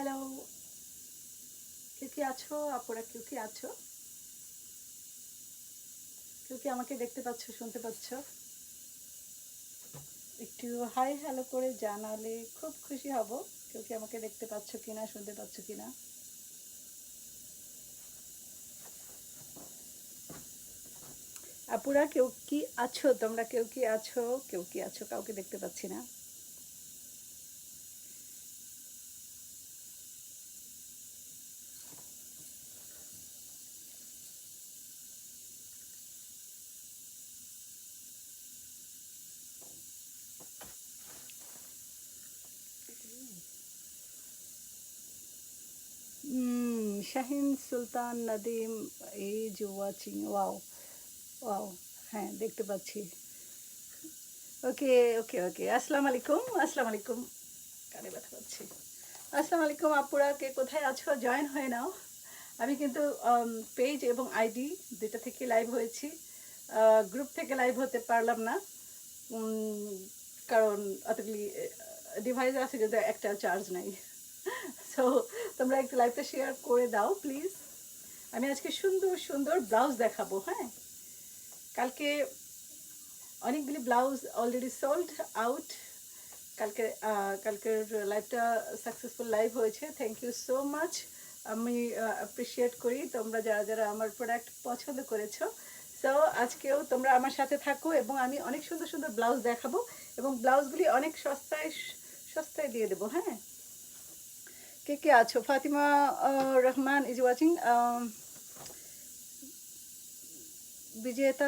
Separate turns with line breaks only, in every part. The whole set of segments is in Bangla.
হ্যালো, কেউ কি আছো? আপুরা কেউ কি আছো? কেউ কি আমাকে দেখতে পাচ্ছ, শুনতে পাচ্ছ? একটু হাই হ্যালো করে জানালে খুব খুশি হব। কেউ কি আমাকে দেখতে পাচ্ছ কিনা, শুনতে পাচ্ছ কিনা? আপুরা কেউ কি আছো? তোমরা কেউ কি আছো? কেউ কি আছো? কাউকে দেখতে পাচ্ছি না। Shahin Sultan Nadim is watching. Wow wow, হ্যাঁ দেখতে পাচ্ছি। ওকে ওকে ওকে, আসসালামু আলাইকুম, আসসালামু আলাইকুম। কানে ব্যথা পাচ্ছি। আসসালামু আলাইকুম আপুরা, কে কোথায় আছো? জয়েন হয়ে নাও। আমি কিন্তু পেজ এবং আইডি দুটা থেকে লাইভ হয়েছি। গ্রুপ থেকে লাইভ হতে পারলাম না, কারণ অতগুলি ডিভাইস আছে কিন্তু একটা চার্জ নাই। সো তোমরা একটু লাইভটা শেয়ার করে দাও প্লিজ। আমি আজকে সুন্দর সুন্দর ব্লাউজ দেখাবো। হ্যাঁ, কালকে অনেকগুলি ব্লাউজ অলরেডি সোল্ড আউট। কালকের লাইভটা সাকসেসফুল লাইভ হয়েছে, থ্যাংক ইউ সো মাচ। আমি অ্যাপ্রিসিয়েট করি তোমরা যারা যারা আমার প্রোডাক্ট পছন্দ করেছো। সো আজকেও তোমরা আমার সাথে থাকো এবং আমি অনেক সুন্দর সুন্দর ব্লাউজ দেখাবো এবং ব্লাউজগুলি অনেক সস্তায় সস্তায় দিয়ে দেবো। হ্যাঁ, কে কে আছো? Fatima Rahman is watching. Bijeta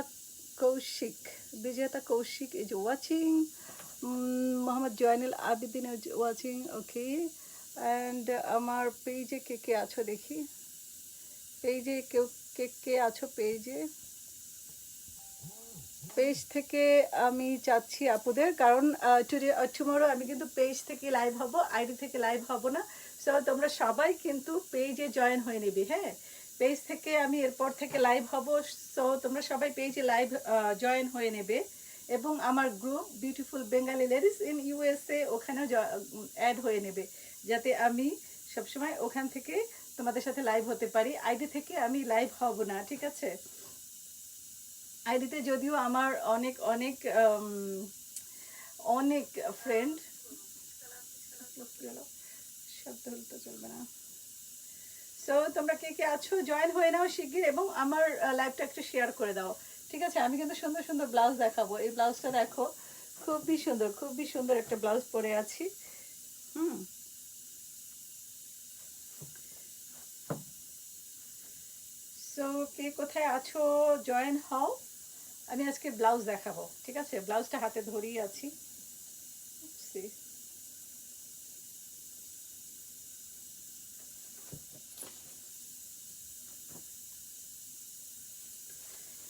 Kaushik, Bijeta Kaushik is watching. Mohammad Zainul Abidin is watching. Okay, and আমার পেজে কে কে আছো দেখি। পেজে কেউ কে কে আছো? পেজে পেজ থেকে আমি চাচ্ছি আপুদের, কারণ টুমরো আমি কিন্তু পেজ থেকে লাইভ হব, আইডি থেকে লাইভ হব না। সো তোমরা সবাই কিন্তু পেজে জয়েন হয়ে নিবি। হ্যাঁ, পেজ থেকে আমি এরপর থেকে লাইভ হব। সো তোমরা সবাই পেজে লাইভ জয়েন হয়ে নেবে এবং আমার group beautiful Bengali ladies in USA ওখানেও অ্যাড হয়ে নেবে, যাতে আমি সবসময় ওখান থেকে তোমাদের সাথে লাইভ হতে পারি। আইডি থেকে আমি লাইভ হব না, ঠিক আছে? আইডিতে যদিও আমার অনেক অনেক অনেক ফ্রেন্ড, শব্দ হলে তো চলবে না। সো তোমরা কে কে আছো জয়েন হয়ে নাও শিগগির এবং আমার লাইভটা একটু শেয়ার করে দাও, ঠিক আছে? আমি কিন্তু সুন্দর সুন্দর ব্লাউজ দেখাবো। এই ব্লাউজটা দেখো, খুবই সুন্দর, খুবই সুন্দর একটা ব্লাউজ পরে আছি। হুম, সো কে কোথায় আছো জয়েন হও। আমি আজকে ব্লাউজ দেখাবো, ঠিক আছে? ব্লাউজটা হাতে ধরেই আছি।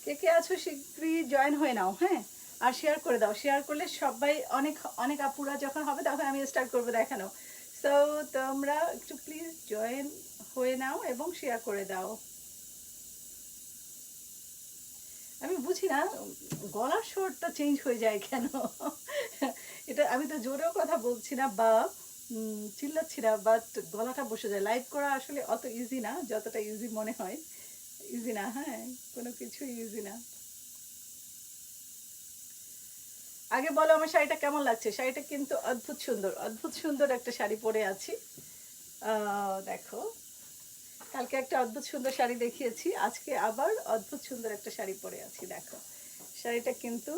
কে কে আছো শীঘ্রই জয়েন হয়ে নাও। হ্যাঁ, আর শেয়ার করে দাও। শেয়ার করলে সবাই, অনেক অনেক আপুরা যখন হবে তখন আমি স্টার্ট করবো দেখানো। সো তোমরা একটু প্লিজ জয়েন হয়ে নাও এবং শেয়ার করে দাও। আমি বুঝি না গলার স্বরটা চেঞ্জ হয়ে যায় কেন। এটা আমি তো জোরেও কথা বলছি না বা চিল্লাচ্ছি না, বাট গলাটা বসে যায়। লাইভ করা আসলে অত ইজি না যতটা ইজি মনে হয়। ইজি না, হ্যাঁ, কোনো কিছুই ইজি না। আগে বলো আমার শাড়িটা কেমন লাগছে। শাড়িটা কিন্তু অদ্ভুত সুন্দর, অদ্ভুত সুন্দর একটা শাড়ি পরে আছি। দেখো, কালকে একটা অদ্ভুত সুন্দর শাড়ি দেখিয়েছি, আজকে আবার অদ্ভুত সুন্দর একটা শাড়ি পরে আছি। দেখো, শাড়িটা কিন্তু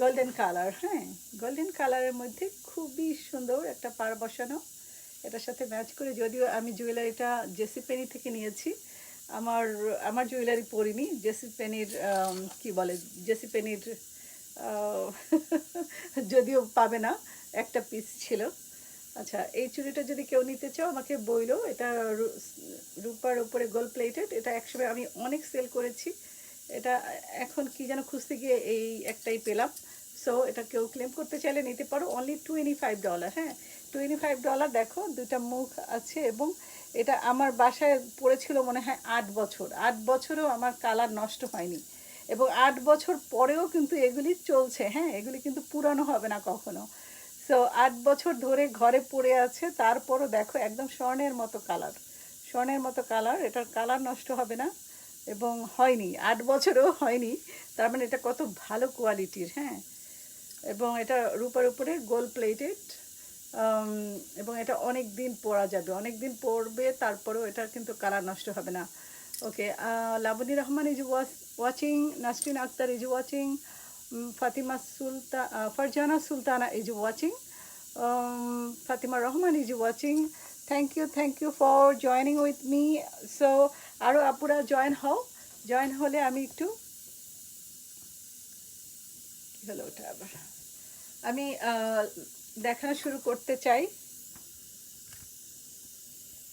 গোল্ডেন কালার। হ্যাঁ, গোল্ডেন কালারের মধ্যে খুবই সুন্দর একটা পার বসানো। এটার সাথে ম্যাচ করে, যদিও আমি জুয়েলারিটা জেসি পেনি থেকে নিয়েছি। আমার আমার জুয়েলারি পরিনি, জেসি পেনির কি বলে, জেসি পেনির যদিও পাবে না, একটা পিস ছিল। আচ্ছা, এই চুড়িটা যদি কেউ নিতে চাও আমাকে বইলো। এটা রূপার উপরে গোল্ড প্লেটেড। এটা একসময় আমি অনেক সেল করেছি। এটা এখন কি যেন খুঁজতে গিয়ে এই একটাই পেলাম। সো এটা কেউ ক্লেম করতে চাইলে নিতে পারো, অনলি $25। হ্যাঁ, $25। দেখো, দুটা মুখ আছে এবং এটা আমার বাসায় পড়েছিল মনে হয় 8 বছর। 8 বছরেও আমার কালার নষ্ট হয়নি এবং 8 বছর পরেও কিন্তু এগুলি চলছে। হ্যাঁ, এগুলি কিন্তু পুরানো হবে না কখনো। সো 8 বছর ধরে ঘরে পড়ে আছে, তারপরও দেখো একদম স্বর্ণের মতো কালার, স্বর্ণের মতো কালার, এটার কালার নষ্ট হবে না এবং হয়নি, 8 বছরেও হয়নি, তার মানে এটা কত ভালো কোয়ালিটির। হ্যাঁ, এবং এটা রূপার উপরে গোল্ড প্লেটেড, এবং এটা অনেক দিন পরা যাবে, অনেক দিন পরবে, তারপরেও এটা কিন্তু কালার নষ্ট হবে না। Okay, Laboni Rahman is watching, Nasrin Akter is watching, Fatima Sultan, Farzana Sultana is watching, Fatima Rahman is watching. Thank you for joining with me. So আরও আপুরা জয়েন হও, জয়েন হলে আমি একটু, কী হলো ওটা আবার, আমি দেখানো শুরু করতে চাই।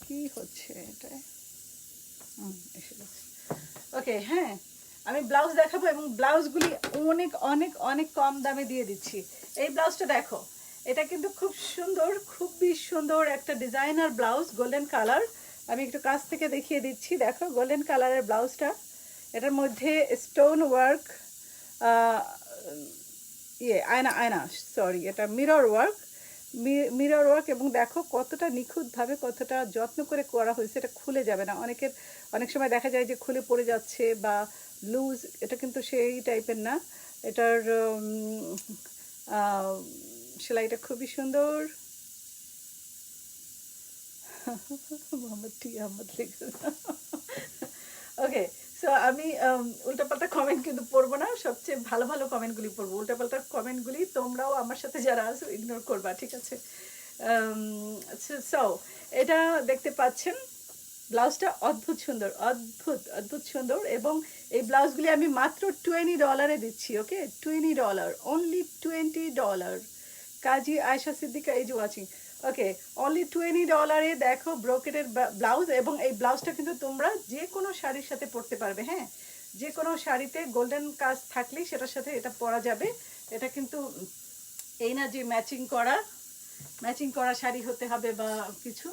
কি হচ্ছে এটা? ওকে, হ্যাঁ, আমি ব্লাউজ দেখাবো এবং ব্লাউজগুলি অনেক অনেক অনেক কম দামে দিয়ে দিচ্ছি। এই ব্লাউজটা দেখো, এটা কিন্তু খুব সুন্দর, খুবই সুন্দর একটা ডিজাইনার ব্লাউজ, গোল্ডেন কালার। আমি একটু কাছ থেকে দেখিয়ে দিচ্ছি, দেখো গোল্ডেন কালারের ব্লাউজটা, এটার মধ্যে স্টোন ওয়ার্ক, আয়না আয়না সরি, এটা মিরর ওয়ার্ক, মিরর ওয়ার্ক, এবং দেখো কতটা নিখুঁতভাবে, কতটা যত্ন করে করা হয়েছে, এটা খুলে যাবে না। অনেক সময় দেখা যায় যে খুলে পড়ে যাচ্ছে বা লুজ, এটা কিন্তু সেই টাইপের না। এটার সেলাইটা খুবই সুন্দর। মোহাম্মদ টি আহমদ লিখে, ওকে। সো আমি উল্টাপাল্টা কমেন্ট কিন্তু পড়বো না, সবচেয়ে ভালো ভালো কমেন্টগুলি পড়বো, উল্টাপাল্টা কমেন্টগুলি তোমরাও আমার সাথে যারা আছো ইগনোর করবা, ঠিক আছে? সো এটা দেখতে পাচ্ছেন, ব্লাউজটা অদ্ভুত সুন্দর, অদ্ভুত অদ্ভুত সুন্দর, এবং এই ব্লাউজগুলি আমি মাত্র $20 দিচ্ছি। Okay, $20, only $20। Kazi Ayesha Siddika is watching. Okay, only $20 দেখো ব্রোকেটের ব্লাউজ, এবং এই ব্লাউজটা কিন্তু তোমরা যে কোনো শাড়ির সাথে পরতে পারবে। হ্যাঁ, যে কোনো শাড়িতে গোল্ডেন কাজ থাকলেই সেটার সাথে এটা পরা যাবে। এটা কিন্তু এই না যে ম্যাচিং করা শাড়ি হতে হবে বা কিছু,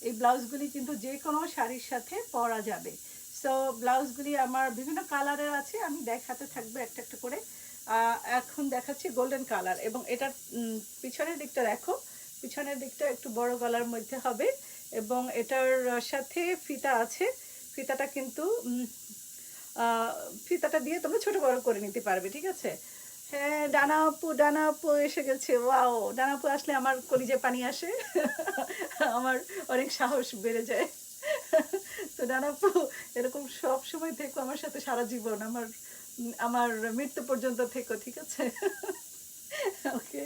এই ব্লাউজগুলি কিন্তু যে কোনো শাড়ির সাথে পরা যাবে। সো ব্লাউজগুলি আমার বিভিন্ন কালারের আছে, আমি দেখাতে থাকবো একটা একটা করে। এখন দেখাচ্ছি গোল্ডেন কালার, এবং এটার পিছনের দিকটা দেখো, পিছনের দিকটা একটু বড় গলার মধ্যে হবে, এবং এটার সাথে ফিতা আছে। ফিতাটা কিন্তু ফিতাটা দিয়ে তোমরা ছোট বড় করে নিতে পারবে, ঠিক আছে? হ্যাঁ, ডানা আপু এসে গেছে, ওয়াও, ডানা আপু আসলে আমার কলিজে পানি আসে, আমার অনেক সাহস বেড়ে যায়। তো ডানা আপু, এরকম সব সময় থেকো আমার সাথে সারা জীবন, আমার মৃত্যু পর্যন্ত থেকো, ঠিক আছে? ওকে,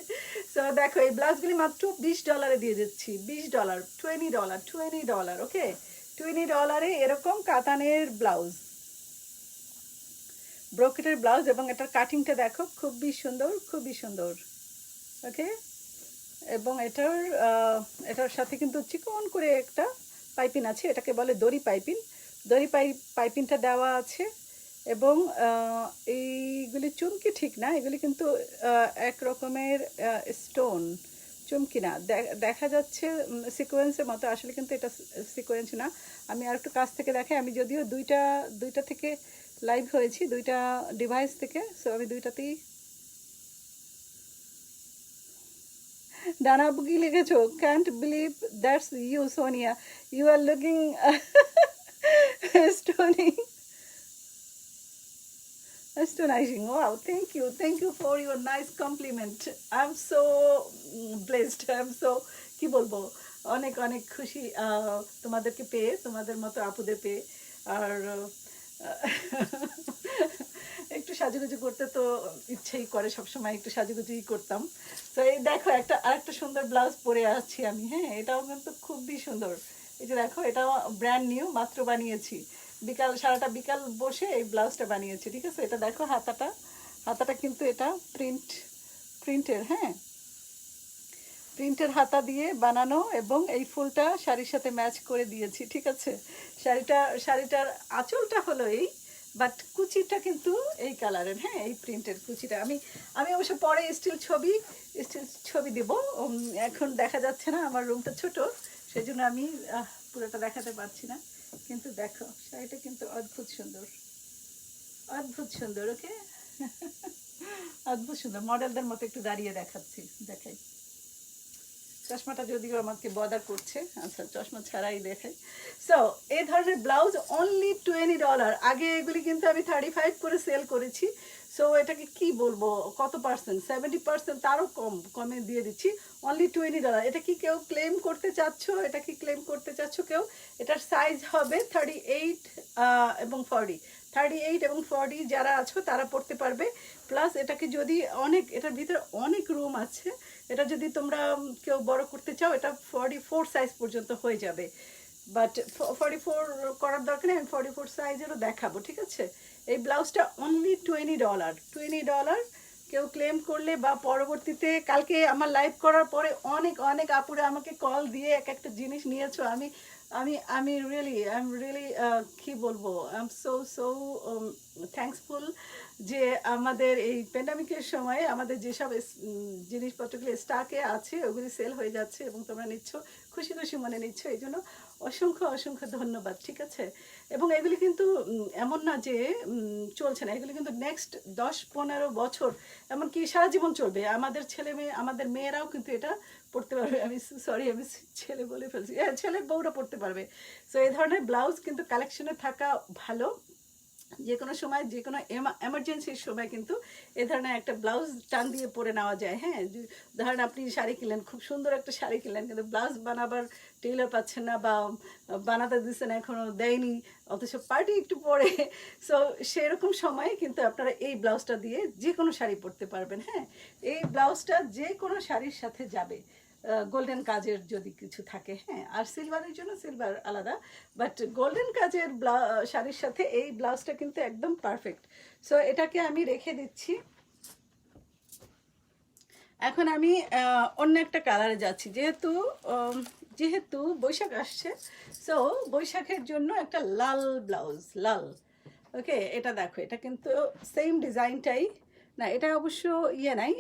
সো দেখো এই ব্লাউজগুলি মাত্র $20 দিয়ে দিচ্ছি, $20, $20। ওকে, $20 এরকম কাতানের ব্লাউজ, ব্রোকেটের ব্লাউজ, এবং এটার কাটিংটা দেখো খুবই সুন্দর, খুবই সুন্দর। ওকে, এবং এটার সাথে কিন্তু চিকন করে একটা পাইপিং আছে, এটাকে বলে দড়ি পাইপিং, দড়ি পাইপিংটা দেওয়া আছে, এবং এইগুলি চুমকি ঠিক না, এগুলি কিন্তু এক রকমের স্টোন, চুমকি না, দেখা যাচ্ছে সিকোয়েন্সের মতো, আসলে কিন্তু এটা সিকোয়েন্স না। আমি আর একটু কাছ থেকে দেখাই, আমি যদিও দুইটা থেকে লাইভ হয়েছি, দুইটা ডিভাইস থেকে, সো আমি দুইটাতেই। ডানা আপু কি লিখেছো? Can't believe that's you Sonia, you are looking stunning, astonishing. Wow, thank you for your nice compliment. I'm so blessed, I'm so, কি বলবো, অনেক অনেক খুশি তোমাদেরকে পেয়ে, তোমাদের মতো আপুদের পেয়ে। আর একটু সাজুগুজু করতে তো ইচ্ছেই করে, সবসময় একটু সাজুগুজুই করতাম। তো এই দেখো আরেকটা সুন্দর ব্লাউজ পরে আছি আমি। হ্যাঁ, এটাও কিন্তু খুবই সুন্দর। এই যে দেখো, এটাও ব্র্যান্ড নিউ, মাত্র বানিয়েছি, সারাটা বিকাল বসে এই ব্লাউজটা বানিয়েছি, ঠিক আছে? এটা দেখো হাতাটা কিন্তু এটা প্রিন্টের, হ্যাঁ, প্রিন্টের হাতা দিয়ে বানানো, এবং এই ফুলটা শাড়ির সাথে ম্যাচ করে দিয়েছি, ঠিক আছে? শাড়িটার আঁচলটা হলো এই, বাট কুচিটা কিন্তু এই কালারের। হ্যাঁ, এই প্রিন্টের কুচিটা আমি অবশ্য পরে স্টিল ছবি দেব, এখন দেখা যাচ্ছে না, আমার রুমটা ছোট, সেই জন্য আমি পুরোটা দেখাতে পারছি না, কিন্তু দেখো শাড়িটা কিন্তু অদ্ভুত সুন্দর, অদ্ভুত সুন্দর। ওকে, অদ্ভুত সুন্দর, মডেলদের মতো একটু দাঁড়িয়ে দেখাই। চশমাটা যদিও আমাকে বদার করছে, আচ্ছা চশমা ছাড়াই দেখে। সো এই ধরনের ব্লাউজ অনলি $20। আগে এগুলি কিন্তু আমি 35 করে সেল করেছি। সো এটাকে কি বলবো, কত পার্সেন্ট, 70%, তারও কমে দিয়ে দিচ্ছি, অনলি $20। এটা কি কেউ ক্লেম করতে চাচ্ছ, এটা কি ক্লেম করতে চাচ্ছ কেউ? এটার সাইজ হবে 38 এবং 40। 38 এবং 40 যারা আছো তারা পড়তে পারবে। প্লাস এটাকে যদি এটার ভিতরে অনেক রুম আছে, এটা যদি তোমরা কেউ বড় করতে চাও, এটা 44 সাইজ পর্যন্ত হয়ে যাবে। বাট 44 করার দরকার নেই, আমি 44 সাইজেরও দেখাবো, ঠিক আছে? এই ব্লাউজটা অনলি $20। কেউ ক্লেম করলে বা পরবর্তীতে কালকে আমার লাইভ করার পরে অনেক অনেক আপুরা আমাকে কল দিয়ে এক একটা জিনিস নিয়েছো। আমি আমি আমি রিয়েলি আই এম রিয়েলি কী বলবো, আই এম সো থ্যাঙ্কসফুল যে আমাদের এই প্যান্ডামিকের সময় আমাদের যেসব জিনিসপত্রগুলি স্টকে আছে ওগুলি সেল হয়ে যাচ্ছে এবং তোমরা নিচ্ছ, খুশি খুশি মনে নিচ্ছ, এই জন্য অসংখ্য অসংখ্য ধন্যবাদ, ঠিক আছে? এবং এগুলি কিন্তু এমন না যে চলছে না, এগুলি কিন্তু নেক্সট 10-15 বছর, এমনকি সারা জীবন চলবে। আমাদের ছেলে মেয়ে, আমাদের মেয়েরাও কিন্তু এটা পড়তে পারবে। আমি ছেলে বলে ফেলছি, হ্যাঁ ছেলের বউরা পড়তে পারবে। সো এই ধরনের ব্লাউজ কিন্তু কালেকশনে থাকা ভালো। যে কোনো সময়, যে কোনো এমার্জেন্সির সময় কিন্তু এ ধরনের একটা ব্লাউজ টান দিয়ে পরে নেওয়া যায়। হ্যাঁ, ধরেন আপনি শাড়ি কিনলেন, খুব সুন্দর একটা শাড়ি কিনলেন, কিন্তু ব্লাউজ বানাবার টেইলর পাচ্ছেন না বা বানাতে দিচ্ছেন এখনও দেয়নি, অথচ পার্টি একটু পরে। সো সেরকম সময়ে কিন্তু আপনারা এই ব্লাউজটা দিয়ে যে কোনো শাড়ি পরতে পারবেন। হ্যাঁ, এই ব্লাউজটা যে কোনো শাড়ির সাথে যাবে, গোল্ডেন কাজের যদি কিছু থাকে। হ্যাঁ, আর সিলভারের জন্য সিলভার আলাদা, বাট গোল্ডেন কাজের শাড়ির সাথে এই ব্লাউজটা কিন্তু একদম পারফেক্ট। সো এটাকে আমি রেখে দিচ্ছি। এখন আমি অন্য একটা কালারে যাচ্ছি, যেহেতু বৈশাখ আসছে। সো বৈশাখের জন্য একটা লাল ব্লাউজ, লাল। ওকে, এটা দেখো, এটা কিন্তু সেম ডিজাইনটাই না, এটা অবশ্য নাই,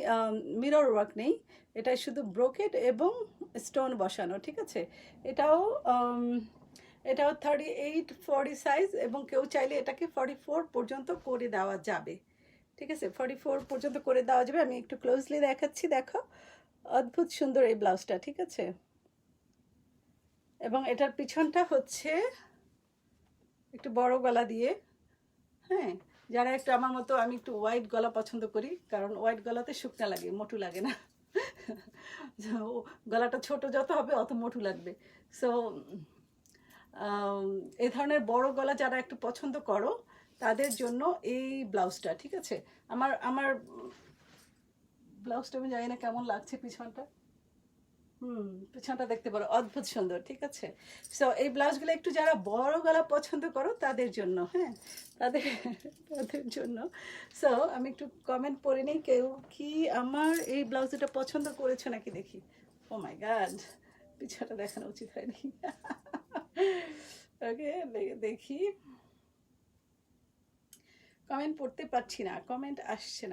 মিরর ওয়ার্ক নেই, এটা শুধু ব্রোকেড এবং স্টোন বসানো, ঠিক আছে? এটাও 38-40 সাইজ, এবং কেউ চাইলে এটাকে 44 পর্যন্ত করে দেওয়া যাবে, ঠিক আছে? 44 পর্যন্ত করে দেওয়া যাবে। আমি একটু ক্লোজলি দেখাচ্ছি, দেখো অদ্ভুত সুন্দর এই ব্লাউজটা, ঠিক আছে? এবং এটার পিছনটা হচ্ছে একটু বড় গলা দিয়ে। হ্যাঁ, যারা একটু আমার মতো, আমি একটু হোয়াইট গলা পছন্দ করি, কারণ হোয়াইট গলাতে শুকনা লাগে, মোটু লাগে না। গলাটা ছোট যত হবে অত মোটু লাগবে। সো এই ধরনের বড় গলা যারা একটু পছন্দ করো তাদের জন্য এই ব্লাউজটা, ঠিক আছে? আমার ব্লাউজটা আমি জানি না কেমন লাগছে পিছনটা। পিছনটা দেখতে পারো, অদ্ভুত সুন্দর, ঠিক আছে? সো এই ব্লাউজগুলো একটু যারা বড় গলা পছন্দ করো তাদের জন্য, হ্যাঁ, তাদের জন্য। সো আমি একটু কমেন্ট পড়ে নিই, কেউ কি আমার এই ব্লাউজটা পছন্দ করেছো নাকি দেখি। ও মাই গড, পিছনটা দেখানো উচিত হয়নি। ওকে, দেখি। কমেন্ট পড়তে পারছি না, কমেন্ট আসছে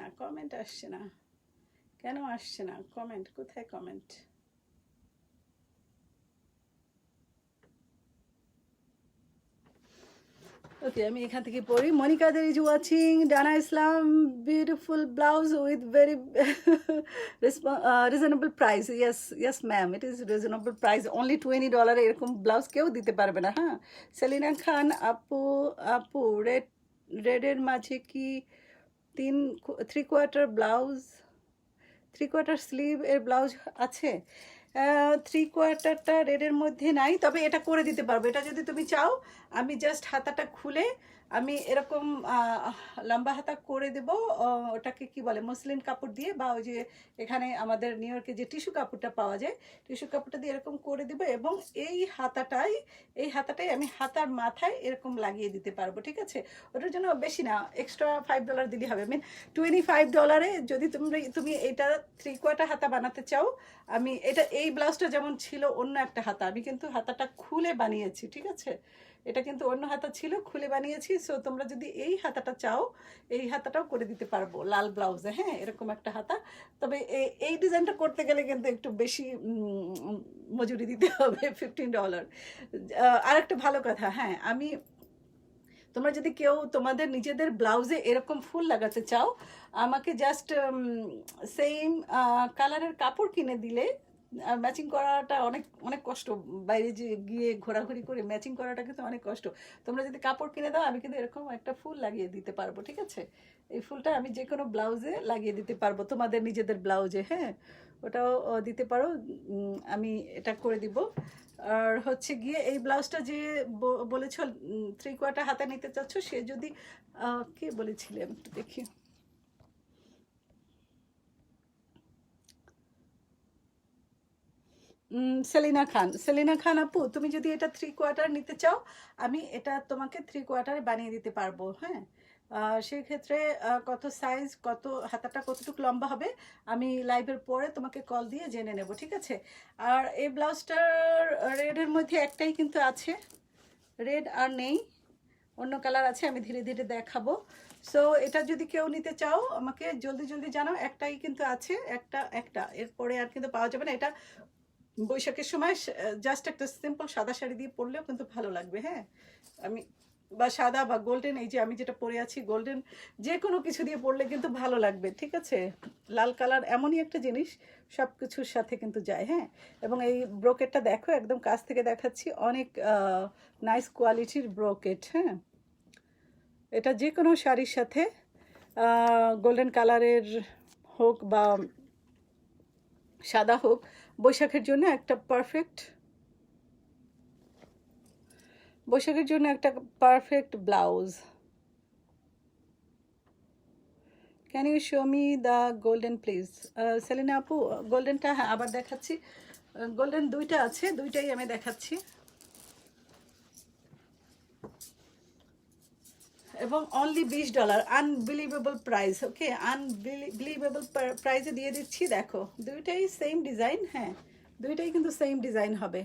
না, কেন আসছে না কমেন্ট? কোথায় কমেন্ট? ওকে, আমি এখান থেকে পড়ি। মনিকা দের is watching. Dana Islam, beautiful blouse with very reasonable price. Yes ma'am, it is reasonable price, only $20। এরকম ব্লাউজ কেউ দিতে পারবে না। হ্যাঁ, সেলিনা খান আপু রেডের মাঝে কি 3/4 ব্লাউজ, 3/4 স্লিভ এর ব্লাউজ আছে? 3/4টা রেডের মধ্যে নাই, তবে এটা করে দিতে পারবো। এটা যদি তুমি চাও, আমি জাস্ট হাতাটা খুলে আমি এরকম লম্বা হাতা করে দেব। ওটাকে কি বলে, মসলিন কাপড় দিয়ে, বা ওই যে এখানে আমাদের নিউ ইয়র্কে যে টিস্যু কাপড়টা পাওয়া যায়, টিস্যু কাপড়টা দিয়ে এরকম করে দেবো, এবং এই হাতাটাই আমি হাতার মাথায় এরকম লাগিয়ে দিতে পারবো, ঠিক আছে? ওটার জন্য বেশি না, এক্সট্রা $5 দিলে হবে। মিন $25 যদি তুমি এটা 3/4 হাতা বানাতে চাও। আমি এই ব্লাউজটা যেমন ছিল অন্য একটা হাতা, আমি কিন্তু হাতাটা খুলে বানিয়েছি, ঠিক আছে? এটা কিন্তু অন্য হাতা ছিল, খুলে বানিয়েছি। সো তোমরা যদি এই হাতাটা চাও, এই হাতাটাও করে দিতে পারবো লাল ব্লাউজে। হ্যাঁ, এরকম একটা হাতা। তবে এই ডিজাইনটা করতে গেলে কিন্তু একটু বেশি মজুরি দিতে হবে, $15। আর একটা ভালো কথা, হ্যাঁ, তোমরা যদি কেউ তোমাদের নিজেদের ব্লাউজে এরকম ফুল লাগাতে চাও, আমাকে জাস্ট সেম কালারের কাপড় কিনে দিলে ম্যাচিং করাটা অনেক অনেক কষ্ট, বাইরে যে গিয়ে ঘোরাঘুরি করে ম্যাচিং করাটা কিন্তু অনেক কষ্ট। তোমরা যদি কাপড় কিনে দাও আমি কিন্তু এরকম একটা ফুল লাগিয়ে দিতে পারবো, ঠিক আছে? এই ফুলটা আমি যে কোনো ব্লাউজে লাগিয়ে দিতে পারবো, তোমাদের নিজেদের ব্লাউজে, হ্যাঁ, ওটাও দিতে পারো। আমি এটা করে দিব। আর হচ্ছে গিয়ে এই ব্লাউজটা যে বলেছ 3/4 হাতা নিতে চাচ্ছ, সে যদি কে বলেছিলে আমি একটু দেখি, সেলিনা খান। সেলিনা খান আপু, তুমি যদি এটা 3/4 নিতে চাও, আমি এটা তোমাকে 3/4 বানিয়ে দিতে পারবো, হ্যাঁ। সেই ক্ষেত্রে কত সাইজ, কত হাতাটা কতটুকু লম্বা হবে, আমি লাইভের পরে তোমাকে কল দিয়ে জেনে নেব, ঠিক আছে? আর এই ব্লাউজটার রেডের মধ্যে একটাই কিন্তু আছে, রেড আর নেই, অন্য কালার আছে, আমি ধীরে ধীরে দেখাবো। সো এটা যদি কেউ নিতে চাও আমাকে জলদি জলদি জানাও, একটাই কিন্তু আছে, একটা এরপরে আর কিন্তু পাওয়া যাবে না। এটা বৈশাখের সময় জাস্ট একটা সিম্পল সাদা শাড়ি দিয়ে পরলেও কিন্তু ভালো লাগবে, হ্যাঁ। আমি বা সাদা বা গোল্ডেন, এই যে আমি যেটা পরে আছি গোল্ডেন, যে কোনো কিছু দিয়ে পরলে কিন্তু ভালো লাগবে, ঠিক আছে? লাল কালার এমনই একটা জিনিস, সব কিছুর সাথে কিন্তু যায়, হ্যাঁ। এবং এই ব্রোকেটটা দেখো, একদম কাছ থেকে দেখাচ্ছি, অনেক নাইস কোয়ালিটির ব্রোকেট, হ্যাঁ। এটা যে কোনো শাড়ির সাথে গোল্ডেন কালারের হোক বা সাদা হোক, বৈশাখের জন্য একটা perfect blouse. Can you show me the golden please? Selina আপু, গোল্ডেনটা হ্যাঁ আবার দেখাচ্ছি, গোল্ডেন দুইটা আছে, দুইটাই আমি দেখাচ্ছি, এবং অনলি $20, আনবিলিভেবল প্রাইস, ওকে, আনবিলিভেবল প্রাইসে দিয়ে দিচ্ছি। দেখো দুইটাই সেম ডিজাইন, হ্যাঁ, দুইটাই কিন্তু সেম ডিজাইন হবে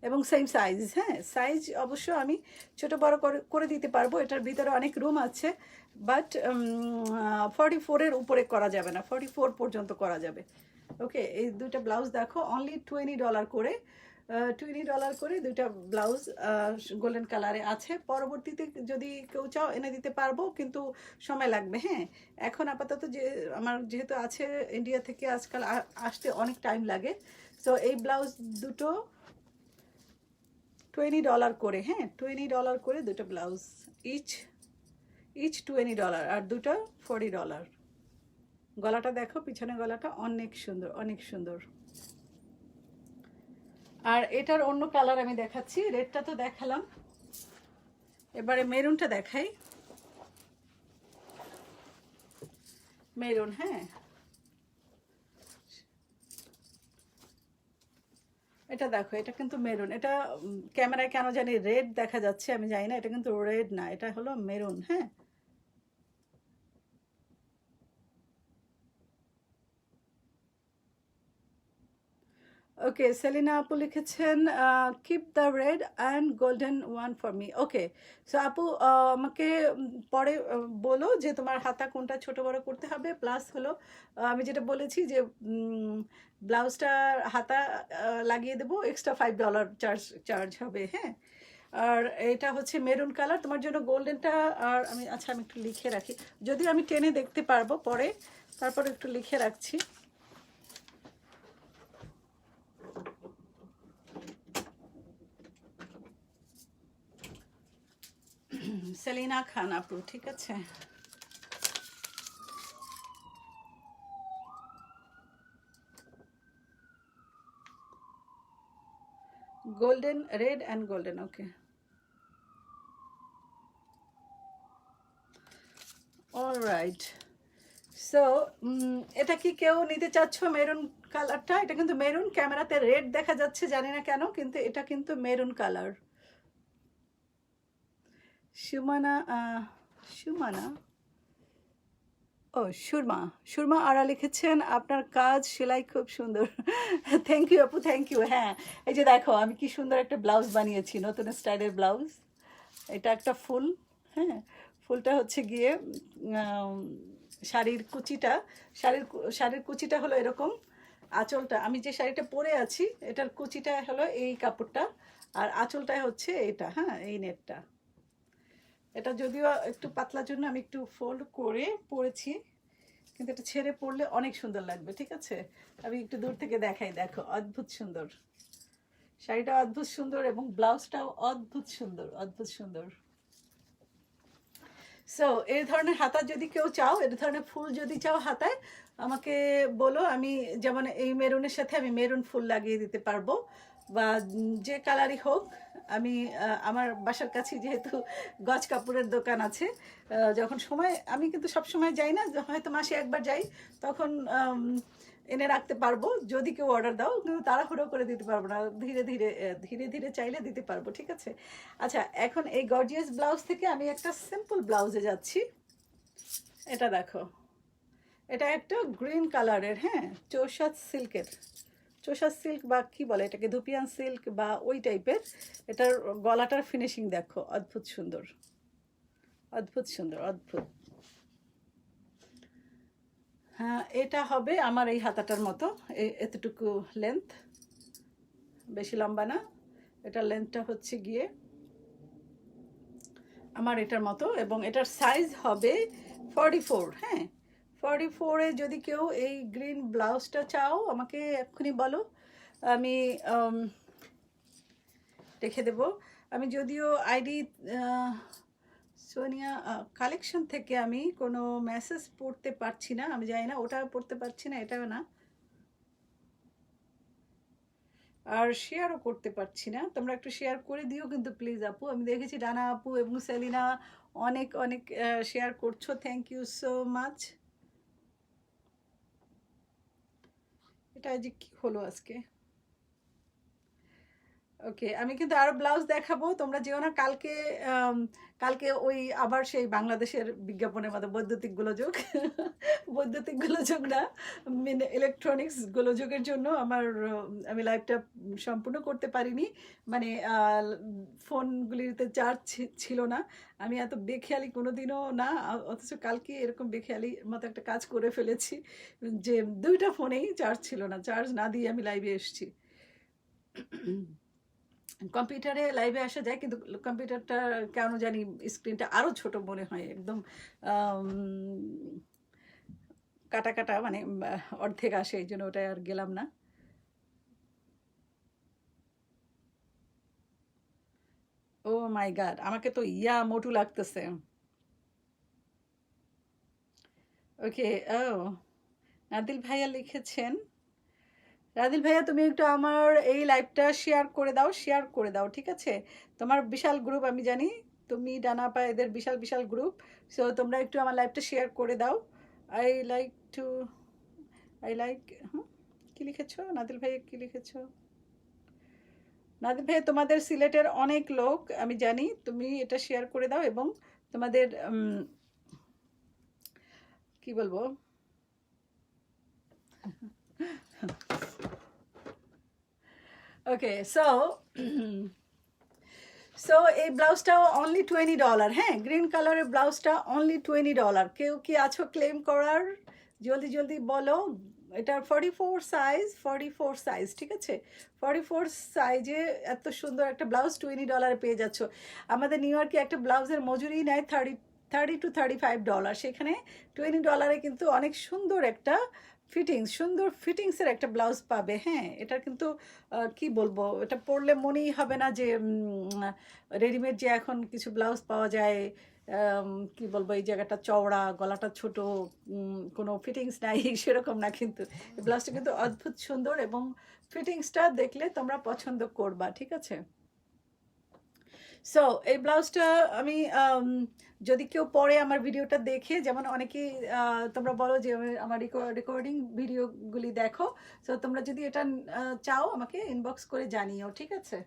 এবং সেম সাইজ, হ্যাঁ। সাইজ অবশ্য আমি ছোট বড় করে দিতে পারবো, এটার ভিতরে অনেক রুম আছে, বাট 44-এর উপরে করা যাবে না, 44 পর্যন্ত করা যাবে, ওকে। এই দুইটা ব্লাউজ দেখো, অনলি $20 করে, $20 করে দুইটা ব্লাউজ গোল্ডেন কালারে আছে। পরবর্তীতে যদি কেউ চাও এনে দিতে পারবো, কিন্তু সময় লাগবে, হ্যাঁ। এখন আপাতত যে আমার যেহেতু আছে ইন্ডিয়া থেকে, আজকাল আসতে অনেক টাইম লাগে, সো এই ব্লাউজ দুটো $20 করে, হ্যাঁ, $20 করে দুটো ব্লাউজ, ইচ $20, আর দুটো $40। গলাটা দেখো, পিছনে গলাটা অনেক সুন্দর, অনেক সুন্দর। আর এটার অন্য কালার আমি দেখাচ্ছি, রেডটা তো দেখালাম, এবারে মেরুনটা দেখাই। মেরুন, হ্যাঁ, এটা দেখো, এটা কিন্তু মেরুন। এটা ক্যামেরায় কেন জানি রেড দেখা যাচ্ছে, আমি জানি না, এটা কিন্তু রেড না, এটা হলো মেরুন, হ্যাঁ। ওকে, সেলিনা আপু লিখেছেন keep the red and golden one for me, okay. So আপু আমাকে পরে বলো যে তোমার হাতা কোনটা ছোট বড় করতে হবে, প্লাস হলো আমি যেটা বলেছি যে ব্লাউজটার হাতা লাগিয়ে দেবো, এক্সট্রা $5 চার্জ হবে, হ্যাঁ। আর এটা হচ্ছে মেরুন কালার, তোমার জন্য গোল্ডেনটা, আর আমি আচ্ছা আমি একটু লিখে রাখি, যদিও আমি টেনে দেখতে পারবো পরে, তারপর একটু লিখে রাখছি। সেলিনা খান আপু, ঠিক আছে। Golden, red and golden, okay. Alright, so এটা কি কেউ নিতে চাচ্ছ মেরুন কালারটা? এটা কিন্তু মেরুন, ক্যামেরাতে রেড দেখা যাচ্ছে, জানি না কেন, কিন্তু এটা কিন্তু মেরুন কালার। সুমানা, সুমানা, ও সুরমা, সুরমা আরা লিখেছেন আপনার কাজ সেলাই খুব সুন্দর। থ্যাংক ইউ আপু, থ্যাংক ইউ। হ্যাঁ, এই যে দেখো আমি কি সুন্দর একটা ব্লাউজ বানিয়েছি, নতুন স্টাইলের ব্লাউজ। এটা একটা ফুল, হ্যাঁ, ফুলটা হচ্ছে গিয়ে শাড়ির কুচিটা, শাড়ির কুচিটা হলো এরকম, আঁচলটা, আমি যে শাড়িটা পরে আছি এটার কুচিটা হলো এই কাপড়টা, আর আঁচলটা হচ্ছে এটা, হ্যাঁ, এই নেটটা। এটা যদিও একটু পাতলার জন্য আমি একটু ফোল্ড করে পরেছি, কিন্তু এটা ছেড়ে পরলে অনেক সুন্দর লাগবে, ঠিক আছে? আমি একটু দূর থেকে দেখাই, দেখো অদ্ভুত সুন্দর শাড়িটা, অদ্ভুত সুন্দর, এবং ব্লাউজটাও অদ্ভুত সুন্দর, অদ্ভুত সুন্দর। সো এই ধরনের হাতা যদি কেউ চাও, এই ধরনের ফুল যদি চাও হাতায়, আমাকে বলো। আমি যেমন এই মেরুনের সাথে আমি মেরুন ফুল লাগিয়ে দিতে পারবো, বা যে কালারই হোক। আমি আমার বাসার কাছে যেহেতু গজ কাপড়ের দোকান আছে, যখন সময়, আমি কিন্তু সব সময় যাই না, হয়তো মাসে একবার যাই, তখন এনে রাখতে পারবো যদি কেউ অর্ডার দাও, কিন্তু তাড়াহুড়ো করে দিতে পারবো না, ধীরে ধীরে ধীরে ধীরে চাইলে দিতে পারবো, ঠিক আছে? আচ্ছা, এখন এই গর্জিয়াস ব্লাউজ থেকে আমি একটা সিম্পল ব্লাউজে যাচ্ছি। এটা দেখো, এটা একটা গ্রিন কালারের, হ্যাঁ, চৌসাদ সিল্কের, চৌসাদ সিল্ক বা কি বলে এটাকে, ধুপিয়ান সিল্ক বা ওই টাইপের। এটার গলাটার ফিনিশিং দেখো, অদ্ভুত সুন্দর, অদ্ভুত সুন্দর, অদ্ভুত। হ্যাঁ, এটা হবে আমার এই হাতাটার মতো, এতটুকু লেন্থ, বেশি লম্বা না। এটার লেন্থটা হচ্ছে গিয়ে আমার এটার মতো, এবং এটার সাইজ হবে 44। হ্যাঁ, 44-এ যদি কেউ এই গ্রিন ব্লাউজটা চাও, আমাকে এক্ষুনি বলো, আমি রেখে দেব। আমি যদিও আইডি সোনিয়া কালেকশন থেকে আমি কোনো মেসেজ পড়তে পারছি না, আমি জানি না, ওটা পড়তে পারছি না, এটাও না, আর শেয়ারও করতে পারছি না। তোমরা একটু শেয়ার করে দিও কিন্তু প্লিজ আপু। আমি দেখেছি ডানা আপু এবং সেলিনা অনেক অনেক শেয়ার করছো, থ্যাংক ইউ সো মাচ। এটা যে কি হলো আজকে। ওকে, আমি কিন্তু আরো ব্লাউজ দেখাবো, তোমরা যেও না। কালকে কালকে ওই আবার সেই বাংলাদেশের বিজ্ঞাপনের মতো বৈদ্যুতিক গোলযোগ, বৈদ্যুতিক গোলযোগ না, ইলেকট্রনিক্স গোলযোগের জন্য আমি লাইভটা সম্পূর্ণ করতে পারিনি। মানে ফোনগুলিতে চার্জ ছিল না। আমি এত বেখেয়ালি কোনোদিনও না, অথচ কালকে এরকম বেখেয়ালি মতো একটা কাজ করে ফেলেছি যে দুইটা ফোনেই চার্জ ছিল না, চার্জ না দিয়ে আমি লাইভে এসেছি। কম্পিউটারে লাইভে আসা যায়, কিন্তু কম্পিউটারটা কেন জানি স্ক্রিনটা আরও ছোট মনে হয়, একদম কাটা কাটা, মানে অর্ধেক আসে, এই জন্য ওটা আর গেলাম না। ও মাই গড, আমাকে তো মোটু লাগতেছে। ওকে, ও নাদিল ভাইয়া লিখেছেন, রাদিল ভাইয়া তুমি একটু আমার এই লাইভটা শেয়ার করে দাও, শেয়ার করে দাও, ঠিক আছে? তোমার বিশাল গ্রুপ, আমি জানি তুমি ডানাপা এদের বিশাল বিশাল গ্রুপ, সো তোমরা একটু আমার লাইভটা শেয়ার করে দাও। I like to, I like, কি লিখেছো নাদিল ভাইয়া, কি লিখেছো? নাদিল ভাইয়া, তোমাদের সিলেটের অনেক লোক আমি জানি, তুমি এটা শেয়ার করে দাও, এবং তোমাদের কি বলবো, ওকে। সো সো এই ব্লাউজটাও অনলি $20। হ্যাঁ, গ্রিন কালারের ব্লাউজটা অনলি $20। কেউ কি আছো ক্লেম করার? জলদি জলদি বলো। এটার 44 সাইজ, 44 সাইজ, ঠিক আছে? 44 সাইজে এত সুন্দর একটা ব্লাউজ $20 পেয়ে যাচ্ছ। আমাদের নিউ ইয়র্কে একটা ব্লাউজের মজুরি নেয় $30 to $35, সেখানে $20 কিন্তু অনেক সুন্দর একটা ফিটিংস, সুন্দর ফিটিংসের একটা ব্লাউজ পাবে। হ্যাঁ, এটা কিন্তু কি বলবো, এটা পরলে মনেই হবে না যে রেডিমেড যে এখন কিছু ব্লাউজ পাওয়া যায়, কি বলবো, এই জায়গাটা চওড়া, গলাটা ছোট, কোনো ফিটিংস নাই, সেরকম না। কিন্তু এই ব্লাউজটা কিন্তু অদ্ভুত সুন্দর, এবং ফিটিংসটা দেখলে তোমরা পছন্দ করবা, ঠিক আছে? সো এই ব্লাউজটা আমি যদি কেউ পরে আমার ভিডিওটা দেখে, যেমন অনেকেই তোমরা বলো যে আমার রেকর্ডিং ভিডিওগুলি দেখো, সো তোমরা যদি এটা চাও আমাকে ইনবক্স করে জানিও, ঠিক আছে?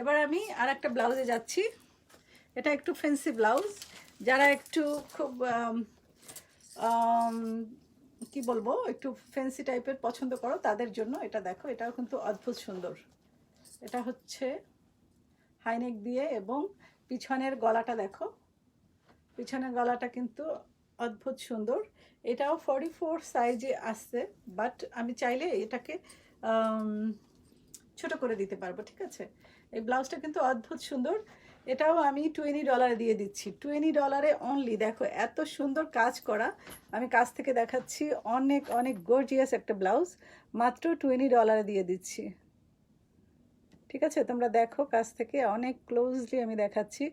এবার আমি আর একটা ব্লাউজে যাচ্ছি। এটা একটু ফ্যান্সি ব্লাউজ, যারা একটু খুব কি বলবো, একটু ফ্যান্সি টাইপের পছন্দ করো তাদের জন্য এটা দেখো, এটাও কিন্তু অদ্ভুত সুন্দর। এটা হচ্ছে হাইনেক দিয়ে, এবং পিছনের গলাটা দেখো, পিছনের গলাটা কিন্তু অদ্ভুত সুন্দর। এটাও 44 সাইজে আসছে, বাট আমি চাইলে এটাকে ছোট করে দিতে পারবো, ঠিক আছে? এই ব্লাউজটা কিন্তু অদ্ভুত সুন্দর। এটাও আমি $20 দিয়ে দিচ্ছি, $20 অনলি। দেখো এত সুন্দর কাজ করা, আমি কাছ থেকে দেখাচ্ছি, অনেক অনেক গর্জিয়াস একটা ব্লাউজ, মাত্র $20 দিয়ে দিচ্ছি। ঠিক আছে, তোমরা দেখো কাছ থেকে অনেক ক্লোজলি আমি দেখাচ্ছি।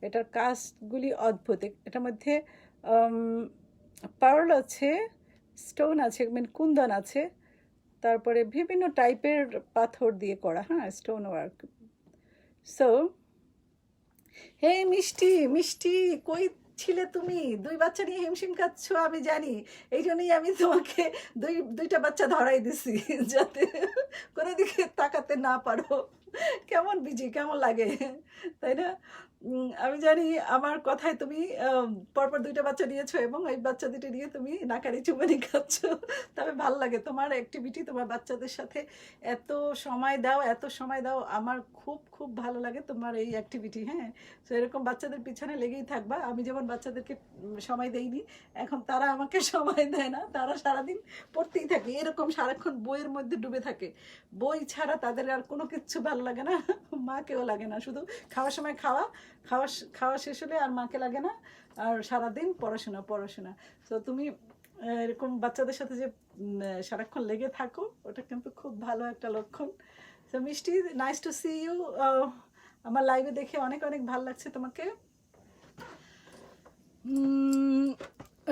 এটার কাজগুলি অদ্ভুত। এটার মধ্যে পার্ল আছে, স্টোন আছে, মানে কুন্দন আছে, তারপরে বিভিন্ন টাইপের পাথর দিয়ে করা, হ্যাঁ, স্টোন ওয়ার্ক। সো হে মিষ্টি, মিষ্টি কই ছিলে তুমি? 2 বাচ্চা নিয়ে হিমশিম খাচ্ছ আমি জানি, এই জন্যই আমি তোমাকে দুইটা বাচ্চা ধরাই দিছি যাতে কোনো দিকে তাকাতে না পারো। কেমন বিজি, কেমন লাগে, তাই না? আমি জানি আমার কথায় তুমি পরপর 2টা বাচ্চা নিয়েছো এবং এই বাচ্চা দুটো নিয়ে তুমি নাকারি চুবানি খাচ্ছ। তবে ভাল লাগে তোমার অ্যাক্টিভিটি, তোমার বাচ্চাদের সাথে এত সময় দাও, এত সময় দাও, আমার খুব খুব ভালো লাগে তোমার এই অ্যাক্টিভিটি। হ্যাঁ, তো এরকম বাচ্চাদের পিছনে লেগেই থাকবা। আমি যেমন বাচ্চাদেরকে সময় দেইনি, এখন তারা আমাকে সময় দেয় না, তারা সারাদিন পড়তেই থাকে, এরকম সারাক্ষণ বইয়ের মধ্যে ডুবে থাকে। বই ছাড়া তাদের আর কোনো কিচ্ছু ভালো লাগে না, মাকেও লাগে না, শুধু খাওয়ার সময় খাওয়া, খাওয়া খাওয়া শেষ হলে আর মাকে লাগে না, আর সারাদিন পড়াশোনা পড়াশোনা। তো তুমি এরকম বাচ্চাদের সাথে যে সারাক্ষণ লেগে থাকো, ওটা কিন্তু খুব ভালো একটা লক্ষণ। তো মিষ্টি, নাইস টু সি ইউ। আমার লাইভে দেখে অনেক অনেক ভালো লাগছে তোমাকে।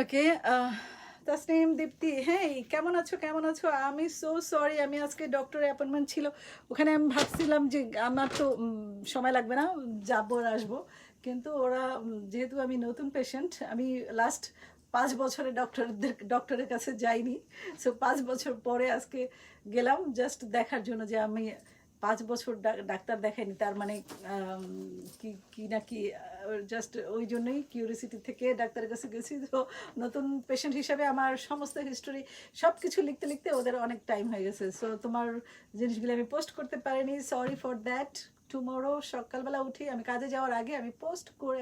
ওকে, তাসনিম, দীপ্তি, হ্যাঁ কেমন আছো, কেমন আছো? আমি সো সরি, আমি আজকে ডক্টরের অ্যাপয়েন্টমেন্ট ছিল, ওখানে আমি ভাবছিলাম যে আমার তো সময় লাগবে না, যাবো আর আসবো, কিন্তু ওরা যেহেতু আমি নতুন পেশেন্ট, আমি লাস্ট 5 বছরে ডক্টরের কাছে যাইনি, সো 5 বছর পরে আজকে গেলাম জাস্ট দেখার জন্য যে আমি 5 বছর ডাক্তার দেখাইনি, তার মানে কি কি না কি, জাস্ট ওই জন্যই কিউরিসিটি থেকে ডাক্তারের কাছে গেছি। তো নতুন পেশেন্ট হিসাবে আমার সমস্ত হিস্টোরি সব কিছু লিখতে লিখতে ওদের অনেক টাইম হয়ে গেছে। সো তোমার জিনিসগুলো আমি পোস্ট করতে পারিনি, সরি ফর দ্যাট। টুমোরো সকালবেলা উঠি, আমি কাজে যাওয়ার আগে আমি পোস্ট করে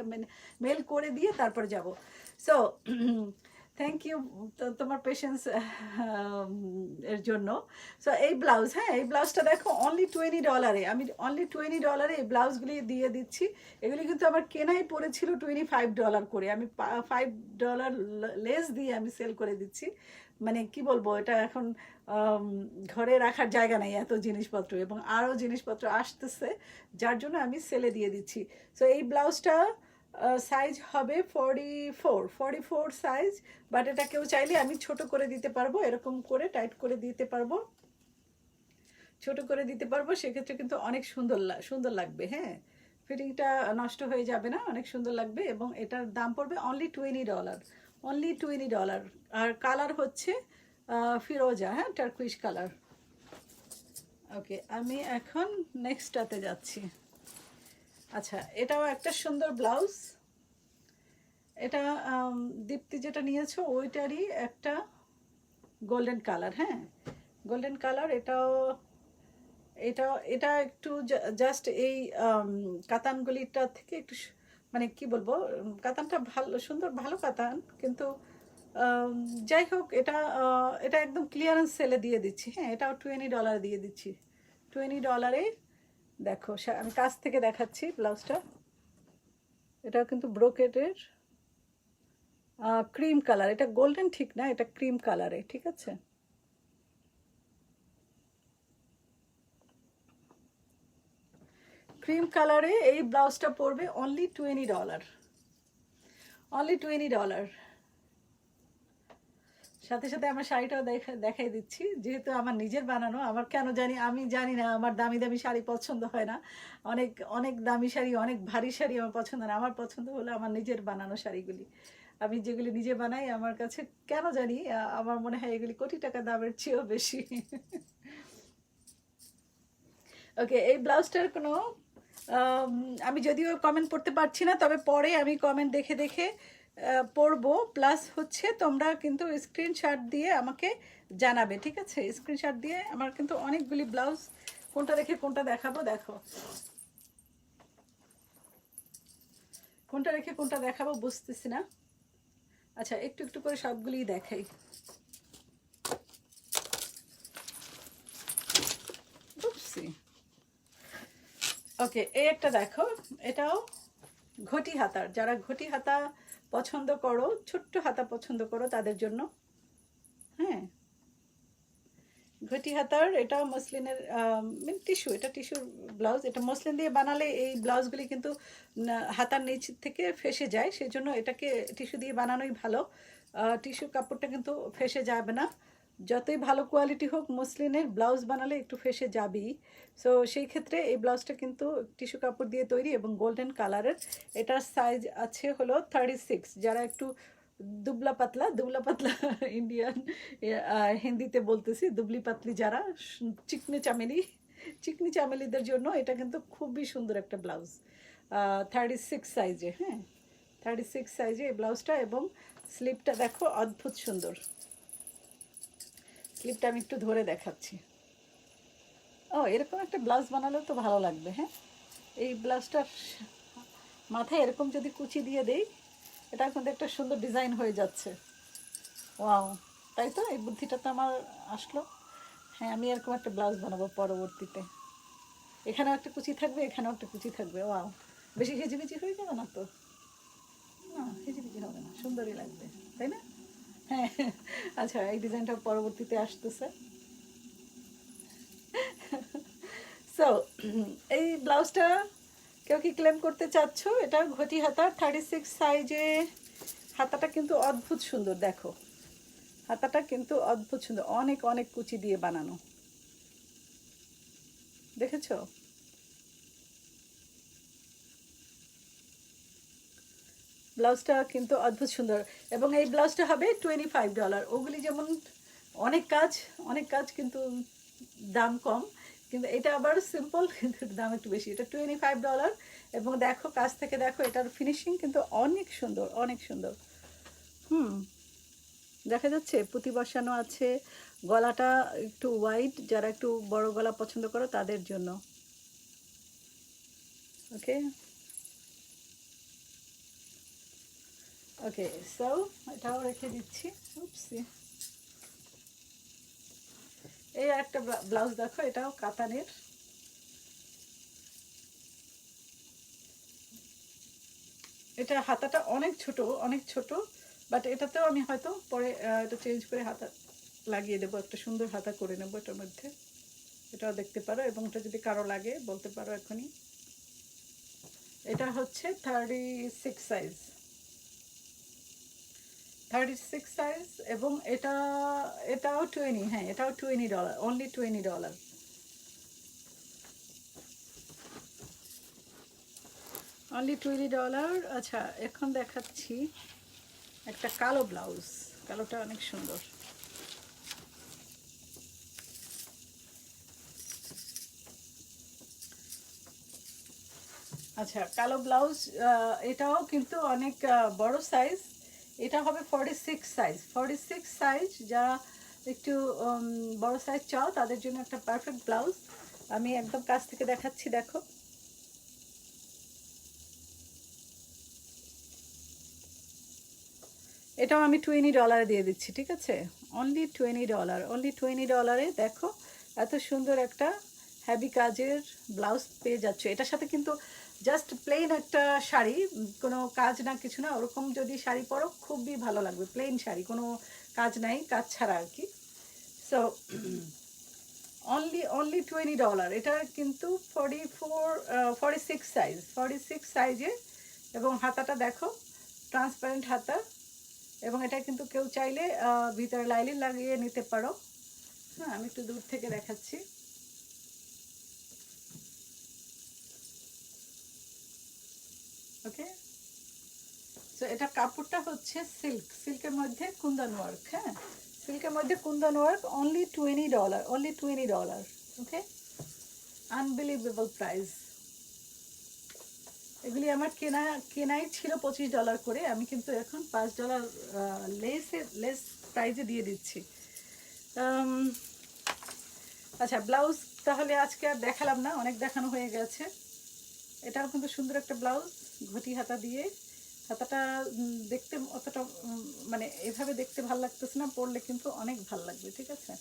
মেল করে দিয়ে তারপর যাব। সো থ্যাংক ইউ তোমার পেশেন্স এর জন্য। সো এই ব্লাউজ, হ্যাঁ এই ব্লাউজটা দেখো অনলি $20, আমি অনলি $20 এই ব্লাউজগুলি দিয়ে দিচ্ছি। এগুলি কিন্তু আমার কেনাই পড়েছিল $25 করে, আমি $5 লেস দিয়ে আমি সেল করে দিচ্ছি। মানে কি বলবো, এটা এখন ঘরে রাখার জায়গা নেই এত জিনিসপত্র, এবং আরও জিনিসপত্র আসতেছে, যার জন্য আমি সেলে দিয়ে দিচ্ছি। সো এই ব্লাউজটা সাইজ হবে 44 সাইজ, বাট এটা কেউ চাইলে আমি ছোট করে দিতে পারবো, এরকম করে টাইট করে দিতে পারবো, ছোট করে দিতে পারবো, সেক্ষেত্রে কিন্তু অনেক সুন্দর লাগবে। হ্যাঁ, ফিটিংটা নষ্ট হয়ে যাবে না, অনেক সুন্দর লাগবে, এবং এটার দাম পড়বে অনলি $20, অনলি $20। আর কালার হচ্ছে ফিরোজা, হ্যাঁ টার্কুইশ কালার। ওকে, আমি এখন নেক্সটটাতে যাচ্ছি। আচ্ছা, এটাও একটা সুন্দর ব্লাউজ, এটা দীপ্তি যেটা নিয়েছো ওইটারই একটা গোল্ডেন কালার, হ্যাঁ গোল্ডেন কালার। এটা একটু জাস্ট এই কাতানগুলিটা থেকে একটু মানে কি বলবো, কাতানটা ভালো সুন্দর, ভালো কাতান, কিন্তু যাই হোক, এটা একদম ক্লিয়ারেন্স সেলে দিয়ে দিচ্ছি। হ্যাঁ, এটাও $20 দিয়ে দিচ্ছি, $20। দেখো আমি কাছ থেকে দেখাচ্ছি ব্লাউজটা, এটাও কিন্তু ব্রোকেটের ক্রিম কালার, এটা গোল্ডেন ঠিক না, এটা ক্রিম কালারে, ঠিক আছে। ক্রিম কালারে এই ব্লাউজটা পড়বে অনলি $20, অনলি $20। সাথে সাথে আমার শাড়িটাও দেখাই দিচ্ছি, যেহেতু আমার নিজের বানানো, আমার কেন জানি আমি জানি না, আমার দামি দামি শাড়ি পছন্দ হয় না, অনেক অনেক দামি শাড়ি, অনেক ভারী শাড়ি আমার পছন্দ না, আমার পছন্দ হলো আমার নিজের বানানো শাড়িগুলি। আমি যেগুলি নিজে বানাই, আমার কাছে কেন জানি আমার মনে হয় এগুলি কোটি টাকা দামের চেয়েও বেশি। ওকে, এই ব্লাউজটার কোনো আমি যদিও কমেন্ট পড়তে পারছি না, তবে পরে আমি কমেন্ট দেখে দেখে পড়বো, প্লাস হচ্ছে তোমরা কিন্তু স্ক্রিনশট দিয়ে আমাকে জানাবে, ঠিক আছে? স্ক্রিনশট দিয়ে, আমার কিন্তু অনেকগুলি ব্লাউজ, কোনটা রেখে কোনটা দেখাবো, দেখো কোনটা রেখে কোনটা দেখাবো বুঝতেছি না। আচ্ছা, একটু একটু করে সবগুলি দেখাই। বুঝছি। ওকে, এই একটা দেখো, এটাও ঘটি হাতার, যারা ঘটি হাতা পছন্দ করো, ছোট্ট হাতা পছন্দ করো তাদের জন্য। হ্যাঁ, ঘটি হাতার, এটা মসলিনের টিস্যু, এটা টিস্যুর ব্লাউজ। এটা মসলিন দিয়ে বানালে এই ব্লাউজগুলি কিন্তু হাতার নিচ থেকে ফেসে যায়, সেই জন্য এটাকে টিস্যু দিয়ে বানানোই ভালো। টিস্যু কাপড়টা কিন্তু ফেসে যাবে না, যতই ভালো কোয়ালিটি হোক মসলিনের ব্লাউজ বানালে একটু ফেসে যাবেই। সো সেই ক্ষেত্রে এই ব্লাউজটা কিন্তু টিস্যু কাপড় দিয়ে তৈরি এবং গোল্ডেন কালারের। এটার সাইজ আছে হলো 36। যারা একটু দুবলা পাতলা, দুবলা পাতলা ইন্ডিয়ান, হিন্দিতে বলতেছি দুবলি পাতলি, যারা চিকনি চামেলি, চিকনি চামেলিদের জন্য এটা কিন্তু খুবই সুন্দর একটা ব্লাউজ। 36 সাইজে, হ্যাঁ 36 সাইজে এই ব্লাউজটা। এবং স্লিপটা দেখো অদ্ভুত সুন্দর, স্লিপটা আমি একটু ধরে দেখাচ্ছি। ও, এরকম একটা ব্লাউজ বানালেও তো ভালো লাগবে। হ্যাঁ, এই ব্লাউজটার মাথায় এরকম যদি কুচি দিয়ে দেই, এটা কিন্তু একটা সুন্দর ডিজাইন হয়ে যাচ্ছে। ওয়াও, তাই তো, এই বুদ্ধিটা তো আমার আসলো। হ্যাঁ, আমি এরকম একটা ব্লাউজ বানাবো পরবর্তীতে। এখানেও একটা কুচি থাকবে, এখানেও একটা কুচি থাকবে। ওয়াও, বেশি হিজিবিজি হয়ে যাবে না তো? না, হিজিবিজি হবে না, সুন্দরই লাগবে, তাই না? হ্যাঁ, আচ্ছা, এই ডিজাইনটা পরবর্তীতে আসতেছে। সো এই ব্লাউজটা কেউ কি ক্লেম করতে চাচ্ছ? এটা ঘটি হাতা, 36 সাইজে। হাতাটা কিন্তু অদ্ভুত সুন্দর, দেখো হাতাটা কিন্তু অদ্ভুত সুন্দর, অনেক অনেক কুচি দিয়ে বানানো, দেখেছো? ব্লাউজটা কিন্তু অদ্ভুত সুন্দর। এবং এই ব্লাউজটা হবে $25। ওগুলি যেমন অনেক কাজ, অনেক কাজ, কিন্তু দাম কম। কিন্তু এটা আবার সিম্পল, কিন্তু দাম একটু বেশি। এটা $25। এবং দেখো কাছ থেকে দেখো, এটার ফিনিশিং কিন্তু অনেক সুন্দর, অনেক সুন্দর। দেখা যাচ্ছে পুঁতি বসানো আছে। গলাটা একটু ওয়াইড, যারা একটু বড় গলা পছন্দ করো তাদের জন্য। ওকে, ওকে, সো এটাও রেখে দিচ্ছি। উপসি, এই একটা ব্লাউজ দেখো, এটাও কাতানের। এটা হাতাটা অনেক ছোট, অনেক ছোট, বাট এটাতেও আমি হয়তো পরে এটা চেঞ্জ করে হাতা লাগিয়ে দেবো, একটা সুন্দর হাতা করে নেবো এটার মধ্যে। এটাও দেখতে পারো, এবং এটা যদি কারো লাগে বলতে পারো এখনই। এটা হচ্ছে 36 সাইজ, 36 সাইজ। এবং এটাও 20, হ্যাঁ এটাও $20, অনলি $20, অনলি $20। আচ্ছা, এখন দেখাচ্ছি একটা কালো ব্লাউজ। কালোটা অনেক সুন্দর। আচ্ছা, কালো ব্লাউজ, এটাও কিন্তু অনেক বড় সাইজ। এটা হবে 46 সাইজ, 46 সাইজ। যারা একটু বড় সাইজ চাও তাদের জন্য একটা পারফেক্ট ব্লাউজ। আমি একদম কাছ থেকে দেখাচ্ছি, দেখো। এটাও আমি $20 দিয়ে দিচ্ছি, ঠিক আছে? Only $20, only $20। দেখো এত সুন্দর একটা হ্যাভি কাজের ব্লাউজ পেয়ে যাচ্ছ। এটার সাথে কিন্তু জাস্ট প্লেন একটা শাড়ি, কোনো কাজ না কিছু না, ওরকম যদি শাড়ি পরো খুবই ভালো লাগবে। প্লেন শাড়ি, কোনো কাজ নাই, কাজ ছাড়া আর কি। So only only $20। এটা কিন্তু 46 সাইজ, 46 সাইজে। এবং হাতাটা দেখো, ট্রান্সপারেন্ট হাতা। এবং এটা কিন্তু কেউ চাইলে ভিতরে লাইলিন লাগিয়ে নিতে পারো। হ্যাঁ, আমি একটু দূর থেকে দেখাচ্ছি। ওকে, সো এটা কাপড়টা হচ্ছে সিল্ক, সিল্কের মধ্যে কুন্দন ওয়ার্ক। হ্যাঁ, সিল্কের মধ্যে কুন্দন ওয়ার্ক, অনলি $20, অনলি $20। ওকে, আনবিলিভেবল প্রাইস। এগুলি আমার কেনাই ছিল $25 করে, আমি কিন্তু এখন $5 লেস প্রাইজে দিয়ে দিচ্ছি। আচ্ছা, ব্লাউজ তাহলে আজকে আর দেখালাম না, অনেক দেখানো হয়ে গেছে। এটাও কিন্তু সুন্দর একটা ব্লাউজ, ঘটি হাতা দিয়ে। হাতাটা দেখতে অতটা মানে এভাবে দেখতে ভাল লাগতেছে না, পরলে কিন্তু অনেক ভাল লাগবে, ঠিক আছে?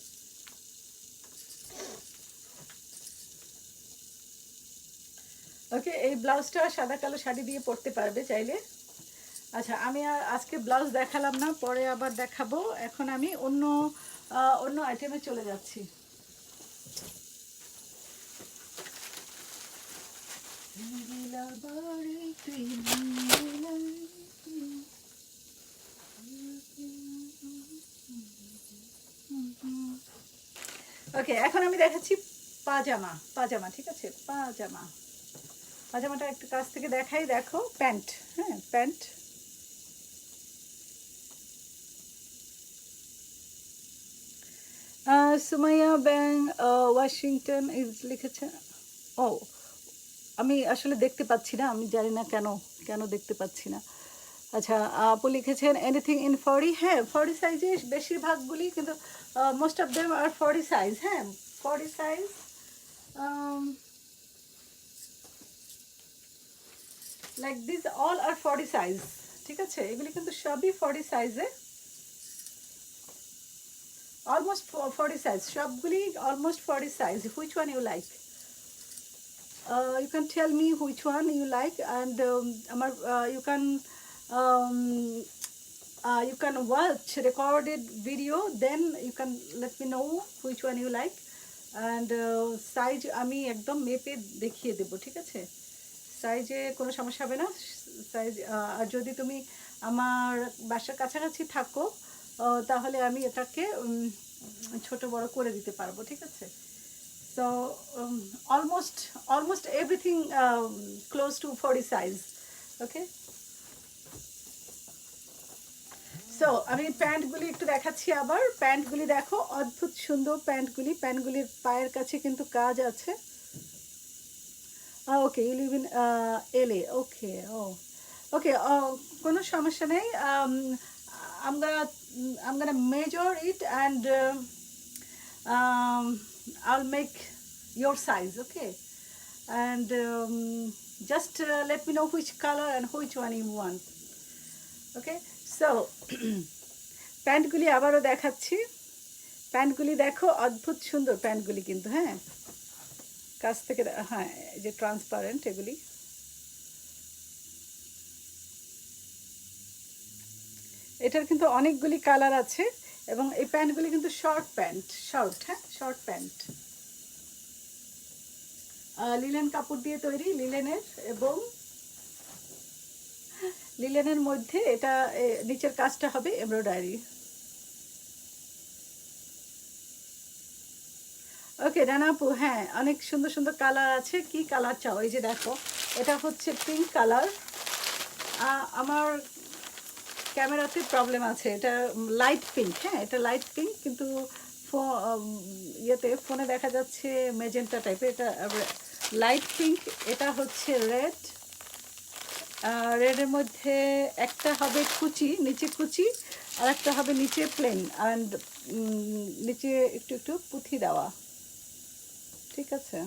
ওকে, এই ব্লাউজটা সাদা কালো শাড়ি দিয়ে পরতে পারবে চাইলে। আচ্ছা, আমি আর আজকে ব্লাউজ দেখালাম না, পরে আবার দেখাবো। এখন আমি অন্য অন্য আইটেমে চলে যাচ্ছি। ওকে, এখন আমি দেখাচ্ছি পাজামা। পাজামা, ঠিক আছে, পাজামা। পাজামাটা একটু কাছ থেকে দেখাই, দেখো প্যান্ট, হ্যাঁ pant. Sumaiya bang Washington is লিখেছে। ও, আমি আসলে দেখতে পাচ্ছি না, আমি জানি না কেন কেন দেখতে পাচ্ছি না। আচ্ছা, আপু লিখেছেন এনিথিং ইন 40। হ্যাঁ, 40 সাইজে বেশিরভাগগুলি, কিন্তু most of them are 40 size. হ্যাঁ, 40 size. Like this all are 40 size, ঠিক আছে, এগুলি কিন্তু সবই 40 সাইজে, অলমোস্ট 40 সাইজ, সবগুলি almost 40 size. Which one you like? You can tell me which one you like, and you can watch recorded video, then you can let me know which one you like, and size আমি একদম মেপে দেখিয়ে দেব, ঠিক আছে, সাইজে কোনো সমস্যা হবে না। সাইজ, আর যদি তুমি আমার বাসার কাছাকাছি থাকো তাহলে আমি এটাকে ছোট বড় করে দিতে পারবো, ঠিক আছে। So almost everything close to 40 size. Okay, so আমি প্যান্টগুলি একটু দেখাচ্ছি আবার। প্যান্টগুলি দেখো, অদ্ভুত সুন্দর প্যান্টগুলি। প্যান্টগুলির পায়ের কাছে কিন্তু কাজ আছে। ওকে, ইউ লিভ ইন এলএ। ওকে, ও ওকে, কোনো সমস্যা নেই। I'm gonna measure it, and I'll make your size, okay, and just let me know which color and which one you want. Okay, so প্যান্টগুলি আবারও দেখাচ্ছি। প্যান্টগুলি দেখো, অদ্ভুত সুন্দর প্যান্টগুলি কিন্তু। হ্যাঁ, কাছ থেকে, হ্যাঁ, যে ট্রান্সপারেন্ট এগুলি। এটার কিন্তু অনেকগুলি কালার আছে, এবং এই প্যান্টগুলি কিন্তু শর্ট প্যান্ট, শর্ট, হ্যাঁ শর্ট প্যান্ট, লিলেন কাপড় দিয়ে তৈরি, লিলেনের, এবং লিলেনের মধ্যে এটা নিচের কাজটা হবে এমব্রয়ডারি। ওকে রানাপু, হ্যাঁ অনেক সুন্দর সুন্দর কালার আছে। কি কালার চাও? এই যে দেখো, এটা হচ্ছে পিঙ্ক কালার। আমার ক্যামেরাতে প্রবলেম আছে, এটা লাইট পিঙ্ক। হ্যাঁ, এটা লাইট পিঙ্ক, কিন্তু ইয়েতে ফোনে দেখা যাচ্ছে মেজেন্টা টাইপের। এটা লাইট পিঙ্ক। এটা হচ্ছে রেড। রেডের মধ্যে একটা হবে কুচি, নিচে কুচি, আর একটা হবে নিচে প্লেন, অ্যান্ড নিচে একটু একটু পুঁথি দেওয়া, ঠিক আছে।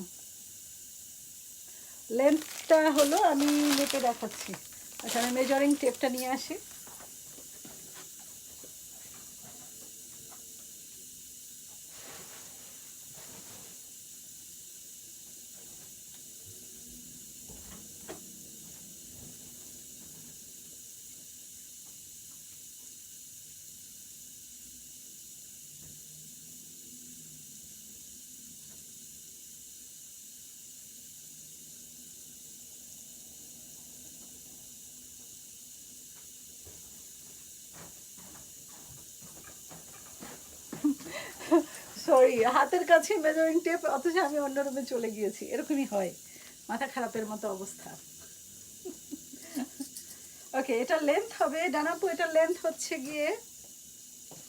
লেন্থটা হলো, আমি মেপে দেখাচ্ছি। আচ্ছা, আমি মেজারিং টেপটা নিয়ে আসি। সরি, হাতের কাছে মেজারিং টেপ, অথচ আমি অন্য রুমে চলে গিয়েছি। এরকমই হয়, মাথা খারাপের মতো অবস্থা। ওকে, এটা লেন্থ হবে ডানাপু, এটা লেন্থ হচ্ছে গিয়ে,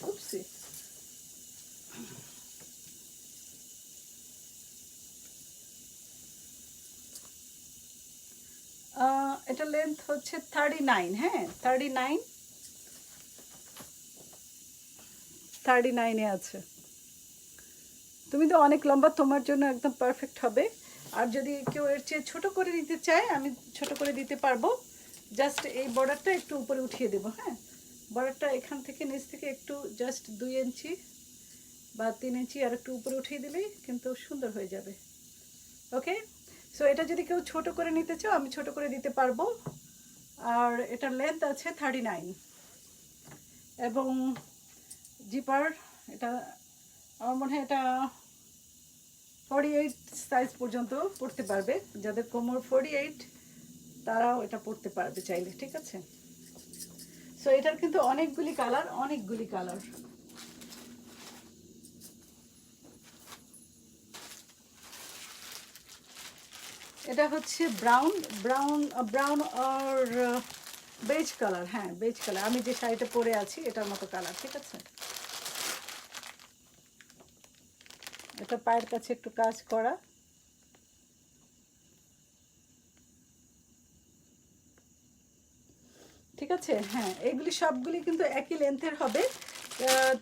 উপসি, এটা লেন্থ হচ্ছে 39। হ্যাঁ, 39 আছে। তুমি তো অনেক লম্বা, তোমার জন্য একদম পারফেক্ট হবে। আর যদি কেউ এর চেয়ে ছোটো করে নিতে চায়, আমি ছোট করে দিতে পারবো। জাস্ট এই বর্ডারটা একটু উপরে উঠিয়ে দেবো। হ্যাঁ, বর্ডারটা এখান থেকে নিচ থেকে একটু জাস্ট 2 ইঞ্চি বা 3 ইঞ্চি আর একটু উপরে উঠিয়ে দিলেই কিন্তু সুন্দর হয়ে যাবে। ওকে, সো এটা যদি কেউ ছোট করে নিতে চাও আমি ছোট করে দিতে পারবো। আর এটার লেন্থ আছে 39 এবং জিপার এটা আমার মনে হয় এটা 48 সাইজ পর্যন্ত পড়তে পারবে, যাদের কোমর 48 তারাও এটা পড়তে পারবে চাইলে, ঠিক আছে। সো এটার কিন্তু অনেকগুলি কালার। এটা হচ্ছে ব্রাউন আর বেজ কালার, হ্যাঁ বেজ কালার, আমি যে শাড়িটা পরে আছি এটার মতো কালার, ঠিক আছে। এটা পায়ের কাছে একটু কাজ করা, ঠিক আছে। হ্যাঁ এগুলি সবগুলি কিন্তু একই লেন্থের হবে,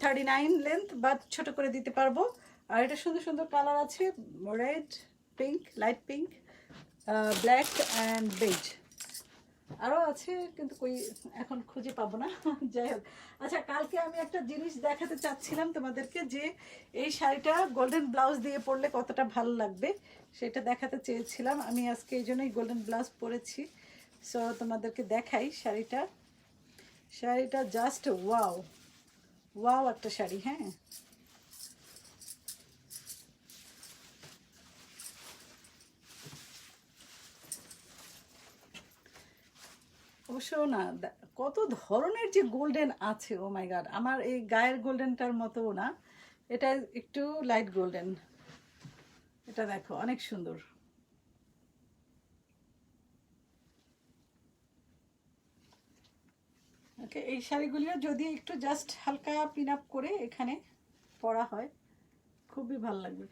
39 লেন্থ, বা ছোট করে দিতে পারবো। আর এটা সুন্দর সুন্দর কালার আছে, red, pink, light pink, black and beige, আরও আছে কিন্তু কই এখন খুঁজে পাবো না। যাই হোক, আচ্ছা কালকে আমি একটা জিনিস দেখাতে চাচ্ছিলাম তোমাদেরকে, যে এই শাড়িটা গোল্ডেন ব্লাউজ দিয়ে পরলে কতটা ভালো লাগবে সেটা দেখাতে চেয়েছিলাম। আমি আজকে এই জন্যই গোল্ডেন ব্লাউজ পরেছি। সো তোমাদেরকে দেখাই শাড়িটা জাস্ট ওয়াও একটা শাড়ি। হ্যাঁ অবশ্য না, কত ধরনের যে গোল্ডেন আছে, ও মাই গড, আমার এই গায়ের গোল্ডেনটার মতো না, এটা একটু লাইট গোল্ডেন। এটা দেখো অনেক সুন্দর। ওকে, এই শাড়িগুলিও যদি একটু জাস্ট হালকা পিন আপ করে এখানে পরা হয় খুবই ভালো লাগবে,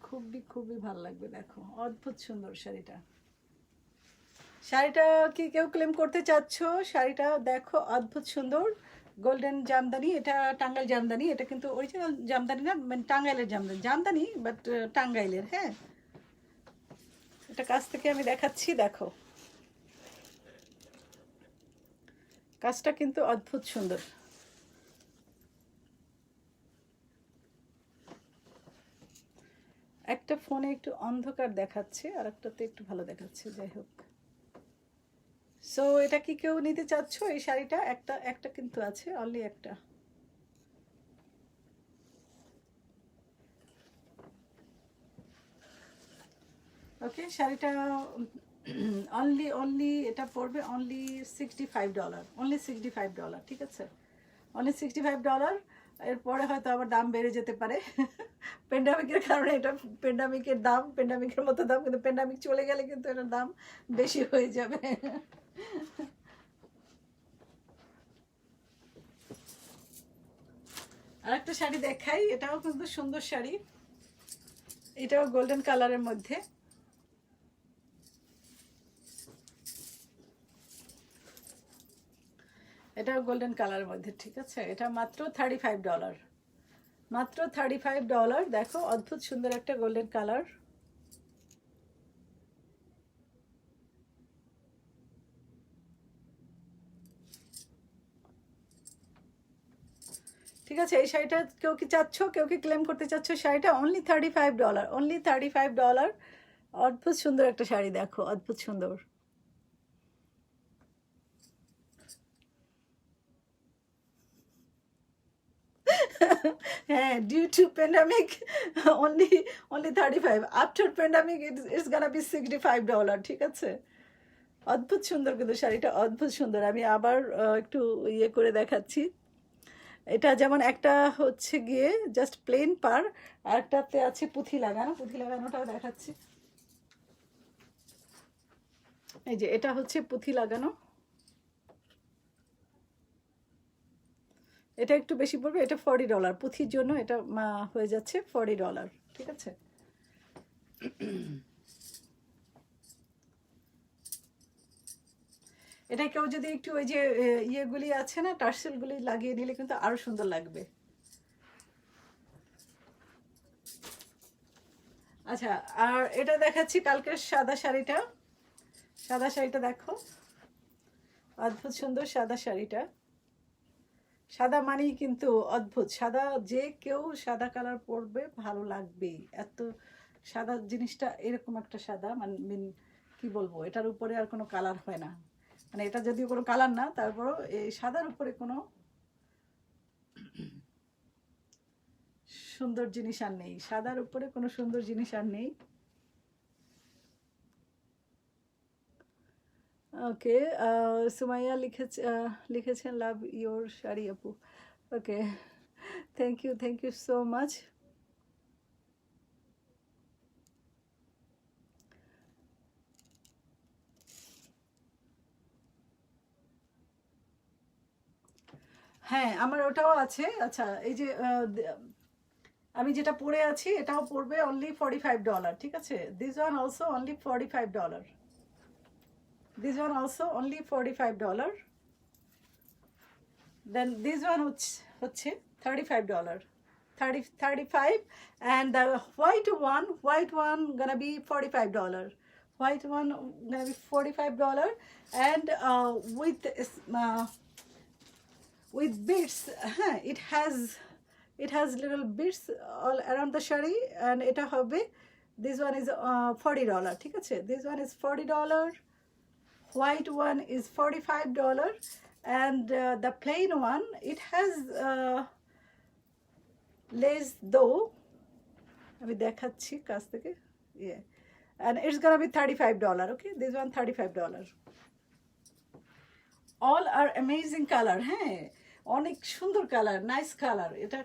খুবই ভালো লাগবে। দেখো অদ্ভুত সুন্দর শাড়িটা। শাড়িটা কি কেউ ক্লেম করতে চাচ্ছ? শাড়িটা দেখো অদ্ভুত সুন্দর, গোল্ডেন জামদানি, এটা টাঙ্গাইল জামদানি, এটা কিন্তু অরিজিনাল জামদানি না, মানে টাঙ্গাইলের জামদানি বাট টাঙ্গাইলের। হ্যাঁ এটা কাছ থেকে আমি দেখাচ্ছি, দেখো কাজটা কিন্তু অদ্ভুত সুন্দর। একটা ফোনে একটু অন্ধকার দেখাচ্ছে আর একটাতে একটু ভালো দেখাচ্ছে, যাই হোক। সো এটা কি কেউ নিতে চাচ্ছ এই শাড়িটা? একটা কিন্তু আছে, অনলি একটা। ওকে, শাড়িটা অনলি এটা পড়বে অনলি $65, অনলি $65, ঠিক আছে, অনলি $65। এরপরে হয়তো আবার দাম বেড়ে যেতে পারে প্যান্ডামিকের কারণে, এটা প্যান্ডামিকের দাম, প্যান্ডামিকের মতো দাম, কিন্তু প্যান্ডামিক চলে গেলে কিন্তু এটার দাম বেশি হয়ে যাবে। আরেকটা শাড়ি দেখাই, এটাও কিন্তু সুন্দর শাড়ি, এটাও গোল্ডেন কালারের মধ্যে। এটাও গোল্ডেন কালারের মধ্যে, ঠিক আছে। এটা মাত্র $35, মাত্র $35। দেখো অদ্ভুত সুন্দর একটা গোল্ডেন কালার। ঠিক আছে, এই শাড়িটা কেউ কি চাচ্ছ, কেউ কি ক্লেম করতে চাচ্ছ? শাড়িটা অনলি $35, অনলি $35। অদ্ভুত সুন্দর একটা শাড়ি, দেখো অদ্ভুত সুন্দর। হ্যাঁ, due to pandemic only 35, after pandemic it's gonna be $65, ঠিক আছে। অদ্ভুত সুন্দর কিন্তু শাড়িটা, অদ্ভুত সুন্দর। আমি আবার একটু ইয়ে করে দেখাচ্ছি। এটা যেমন একটা হচ্ছে গিয়ে জাস্ট প্লেন পার, আর একটাতে আছে পুঁথি লাগানো, পুঁথি লাগানোটাও দেখাচ্ছি। এই যে এটা হচ্ছে পুঁথি লাগানো, এটা একটু বেশি পড়বে, এটা $40 পুঁথির জন্য, এটা হয়ে যাচ্ছে $40, ঠিক আছে। এটা কেউ যদি একটু ওই যে ইয়েগুলি আছে না, টার্সেলগুলি লাগিয়ে নিলে কিন্তু আরো সুন্দর লাগবে। আচ্ছা, আর এটা দেখাচ্ছি কালকের সাদা শাড়িটা। সাদা শাড়িটা দেখো অদ্ভুত সুন্দর সাদা শাড়িটা। সাদা মানেই কিন্তু অদ্ভুত, সাদা যে কেউ সাদা কালার পরবে ভালো লাগবেই, এত সাদা জিনিসটা, এরকম একটা সাদা, মানে কি বলবো, এটার উপরে আর কোনো কালার হয় না, মানে এটা যদিও কোনো কালার না, তারপরও এই সাদার উপরে কোনো সুন্দর জিনিস আর নেই, সাদার উপরে কোনো সুন্দর জিনিস আর নেই। ওকে, সুমাইয়া লিখেছেন লাভ ইয়োর শাড়ি আপু। ওকে, থ্যাংক ইউ সো মাচ। হ্যাঁ, আমার ওটাও আছে। আচ্ছা, এই যে আমি যেটা পরে আছি এটাও পড়বে অনলি $45, ঠিক আছে? This one also only $45, this one also only $45, then this one হচ্ছে $35, 35, and the white one gonna be $45, white one gonna be $45, and with beads, it has little beads all around the shari, and এটা হবে, this one is $40, ঠিক আছে? This one is $40, white one is $45, and the plain one, it has lace though, আমি দেখাচ্ছি কাছ থেকে, yeah, and it's gonna be $35, okay? This one $35. all are amazing color, হ্যাঁ, অনেক সুন্দর কালার, নাইস কালার। এটা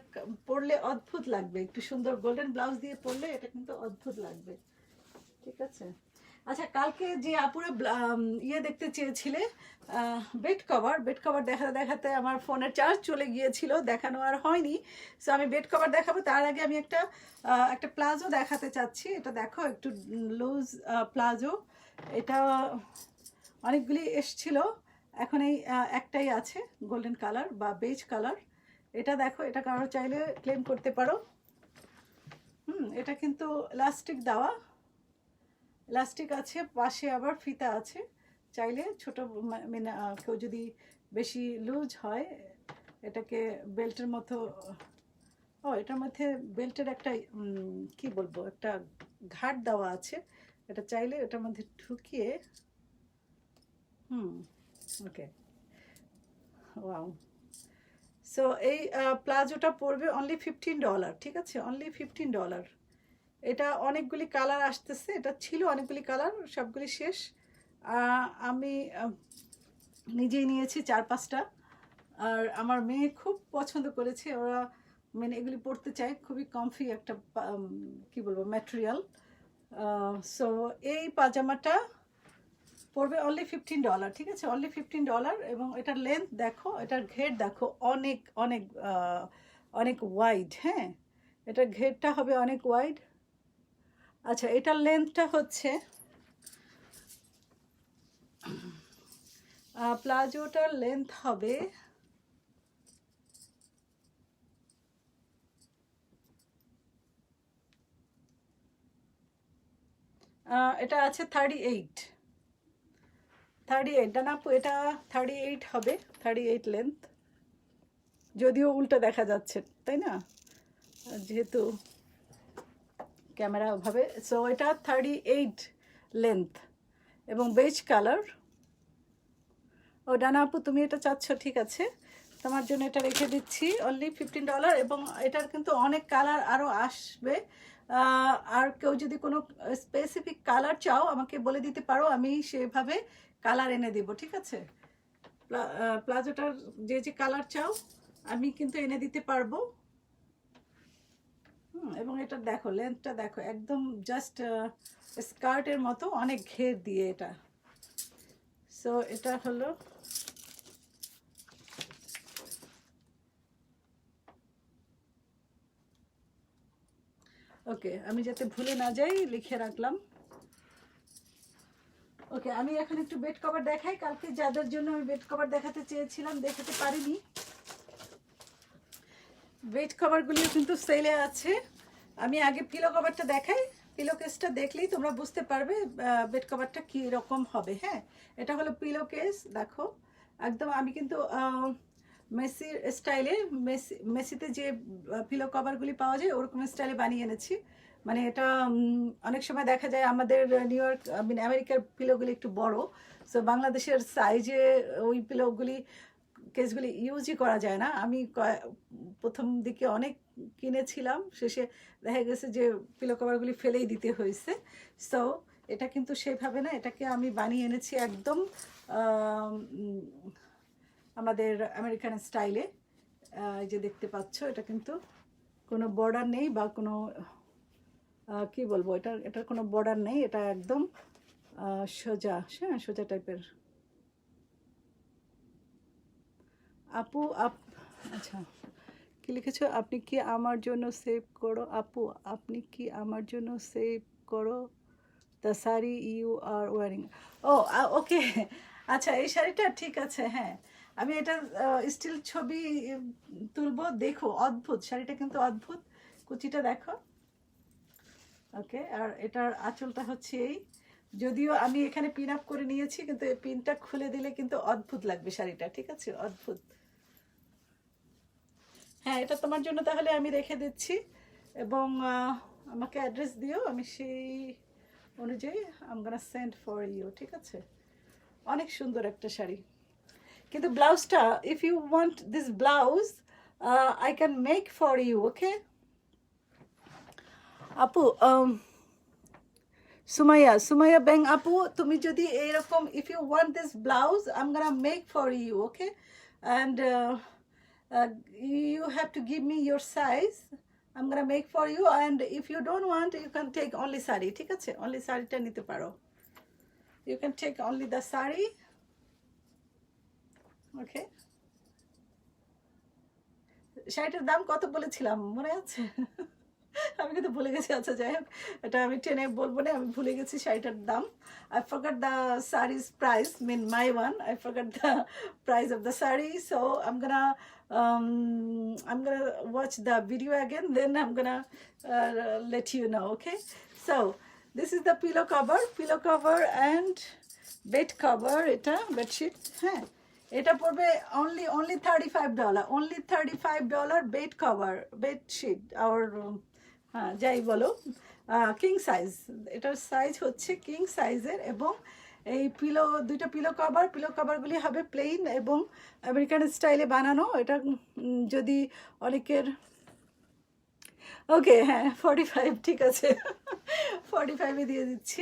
পরলে অদ্ভুত লাগবে, একটু সুন্দর গোল্ডেন ব্লাউজ দিয়ে পরলে এটা কিন্তু অদ্ভুত লাগবে, ঠিক আছে? আচ্ছা, কালকে যে আপুরে ইয়ে দেখতে চেয়েছিলে, বেড কভার দেখাতে আমার ফোনের চার্জ চলে গিয়েছিল, দেখানো আর হয়নি। সো আমি বেড কভার দেখাবো, তার আগে আমি একটা প্লাজো দেখাতে চাচ্ছি। এটা দেখো, একটু লুজ প্লাজো, এটা অনেকগুলি এসছিল, এখন এই একটাই আছে গোল্ডেন কালার বা বেজ কালার। এটা দেখো, এটা কারো চাইলে ক্লেম করতে পারো। এটা কিন্তু ইলাস্টিক দেওয়া, ইলাস্টিক আছে, পাশে আবার ফিতা আছে, চাইলে ছোট মানে কেউ যদি বেশি লুজ হয় এটাকে বেল্টের মতো, এটার মধ্যে বেল্টের একটা কি বলবো, একটা ঘাট দেওয়া আছে, এটা চাইলে এটার মধ্যে ঢুকিয়ে, ওকে, ওয়াও। সো এই প্লাজোটা পড়বে অনলি $15, ঠিক আছে? অনলি $15। এটা অনেকগুলি কালার আসতেছে, এটা ছিল অনেকগুলি কালার, সবগুলি শেষ। আমি নিজেই নিয়েছি 4-5টা, আর আমার মেয়ে খুব পছন্দ করেছে, ওরা মানে এগুলি পড়তে চায়, খুবই কমফি একটা কি বলবো ম্যাটেরিয়াল। সো এই পাজামাটা পড়বে অনলি $15, ঠিক আছে? অনলি $15, এবং এটার লেন্থ দেখো, এটার ঘের দেখো, অনেক অনেক অনেক ওয়াইড, হ্যাঁ, এটার ঘেরটা হবে অনেক ওয়াইড। আচ্ছা, এটার লেন্থটা হচ্ছে, প্লাজোটার লেন্থ হবে এটা আছে 38, ডানাপু, এটা 38 হবে, 38 লেন্থ, যদিও উল্টো দেখা যাচ্ছে, তাই না, যেহেতু ক্যামেরা ওভাবে। সো এটা 38 লেন্থ এবং বেজ কালার। ও ডানা আপু, তুমি এটা চাচ্ছ, ঠিক আছে, তোমার জন্য এটা রেখে দিচ্ছি অনলি $15। এবং এটার কিন্তু অনেক কালার আরও আসবে, আর কেউ যদি কোনো স্পেসিফিক কালার চাও আমাকে বলে দিতে পারো, আমি সেভাবে কালার এনে দিব, ঠিক আছে? প্লাজোটার যে কালার চাও আমি কিন্তু এনে দিতে পারবো। এবং এটা দেখো, লেন্থটা দেখো, একদম জাস্ট স্কার্টের মতো, অনেক ঘের দিয়ে এটা। সো এটা হলো, ওকে, আমি যাতে ভুলে না যাই লিখে রাখলাম। ওকে, আমি এখন একটু বেড কভার দেখাই। কালকে যাদের জন্য আমি বেড কভার দেখাতে চেয়েছিলাম দেখাতে পারিনি, বেড কভারগুলিও কিন্তু সেলে আছে। আমি আগে পিলো কভারটা দেখাই, পিলো কেসটা দেখলেই তোমরা বুঝতে পারবে বেড কভারটা কী রকম হবে। হ্যাঁ, এটা হলো পিলো কেস, দেখো একদম, আমি কিন্তু মেসির স্টাইলে, মেসিতে যে পিলো কভারগুলি পাওয়া যায় ওরকম স্টাইলে বানিয়ে এনেছি, মানে এটা অনেক সময় দেখা যায় আমাদের নিউ ইয়র্ক আমেরিকার পিলোগুলি একটু বড়, সো বাংলাদেশের সাইজে ওই পিলোগুলি কেসগুলি ইউজই করা যায় না। আমি প্রথম দিকে অনেক কিনেছিলাম, শেষে দেখা গেছে যে পিলো কভারগুলি ফেলেই দিতে হয়েছে। সো এটা কিন্তু সেভাবে না, এটাকে আমি বানিয়ে এনেছি একদম আমাদের আমেরিকান স্টাইলে। এই যে দেখতে পাচ্ছ, এটা কিন্তু কোনো বর্ডার নেই বা কোনো কি বলবো, এটার কোনো বর্ডার নেই, এটা একদম সোজা, হ্যাঁ সোজা টাইপের। আপু আচ্ছা, কি লিখেছো? আপনি কি আমার জন্য সেভ করো আপু, আপনি কি আমার জন্য সেভ করো the sari you are wearing. Oh okay, আচ্ছা এই শাড়িটা ঠিক আছে, হ্যাঁ আমি এটা স্টিল ছবি তুলবো, দেখো অদ্ভুত শাড়িটা, কিন্তু অদ্ভুত। কুচিটা দেখো, ওকে। আর এটার আঁচলটা হচ্ছে এই, যদিও আমি এখানে পিন আপ করে নিয়েছি, কিন্তু এই পিনটা খুলে দিলে কিন্তু অদ্ভুত লাগবে শাড়িটা, ঠিক আছে, অদ্ভুত। হ্যাঁ এটা তোমার জন্য তাহলে আমি রেখে দিচ্ছি, এবং আমাকে অ্যাড্রেস দিও, আমি সেই অনুযায়ী I'm gonna send for you, ঠিক আছে। অনেক সুন্দর একটা শাড়ি, কিন্তু ব্লাউজটা, if you want this blouse I can make for you, okay আপু। সুমাইয়া ব্যাং আপু, তুমি যদি এইরকম, if you want this blouse I am gonna make for you, okay, and you have to give me your size, I'm gonna make for you, and if you don't want you can take only sari, ঠিক আছে, only শাড়িটা নিতে পারো, you can take only the sari, okay। শাড়িটার দাম কত বলেছিলাম মনে আছে? আমি কিন্তু ভুলে গেছি, আচ্ছা যাই হোক, এটা আমি টেনে বলবো না, আমি ভুলে গেছি শাড়িটার দাম। I forgot the saree's price, mean my one, I forgot the price of the saree, so I'm gonna watch the video again, then I'm gonna let you know, okay। So this is the pillow cover and bed cover, এটা bedsheet, হ্যাঁ এটা পড়বে only $35, only $35 bed cover, bedsheet আর হ্যাঁ যাই বলো, কিং সাইজ, এটার সাইজ হচ্ছে কিং সাইজের, এবং এই দুইটা পিলো কভারগুলি হবে প্লেন এবং আমেরিকান স্টাইলে বানানো। এটা যদি অনেকের, ওকে হ্যাঁ 45, ঠিক আছে 45-এ দিয়ে দিচ্ছি,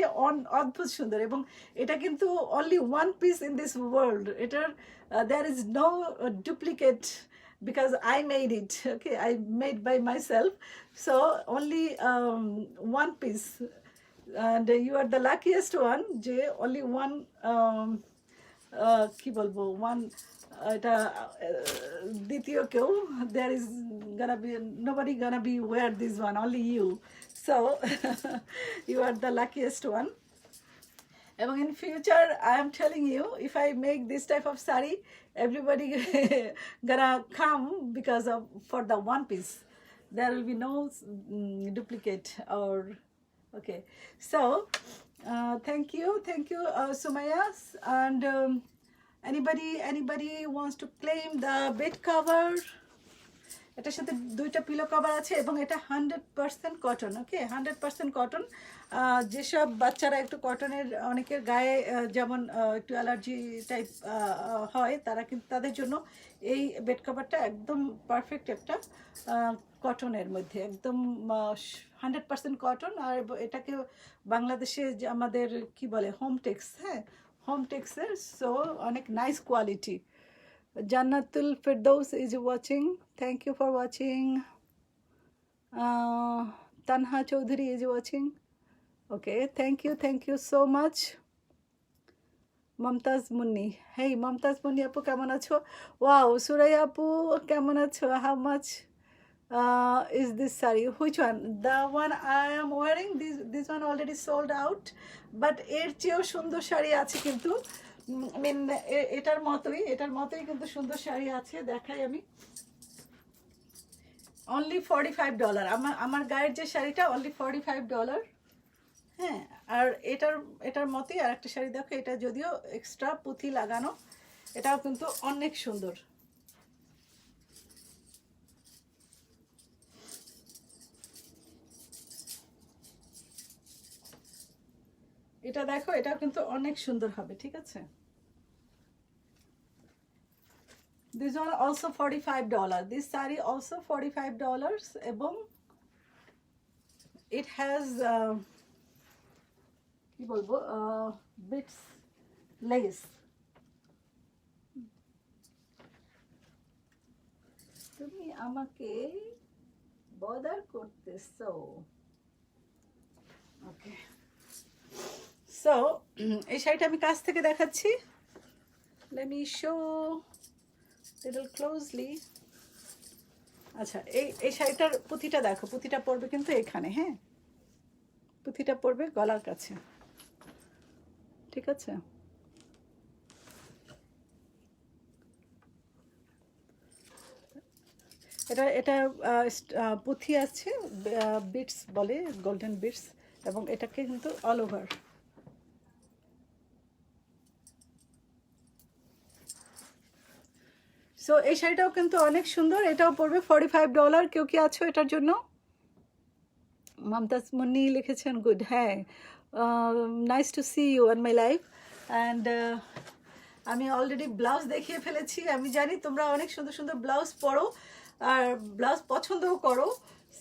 অদ্ভুত সুন্দর, এবং এটা কিন্তু only one piece in this world, এটার there is no duplicate because I made it, okay, I made by myself, so only one piece, and you are the luckiest one যে only one কি বলবো, one এটা দ্বিতীয় কেউ, there is gonna be nobody gonna be wear this one, only you, so you are the luckiest one. এবং in future I am telling you, if I make this type of sari, everybody gonna come because of for the one piece, there will be no duplicate or, okay, so thank you Sumaya, and anybody wants to claim the bed cover, এটার সাথে দুইটা পিলো কভার আছে, এবং এটা 100% কটন, ওকে 100% কটন। যেসব বাচ্চারা একটু কটনের, অনেকের গায়ে যেমন একটু অ্যালার্জি টাইপ হয়, তারা কিন্তু, তাদের জন্য এই বেড কভারটা একদম পারফেক্ট একটা কটনের মধ্যে, একদম 100% কটন। আর এটাকে বাংলাদেশে যে আমাদের কি বলে, হোমটেক্স, হ্যাঁ হোমটেক্সের, সো অনেক nice quality. Jannatul Firdaus is watching. Thank you for watching. Tanha Chaudhary is watching. Okay, thank you so much. Mumtaz Munni. Hey, Mumtaz Munni apu kemon acho? Wow, Suraya apu kemon acho? How much is this saree? Which one? The one I am wearing. This one already sold out. But এর চেয়েও সুন্দর শাড়ি আছে কিন্তু, মিন এটার মতোই কিন্তু সুন্দর শাড়ি আছে, দেখাই আমি। অনলি $45, আমার গায়ের যে শাড়িটা অনলি $45, হ্যাঁ। আর এটার মতোই আর একটা শাড়ি দেখো, এটা যদিও এক্সট্রা পুঁথি লাগানো, এটাও কিন্তু অনেক সুন্দর। এটা দেখো, এটা কিন্তু অনেক সুন্দর হবে, ঠিক আছে। This one also $45. This saree also $45 এবং it has কি বলবো bits lace. তুমি আমাকে বদার করতেছো। ওকে, সো এই শাড়িটা আমি কাছ থেকে দেখাচ্ছি। Let me show little closely. আচ্ছা, এই শাড়িটার পুঁথিটা দেখো, পুঁথিটা পড়বে কিন্তু এখানে, হ্যাঁ, পুঁথিটা পড়বে গলার কাছে, ঠিক আছে। এটা এটা পুঁথি আছে, বিটস বলে, গোল্ডেন বিটস, এবং এটাকে কিন্তু অল ওভার। সো এই শাড়িটাও কিন্তু অনেক সুন্দর, এটাও পড়বে $45। কেউ কি আছো এটার জন্য? মমতাজ মুন্নি লিখেছেন, গুড, হ্যাঁ, nice to see you on my life. And আমি অলরেডি ব্লাউজ দেখিয়ে ফেলেছি। আমি জানি তোমরা অনেক সুন্দর সুন্দর ব্লাউজ পরো আর ব্লাউজ পছন্দও করো।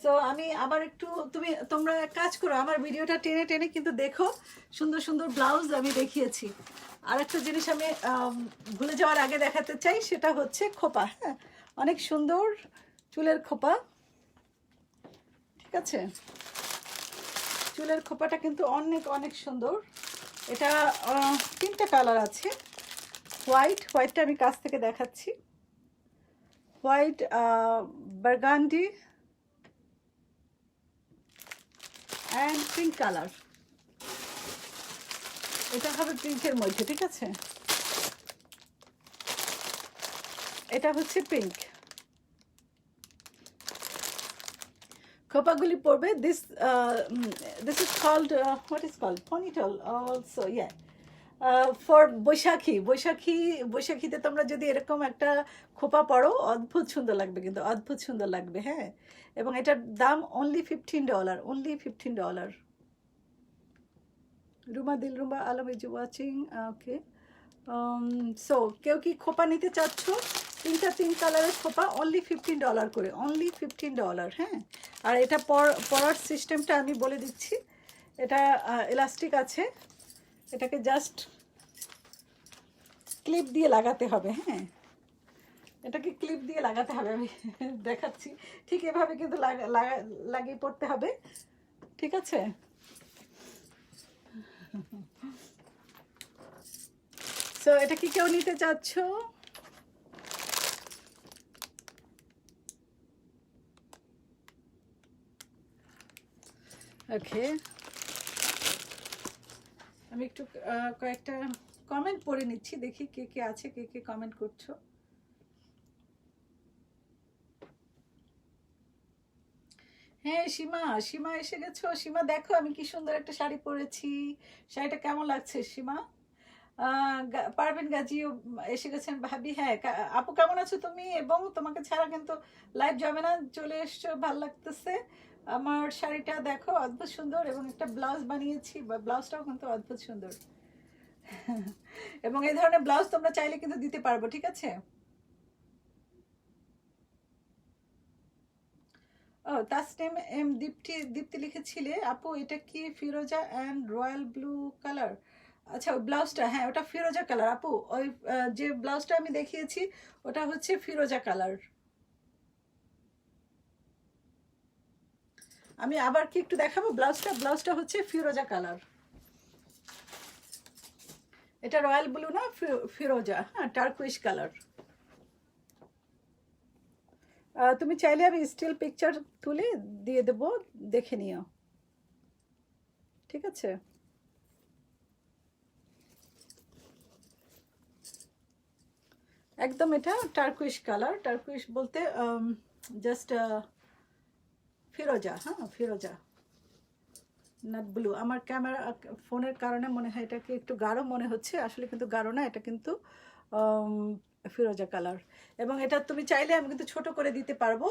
সো আমি আবার একটু, তোমরা এক কাজ করো, আমার ভিডিওটা টেনে টেনে কিন্তু দেখো, সুন্দর সুন্দর ব্লাউজ আমি দেখিয়েছি। আর একটা জিনিস আমি ভুলে যাওয়ার আগে দেখাতে চাই, সেটা হচ্ছে খোপা। হ্যাঁ, অনেক সুন্দর চুলের খোপা, ঠিক আছে। চুলের খোপাটা কিন্তু অনেক অনেক সুন্দর। এটা 3টে কালার আছে। হোয়াইটটা আমি কাছ থেকে দেখাচ্ছি, white, burgundy and pink colour. এটা হবে পিঙ্কের মধ্যে, ঠিক আছে। এটা হচ্ছে পিঙ্ক। খোপাগুলি পড়বে, this is called, what is called, ponytail also, yeah, for বৈশাখীতে তোমরা যদি এরকম একটা খোপা পরো, অদ্ভুত সুন্দর লাগবে, কিন্তু অদ্ভুত সুন্দর লাগবে, হ্যাঁ। এবং এটার দাম only $15। Ruma Alam is watching, okay. So কেউ কি খোপা নিতে চাচ্ছ? 3 কালারের খোপা, অনলি $15 করে, অনলি $15, হ্যাঁ। আর এটা পরার সিস্টেমটা আমি বলে দিচ্ছি। এটা এলাস্টিক আছে, এটাকে জাস্ট ক্লিপ দিয়ে লাগাতে হবে, হ্যাঁ, এটাকে ক্লিপ দিয়ে লাগাতে হবে। আমি দেখাচ্ছি, ঠিক এভাবে কিন্তু লাগিয়ে পড়তে হবে, ঠিক আছে। সো এটা কি কেউ নিতে চাচ্ছ? ওকে, আমি একটু কয়েকটা কমেন্ট পড়ে নিচ্ছি, দেখি কে কে আছে, কে কে কমেন্ট করছো। হ্যাঁ, সীমা এসে গেছো। সীমা দেখো আমি কি সুন্দর একটা শাড়ি পরেছি, শাড়িটা কেমন লাগছে সীমা? পারবেন গাজীও এসে গেছেন ভাবি। হ্যাঁ আপু, কেমন আছো তুমি? এবং তোমাকে ছাড়া কিন্তু লাইভ যাবে না, চলে এসছো, ভালো লাগতেছে। আমার শাড়িটা দেখো, অদ্ভুত সুন্দর, এবং একটা ব্লাউজ বানিয়েছি, ব্লাউজটাও কিন্তু অদ্ভুত সুন্দর। এবং এই ধরনের ব্লাউজ তোমরা চাইলে কিন্তু দিতে পারবো, ঠিক আছে। ও তাসনিম এম দীপ্তি লিখেছিলে, আপু এটা কি ফিরোজা অ্যান্ড রয়্যাল ব্লু কালার? আচ্ছা, ওই ব্লাউজটা, হ্যাঁ, ওটা ফিরোজা কালার আপু। ওই যে ব্লাউজটা আমি দেখিয়েছি ওটা হচ্ছে ফিরোজা কালার। আমি আবার কি একটু দেখাবো ব্লাউজটা হচ্ছে ফিরোজা কালার। এটা রয়্যাল ব্লু না, ফিরোজা, হ্যাঁ, টার্কুইশ কালার। তুমি চাইলে আমি স্টিল পিকচার তুলে দিয়ে দেবো, দেখে নিও, ঠিক আছে। একদম এটা টার্কুইশ কালার, টার্কুইশ বলতে জাস্ট ফিরোজা, হ্যাঁ, ফিরোজা, নট ব্লু। আমার ক্যামেরা ফোনের কারণে মনে হয় এটাকে একটু গাঢ় মনে হচ্ছে, আসলে কিন্তু গাঢ় না, এটা কিন্তু ফিরোজা কালার। এবং এটা তুমি চাইলে আমি কিন্তু ছোট করে দিতে পারবো।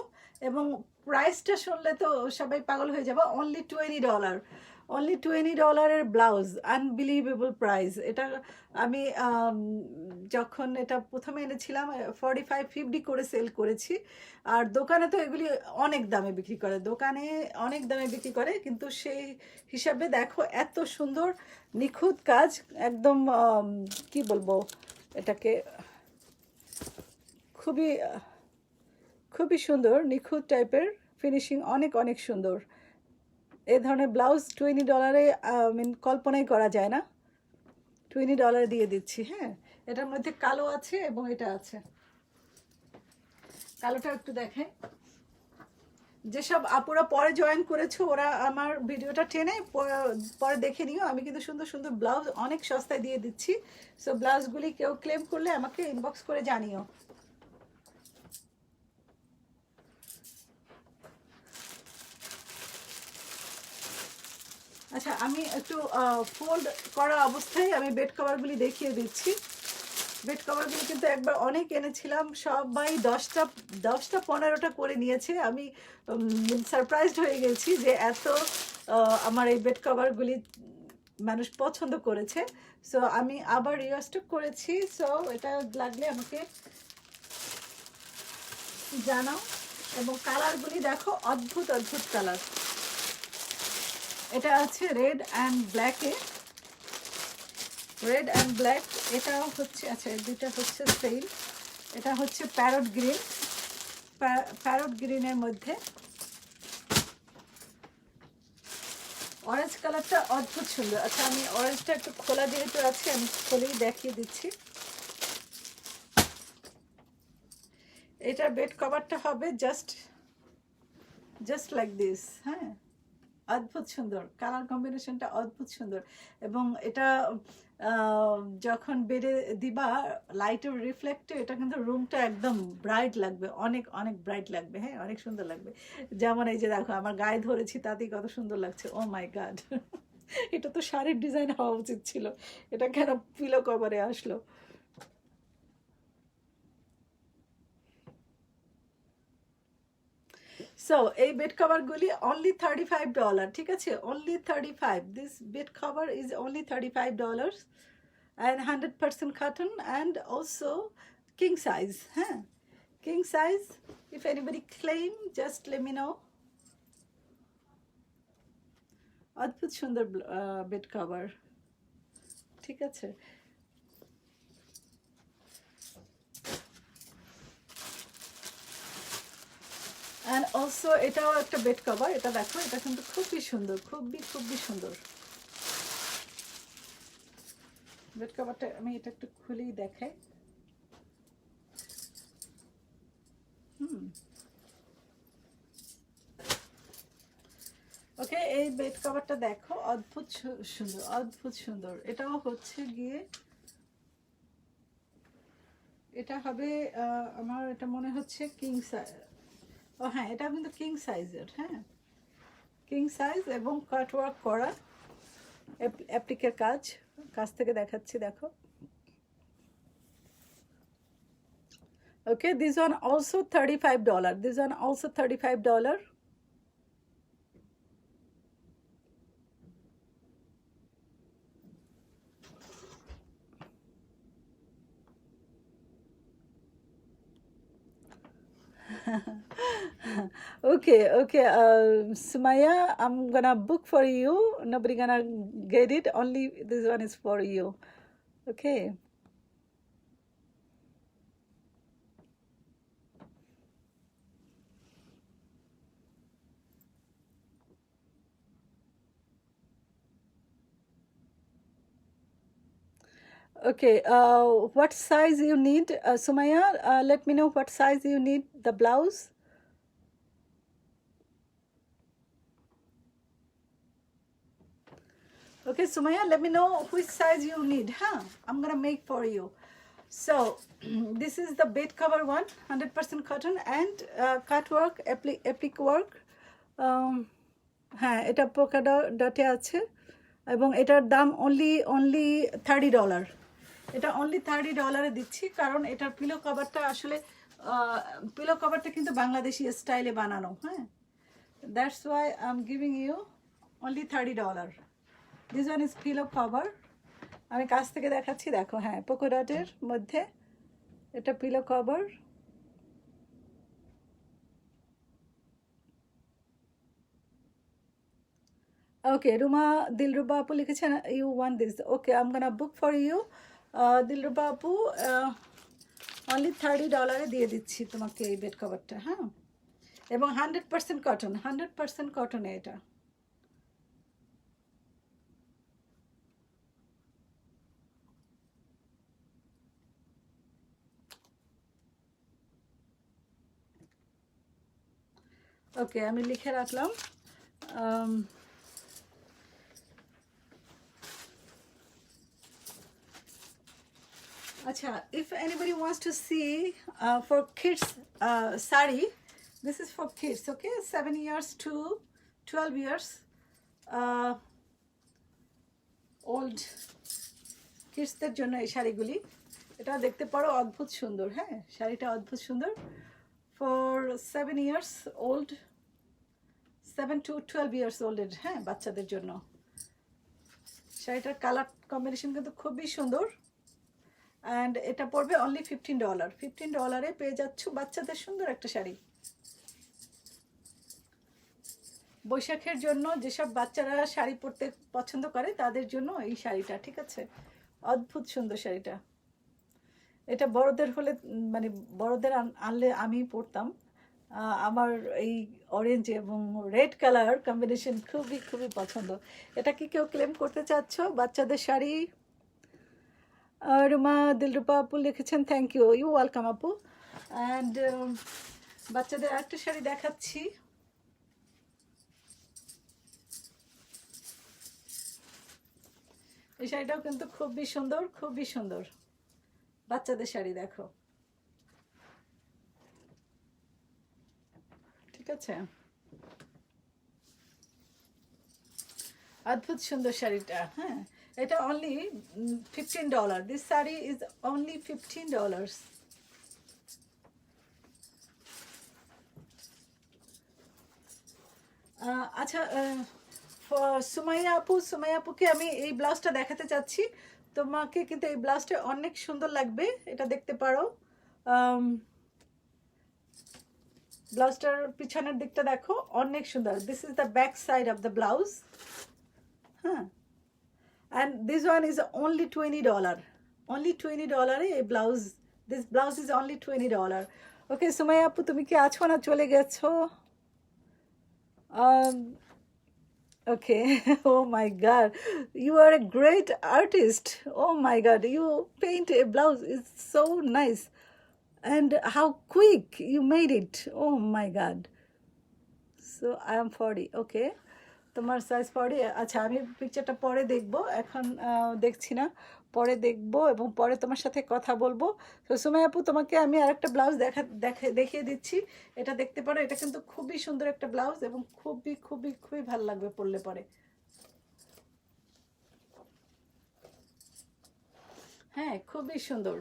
এবং প্রাইসটা শুনলে তো সবাই পাগল হয়ে যাবে, only $20। Only $20 blouse, unbelievable price. এটা আমি যখন এটা প্রথমে এনেছিলাম 45-50 করে সেল করেছি। আর দোকানে তো এগুলি অনেক দামে বিক্রি করে, দোকানে অনেক দামে বিক্রি করে, কিন্তু সেই হিসাবে দেখো এত সুন্দর নিখুঁত কাজ, একদম কি বলবো এটাকে, খুবই খুবই সুন্দর নিখুঁত টাইপের ফিনিশিং, অনেক অনেক সুন্দর। এই ধরনের ব্লাউজ $20 কল্পনাই করা যায় না। $20 দিয়ে দিচ্ছি। হ্যাঁ, এটার মধ্যে কালো আছে এবং এটা আছে। কালোটা একটু দেখাই। যেসব আপুরা পরে জয়েন করেছো ওরা আমার ভিডিওটা টেনে পরে দেখে নিও। আমি কিন্তু সুন্দর সুন্দর ব্লাউজ অনেক সস্তায় দিয়ে দিচ্ছি। সো ব্লাউজগুলি কেউ ক্লেম করলে আমাকে ইনবক্স করে জানিও। আচ্ছা, আমি একটু ফোল্ড করা অবস্থায় আমি বেড কভারগুলি দেখিয়ে দিচ্ছি। বেড কভারগুলি কিন্তু একবার অনেক এনেছিলাম, সবাই 10টা 15টা করে নিয়েছে। আমি সারপ্রাইজড হয়ে গেছি যে এত আমার এই বেড কভারগুলি মানুষ পছন্দ করেছে। সো আমি আবার রিস্টক করেছি। সো এটা লাগলে আমাকে জানাও। এবং কালারগুলি দেখো, অদ্ভুত অদ্ভুত কালার। এটা আছে রেড অ্যান্ড ব্ল্যাকে, রেড অ্যান্ড ব্ল্যাক। এটাও হচ্ছে, আচ্ছা দুইটা হচ্ছে সেম। এটা হচ্ছে প্যারট গ্রিন, প্যারট গ্রিনের মধ্যে অরেঞ্জ কালারটা অদ্ভুত সুন্দর। আচ্ছা, আমি অরেঞ্জটা একটু খোলা যেহেতু আছে আমি খুলেই দেখিয়ে দিচ্ছি। এটার বেড কভারটা হবে জাস্ট লাইক দিস। হ্যাঁ, অদ্ভুত সুন্দর কালার কম্বিনেশনটা, অদ্ভুত সুন্দর। এবং এটা যখন বেডে দিবা লাইটের রিফ্লেক্টে, এটা কিন্তু রুমটা একদম ব্রাইট লাগবে, অনেক অনেক ব্রাইট লাগবে। হ্যাঁ, অনেক সুন্দর লাগবে। যেমন এই যে দেখো আমার গায়ে ধরেছি, তাতেই কত সুন্দর লাগছে। ও মাই গড, এটা তো শাড়ির ডিজাইন হওয়া উচিত ছিল, এটা কেন পিলো কভারে আসলো? সো এই বেড কভারগুলি অনলি $35, ঠিক আছে? Only 35। This bed cover is only $35 and 100% cotton and also king size. হ্যাঁ, king size. If anybody claim, just let me know. অদ্ভুত সুন্দর বেড কভার, ঠিক আছে? অ্যান্ড অলসো এটাও একটা বেড কভার। এটা দেখো, এটা কিন্তু খুবই সুন্দর, খুবই খুবই সুন্দর বেড কভারটা। আমি এটা একটু খুলেই দেখাই। ওকে, এই বেড কভারটা দেখো, অদ্ভুত সুন্দর, অদ্ভুত সুন্দর। এটাও হচ্ছে গিয়ে, এটা হবে আমার এটা মনে হচ্ছে কিং সাইজ। ও হ্যাঁ, এটা কিন্তু কিং সাইজের। হ্যাঁ, কিং সাইজ এবং কাটওয়ার্ক করা, অ্যাপ্লিকের কাজ থেকে দেখাচ্ছি, দেখো। Okay, this one also $35. This one also $35. Okay, Sumaya, I'm gonna book for you. Nobody gonna get it. Only this one is for you. Okay. Okay, what size you need, Sumaya? Let me know what size you need the blouse. Okay, Sumaya, let me know which size you need. Huh? I'm gonna make for you. So this is the bed cover one, 100% cotton and cut work, applique work. হ্যাঁ, এটা পোকা ডটে আছে এবং এটার দাম অনলি $30। এটা অনলি $30 দিচ্ছি, কারণ এটার পিলো কভারটা আসলে পিলো কভারটা কিন্তু বাংলাদেশি স্টাইলে বানানো। হ্যাঁ, that's why I am giving you only $30. This one is pillow cover. আমি কাছ থেকে দেখাচ্ছি, দেখো, হ্যাঁ, পোকো ডটের মধ্যে এটা pillow cover. Okay, Ruma Dilruba আপু লিখেছেন you want this. Okay, I am gonna book for you. Dilruba আপু, অনলি $30 দিয়ে দিচ্ছি তোমাকে এই বেড কভারটা, হ্যাঁ, এবং 100% কটন, 100% কটনে এটা। ওকে, আমি লিখে রাখলাম। আচ্ছা, if anybody wants to see for kids sari, this is for kids, okay, 7 years to 12 years old কিডসদের জন্য এই শাড়িগুলি। এটা দেখতে পারো, অদ্ভুত সুন্দর, হ্যাঁ, শাড়িটা অদ্ভুত সুন্দর। For 7 years old, 7 to 12 years old, হ্যাঁ, বাচ্চাদের জন্য। শাড়িটার কালার কম্বিনেশন কিন্তু খুবই সুন্দর। অ্যান্ড এটা পড়বে অনলি $15। $15 পেয়ে যাচ্ছ বাচ্চাদের সুন্দর একটা শাড়ি। বৈশাখের জন্য যেসব বাচ্চারা শাড়ি পরতে পছন্দ করে তাদের জন্য এই শাড়িটা, ঠিক আছে, অদ্ভুত সুন্দর শাড়িটা। এটা বড়দের হলে, মানে বড়দের আনলে আমি পরতাম। আমার এই অরেঞ্জ এবং রেড কালার কম্বিনেশন খুবই খুবই পছন্দ। এটা কি কেউ ক্লেম করতে চাচ্ছ বাচ্চাদের শাড়ি? রুমা দিলরুপা আপু লিখেছেন থ্যাংক ইউ, ইউ ওয়েলকাম আপু। অ্যান্ড বাচ্চাদের আরেকটা শাড়ি দেখাচ্ছি। এই শাড়িটাও কিন্তু খুবই সুন্দর, খুবই সুন্দর বাচ্চাদের শাড়ি, দেখো, ঠিক আছে, অদ্ভুত সুন্দর শাড়িটা, হ্যাঁ। এটা only $15। This sari is only $15। আচ্ছা, সুমাইয়া আপুকে আমি এই ব্লাউজটা দেখাতে চাচ্ছি তোমাকে, কিন্তু এই ব্লাউজটা অনেক সুন্দর লাগবে, এটা দেখতে পারো। ব্লাউজটার পিছনের দিকটা দেখো, অনেক সুন্দর। This is the back side of the blouse, হ্যাঁ, and this one is only $20। Only $20 এই ব্লাউজ। This blouse is only $20। Okay, Sumaiya আপু তুমি কি আছো না চলে গেছো? Okay. Oh my God, you are a great artist. Oh my God, you paint a blouse. It's so nice, and how quick you made it. Oh my God. So I am 40. Okay. তোমার সাইজ 40। আচ্ছা, আমি পিকচারটা পরে দেখবো, এখন দেখছি না, পরে দেখবো এবং পরে তোমার সাথে কথা বলবো। তো সুমাইয়া আপু, তোমাকে আমি আরেকটা ব্লাউজ দেখিয়ে দিচ্ছি, এটা দেখতে পারো। এটা কিন্তু খুবই সুন্দর একটা ব্লাউজ এবং খুবই খুবই খুবই ভালো লাগবে পরলে পরে, হ্যাঁ, খুবই সুন্দর।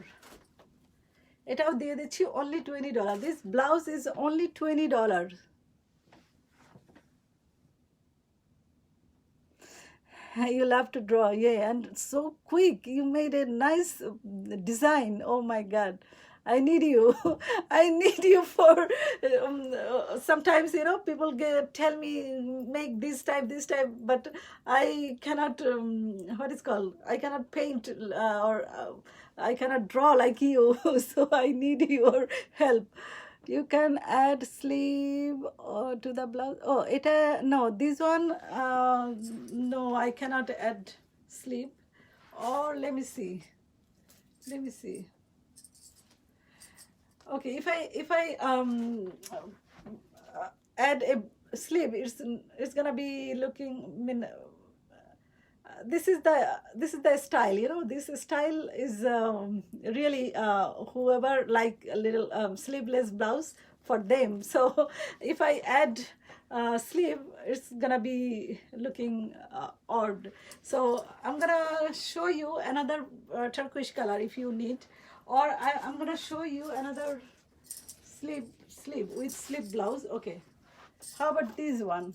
এটাও দিয়ে দিচ্ছি only $20। This blouse is only $20। You love to draw, yeah, and so quick. You made a nice design. Oh my God, I need you. I need you for sometimes, you know, people tell me make this type, but I cannot. What is called? I cannot paint or I cannot draw like you. So I need your help. You can add sleeve to the blouse. Oh, no, this one, no, I cannot add sleeve. Or let me see. Okay, if I add a sleeve, it's gonna be looking. I mean, this is the style, you know. This style is really whoever like a little sleeveless blouse for them. So if I add sleeve, it's gonna be looking odd. So I'm gonna show you another turquoise color if you need, or I'm gonna show you another sleeve with sleeve blouse. Okay, how about this one?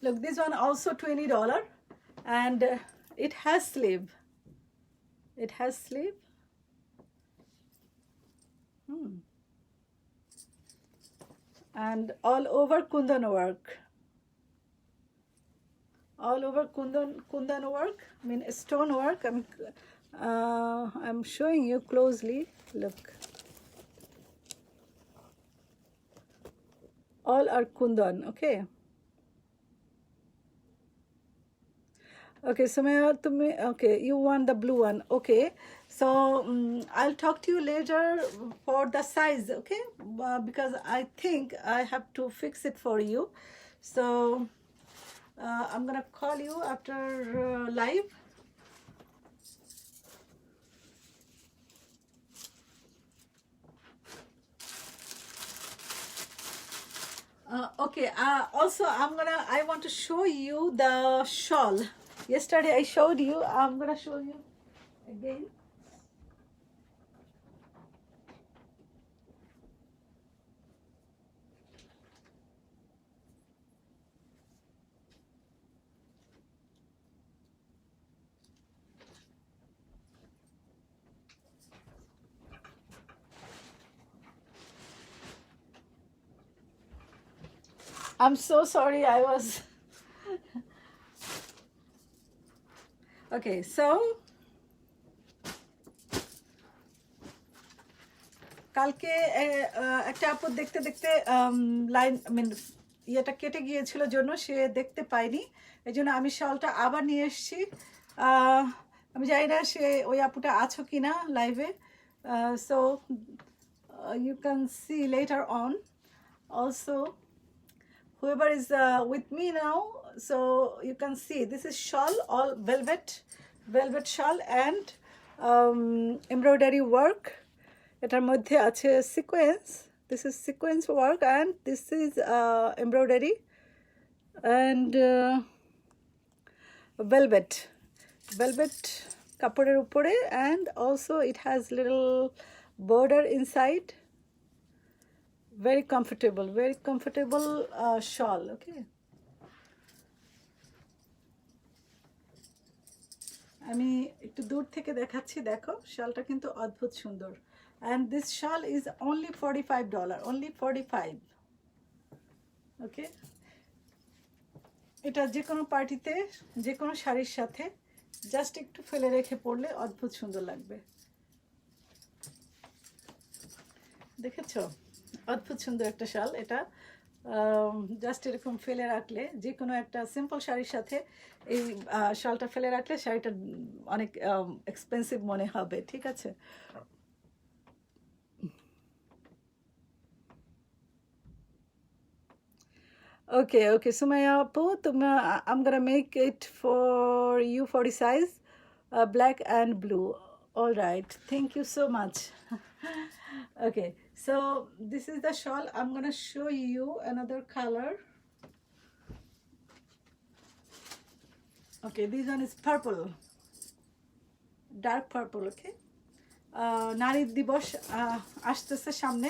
Look, this one also $20, and it has sleeve. It has sleeve. And all over kundan work. All over kundan work. I mean stone work. I'm showing you closely. Look. All are kundan. Okay. Okay, Sumaya, okay, you want the blue one. Okay, so I'll talk to you later for the size, okay? Because I think I have to fix it for you. So I'm gonna call you after live. Okay, also I want to show you the shawl. Yesterday I showed you, I'm gonna show you again. I'm so sorry, I was okay, so কালকে একটা আপু দেখতে দেখতে লাইন ইয়েটা কেটে গিয়েছিল জন্য সে দেখতে পায়নি, এই জন্য আমি শালটা আবার নিয়ে এসেছি। আমি জানি না সে ওই আপুটা আছো কি না লাইভে, so you can see later on also whoever is with me now, so you can see this is shawl, all velvet shawl and embroidery work. এটার মধ্যে আছে sequence, this is sequence work and this is embroidery and velvet কাপড়ের উপরে, and also it has little border inside. Very comfortable shawl. Okay, আমি একটু দূর থেকে দেখাচ্ছি, দেখো শালটা কিন্তু অদ্ভুত সুন্দর, and this shawl is only $45, only 45. ওকে, এটা যে কোনো পার্টিতে যে কোনো শাড়ির সাথে জাস্ট একটু ফেলে রেখে পরলে অদ্ভুত সুন্দর লাগবে। দেখেছো, অদ্ভুত সুন্দর একটা শাল। এটা জাস্ট এরকম ফেলে রাখলে, যে কোনো একটা সিম্পল শাড়ির সাথে এই শালটা ফেলে রাখলে শাড়িটা অনেক এক্সপেন্সিভ মনে হবে, ঠিক আছে? Okay, Sumaya Apu, I'm gonna make it for you 40 size, black and blue. All right, thank you so much. Okay, so this is the shawl. I'm gonna show you another color. Okay, this one is purple, dark purple. Okay, নারী দিবস আসতেছে সামনে,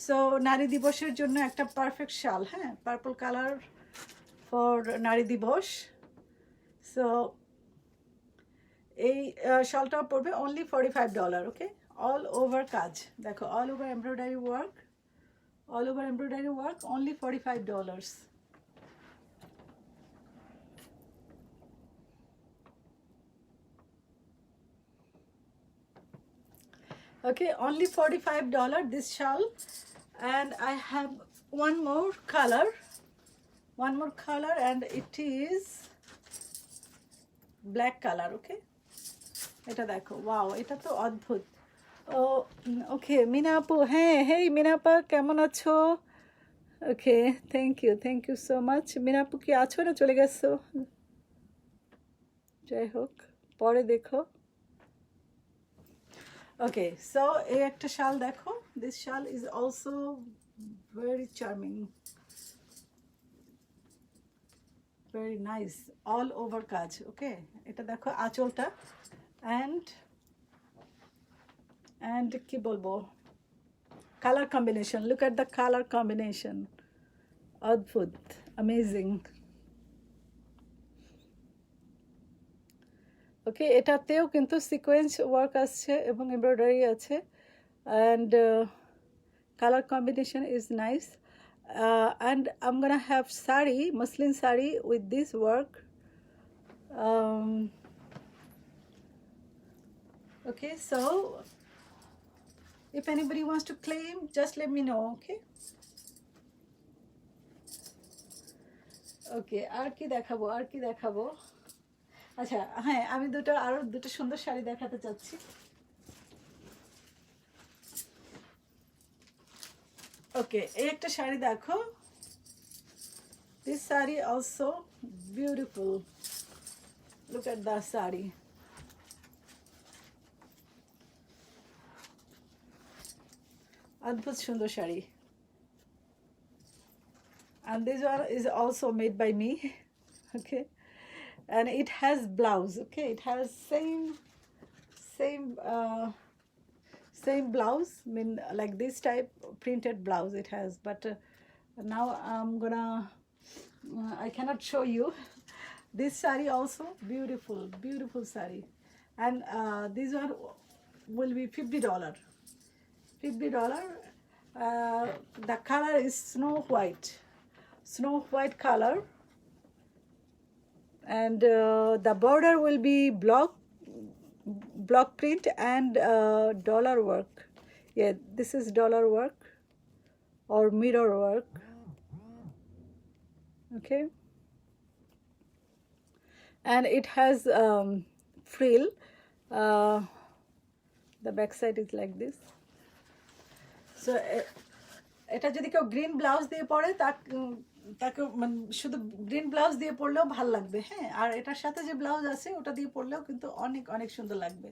সো নারী দিবসের জন্য একটা পারফেক্ট শাল, হ্যাঁ, পার্পল কালার ফর নারী দিবস। সো এই শালটা পড়বে অনলি $45। ওকে, অল ওভার কাজ, দেখো all over embroidery work, only $45। Okay, only $45 this shawl, and I have one more color, and it is black color. Okay, এটা দেখো, ওয়াও, এটা তো অদ্ভুত। ও ওকে, মিনা আপু, হ্যাঁ, হেই মিনা আপা, কেমন আছো? Okay, thank you so much. Mina আপু কি আছো না চলে গেছো? যাই হোক, পরে দেখো। Okay, so এই একটা শাল দেখো, this shawl is also very charming, very nice, all over কাজ। ওকে, এটা দেখো আঁচলটা, and কি বলবো, colour combination, look at the color combination, অদ্ভুত, amazing. ওকে, এটাতেও কিন্তু সিকোয়েন্স ওয়ার্ক আসছে এবং এমব্রয়ডারি আছে, and color combination is nice. And I'm gonna have sari, muslin sari with this work. Okay, so if anybody wants to claim, just let me know. Okay. ওকে, আর কি দেখাবো, আর কি দেখাবো? আচ্ছা হ্যাঁ, আমি আরো দুটো সুন্দর শাড়ি দেখাতে চাচ্ছি। ওকে, এই একটা শাড়ি দেখো। This saree also beautiful. Look at the saree. অদ্ভুত সুন্দর sari. And this one is also made by me. Okay, and it has blouse. Okay, it has same blouse, I mean like this type printed blouse it has, but now I'm gonna I cannot show you. This saree also beautiful saree, and this one will be $50. The color is snow white color, and the border will be block print and dollar work. Yeah, this is dollar work or mirror work. Okay, and it has frill. The back side is like this. So এটা যদি কেউ গ্রিন ব্লাউজ দিয়ে পরে তাকে মানে শুধু গ্রিন ব্লাউজ দিয়ে পরলেও ভালো লাগবে। হ্যাঁ, আর এটার সাথে যে ব্লাউজ আছে ওটা দিয়ে পরলেও কিন্তু অনেক অনেক সুন্দর লাগবে।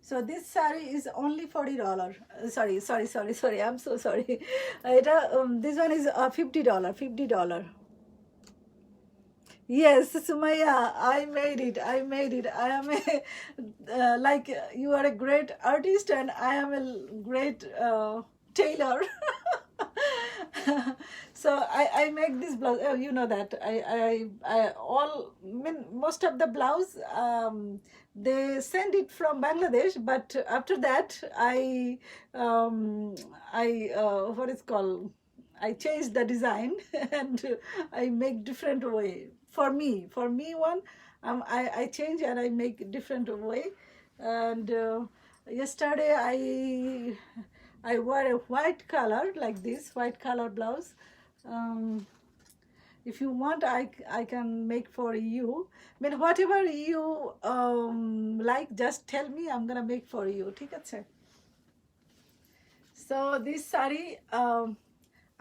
So this saree is only $40. Sorry, I'm so sorry. এটা this one is $50. Yes, Sumaya, I made it. I am a like you are a great artist and I am a great tailor. So I make this blouse. Oh, you know that most of the blouse they send it from Bangladesh, but after that what is called, I change the design and I make different way for me one. I change and I make different way. And yesterday I wore a white color like this, white color blouse. If you want, I can make for you. I mean, whatever you like, just tell me, I'm gonna make for you. ঠিক আছে? So this saree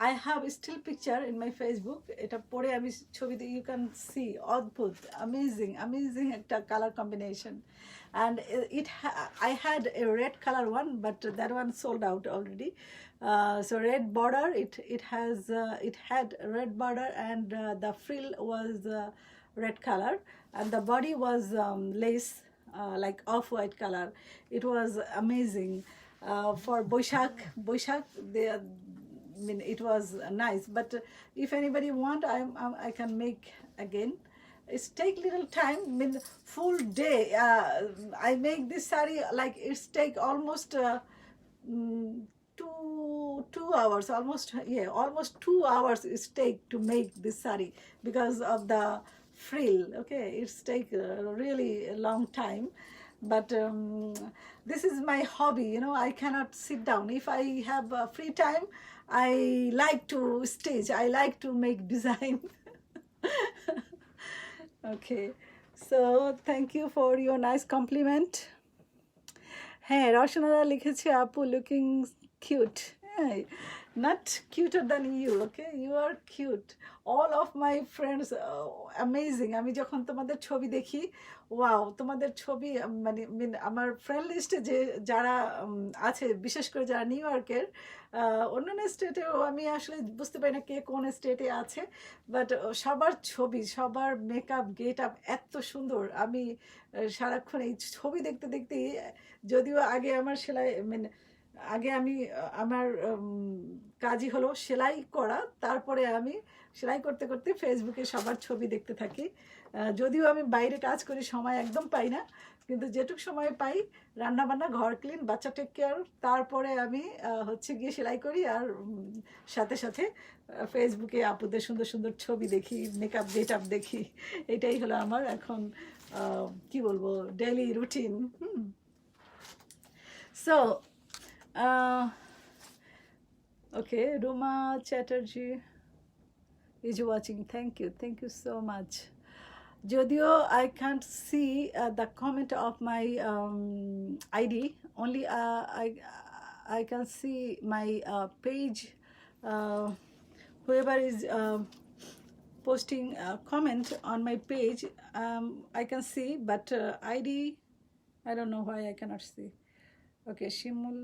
I have a still picture in my Facebook. এটা পরে আমি ছবিতে you can see অদ্ভুত amazing একটা color combination. And I had a red color one, but that one sold out already. So red border, it had red border, and the frill was red color, and the body was lace like off-white color. It was amazing for Boishak. I mean, it was nice, but if anybody want, I can make again. It's take little time. I mean, full day. I make this saree like it's take almost 2 hours. Almost 2 hours is take to make this saree because of the frill. Okay, it's take a really long time. But this is my hobby, you know. I cannot sit down. If I have free time, I like to stitch. I like to make design. Okay, so thank you for your nice compliment. হ্যাঁ, রশনারা লিখেছে আপু লুকিং কিউট। হ্যাঁ, not cuter than you. Okay, you are cute. All of my friends amazing. আমি যখন তোমাদের ছবি দেখি, ওয়াও, তোমাদের ছবি মানে আমার ফ্রেন্ড লিস্টে যারা আছে, বিশেষ করে যারা নিউ ইয়র্কের, অন্যান্য স্টেটেও আমি আসলে বুঝতে পারি না কে কোন স্টেটে আছে, বাট সবার ছবি, সবার মেকআপ, গেট আপ এত সুন্দর। আমি সারাক্ষণ এই ছবি দেখতে দেখতে, যদিও আগে আমার সেলাই আগে আমি আমার কাজই হলো সেলাই করা, তারপরে আমি সেলাই করতে করতে ফেসবুকে সবার ছবি দেখতে থাকি। যদিও আমি বাইরে কাজ করি, সময় একদম পাই না, কিন্তু যেটুক সময় পাই রান্নাবান্না, ঘর ক্লিন, বাচ্চা টেক কেয়ার, তারপরে আমি হচ্ছে গিয়ে সেলাই করি, আর সাথে সাথে ফেসবুকে আপুদের সুন্দর সুন্দর ছবি দেখি, মেকআপ গেট আপ দেখি। এটাই হলো আমার এখন কি বলবো daily routine. So okay, Ruma Chatterjee is watching. Thank you so much. Jodio, I can't see the comment of my ID. Only I can see my page. Whoever is posting a comment on my page, I can see, but ID, I don't know why I cannot see. Okay, Shimul.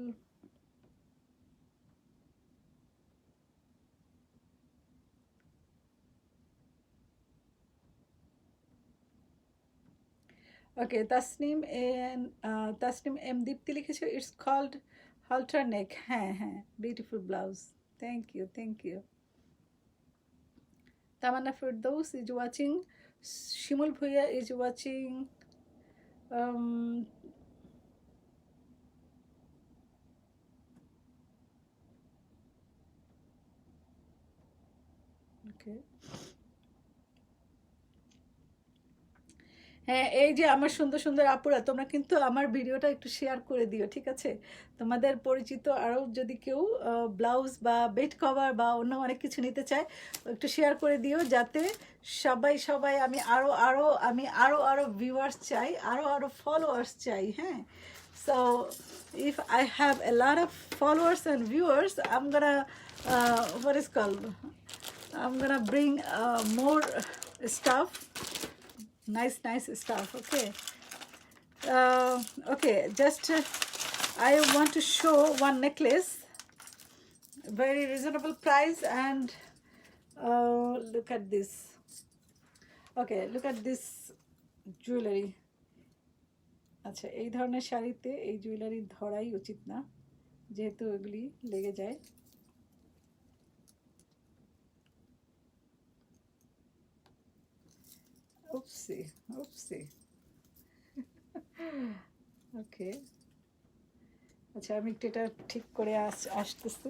Okay, Tasnim and Tasnim M Dipti লিখেছো, it's called halter neck. হ্যাঁ হ্যাঁ, beautiful blouse. Thank you. Tamanna Firdaus is watching. Shimul Bhuya is watching. Okay. হ্যাঁ, এই যে আমার সুন্দর সুন্দর আপুরা, তোমরা কিন্তু আমার ভিডিওটা একটু শেয়ার করে দিও, ঠিক আছে? তোমাদের পরিচিত আরও যদি কেউ ব্লাউজ বা বেড কভার বা অন্য অনেক কিছু নিতে চায়, একটু শেয়ার করে দিও, যাতে সবাই আমি আরও ভিউয়ার্স চাই, আরও ফলোয়ার্স চাই। হ্যাঁ, so if I have a lot of followers and viewers, I'm gonna bring more stuff, nice stuff. Okay, okay, just I want to show one necklace, very reasonable price, and look at this. Okay, look at this jewelry. আচ্ছা, এই ধরনের শাড়িতে এই জুয়েলারি ধরাই উচিত না, যেহেতু এগুলি লেগে যায়। Oopsie. ওকে, আচ্ছা, আমি একটু এটা ঠিক করে আসতেছি।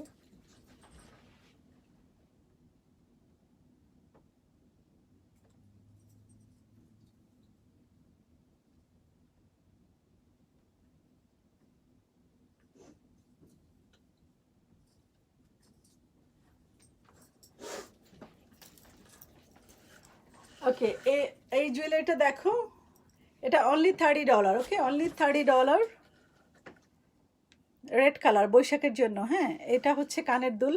ওকে, এই জুয়েলারিটা দেখো, এটা অনলি $30। ওকে, অনলি $30, রেড কালার, বৈশাখের জন্য। হ্যাঁ, এটা হচ্ছে কানের দুল,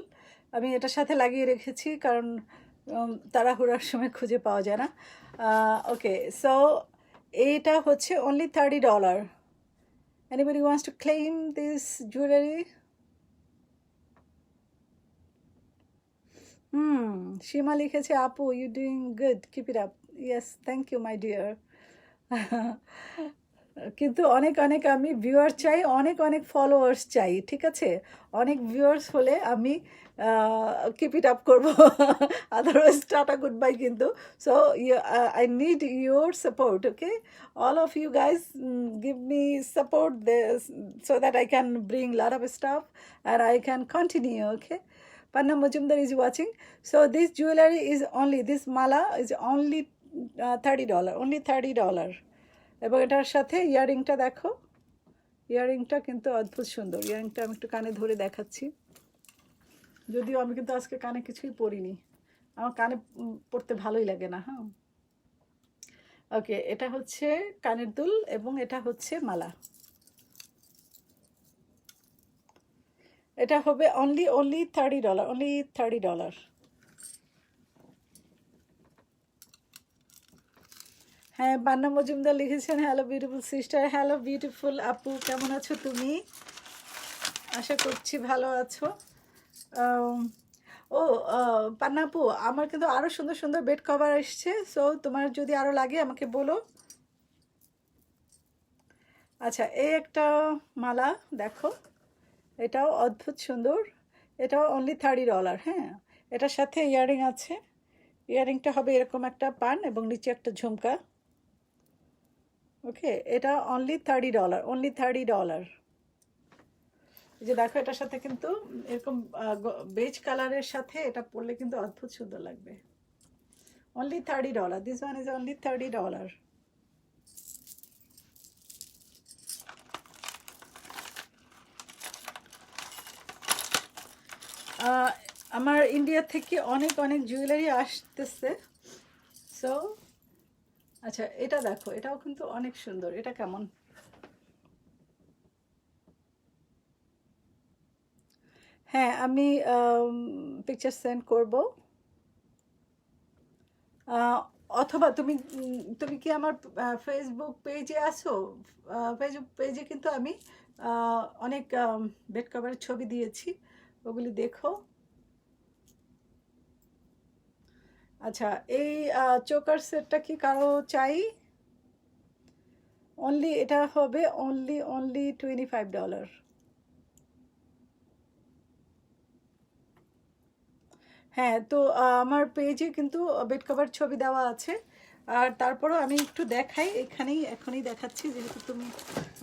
আমি এটার সাথে লাগিয়ে রেখেছি, কারণ তাড়াহুড়ার সময় খুঁজে পাওয়া যায় না। ওকে, সো এইটা হচ্ছে only $30. Anybody wants to claim this jewelry? Shima লিখেছে, আপু you doing good, keep it up. Yes, thank you my dear. কিন্তু অনেক আমি ভিউয়ার চাই, অনেক ফলোয়ার্স চাই, ঠিক আছে? অনেক ভিউয়ার্স হলে আমি কিপ ইট আপ করবো, আদারওয়াইজ টাটা গুড বাই। কিন্তু so I need your support. Okay, all of you guys give me support this so that I can bring lot of stuff and I can continue. Okay, Panna Majumdar is watching. So this jewelry is only, this mala is only $30, only $30. এবং এটার সাথে ইয়াররিংটা দেখো, ইয়াররিংটা কিন্তু অদ্ভুত সুন্দর। ইয়াররিংটা আমি একটু কানে ধরে দেখাচ্ছি, যদিও আমি কিন্তু আজকে কানে কিছুই পরিনি, আমার কানে পরতে ভালোই লাগে না। হ্যাঁ, ওকে, এটা হচ্ছে কানের দুল এবং এটা হচ্ছে মালা। এটা হবে অনলি $30, অনলি $30। হ্যাঁ, বান্না মজুমদার লিখেছেন, hello beautiful sister, hello beautiful আপু, কেমন আছো তুমি? আশা করছি ভালো আছো। ও পান্না আপু, আমার কিন্তু আরও সুন্দর সুন্দর বেড কভার এসছে, সো তোমার যদি আরও লাগে আমাকে বলো। আচ্ছা, এই একটা মালা দেখো, এটাও অদ্ভুত সুন্দর, এটাও অনলি $30। হ্যাঁ, এটার সাথে ইয়াররিং আছে, ইয়ারিংটা হবে এরকম একটা পান এবং নিচে একটা ঝুমকা। ওকে, এটা অনলি $30, অনলি $30। এই যে দেখো, এটার সাথে কিন্তু এরকম বেজ কালারের সাথে এটা পরলে কিন্তু অদ্ভুত সুন্দর লাগবে। Only $30, this one is only $30। আমার ইন্ডিয়া থেকে অনেক অনেক জুয়েলারি আসতেছে। সো আচ্ছা, এটা দেখো, এটাও কিন্তু অনেক সুন্দর। এটা কেমন? হ্যাঁ, আমি পিকচার সেন্ড করব। অথবা তুমি কি আমার ফেসবুক পেজে আসো? ফেসবুক পেজে কিন্তু আমি অনেক বেড কভারের ছবি দিয়েছি, ওগুলি দেখো। আচ্ছা, এই চোকার সেটটা কি কারো চাই? অনলি এটা হবে অনলি অনলি $25। হ্যাঁ, তো আমার পেজে কিন্তু বেড কভার ছবি দেওয়া আছে। আর তারপরও আমি একটু দেখাই, এখনই দেখাচ্ছি যেহেতু তুমি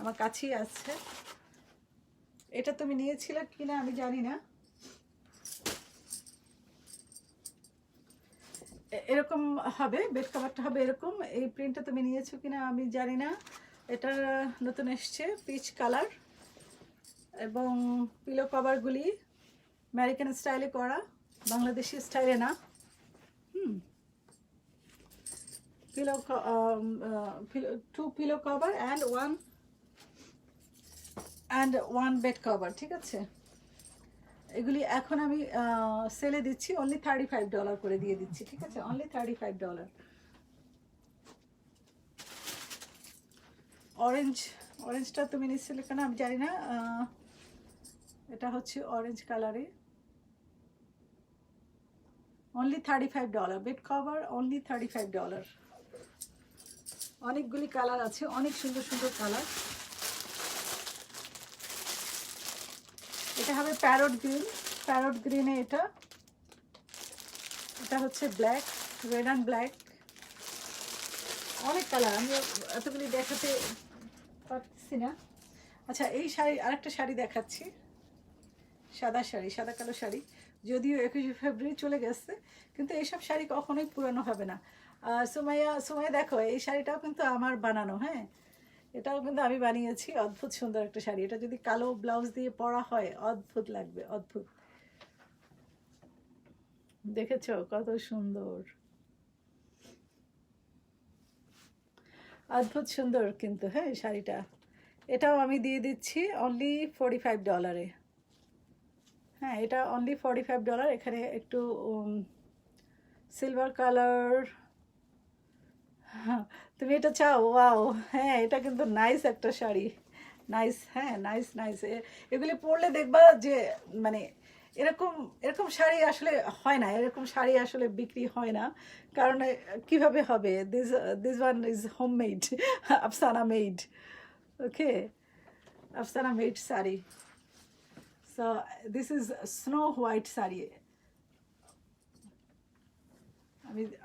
আমার কাছেই আছে। এটা তুমি নিয়েছিলে কিনা আমি জানি না। এরকম হবে, বেড কভারটা হবে এরকম। এই প্রিন্টটা তুমি নিয়েছো কিনা আমি জানি না। এটা নতুন এসছে, পিচ কালার, এবং পিলো কভারগুলি আমেরিকান স্টাইলে করা, বাংলাদেশি স্টাইলে না। Pillow, two pillow cover and one bed cover, ঠিক আছে? এগুলি এখন আমি সেলে দিচ্ছি, অনলি $35 করে দিয়ে দিচ্ছি, ঠিক আছে? অনলি $35। অরেঞ্জটা তুমি নিচ্ছিলে কেন আমি জানি না। এটা হচ্ছে অরেঞ্জ কালারে, অনলি $35। Bed cover only $35। অনেকগুলি কালার আছে, অনেক সুন্দর সুন্দর কালার। এটা হবে প্যারট গ্রিনে। এটা হচ্ছে ব্ল্যাক, রেড অ্যান্ড ব্ল্যাক, অনেক কালার, আমি এতগুলি দেখাতে পারছি না। আচ্ছা, এই শাড়ি, আরেকটা শাড়ি দেখাচ্ছি, সাদা কালো শাড়ি। যদিও 21শে ফেব্রুয়ারি চলে গেছে, কিন্তু এইসব শাড়ি কখনোই পুরানো হবে না। সুমাইয়া দেখো, এই শাড়িটাও কিন্তু আমার বানানো। হ্যাঁ, এটাও কিন্তু আমি বানিয়েছি। অদ্ভুত সুন্দর একটা শাড়ি। এটা যদি কালো ব্লাউজ দিয়ে পরা হয় অদ্ভুত লাগবে, অদ্ভুত। দেখেছো কত সুন্দর, অদ্ভুত সুন্দর কিন্তু। হ্যাঁ, শাড়িটা, এটাও আমি দিয়ে দিচ্ছি অনলি $45। হ্যাঁ, এটা অনলি $45। এখানে একটু সিলভার কালার। হ্যাঁ, তুমি এটা চাও? ওয়াও, হ্যাঁ, এটা কিন্তু নাইস একটা শাড়ি, নাইস। হ্যাঁ, নাইস নাইস। এগুলি পরলে দেখবা যে মানে এরকম এরকম শাড়ি আসলে হয় না, এরকম শাড়ি আসলে বিক্রি হয় না। কারণ কিভাবে হবে? This one is homemade, Afsana made. Okay, Afsana made sari. So this is snow white sari.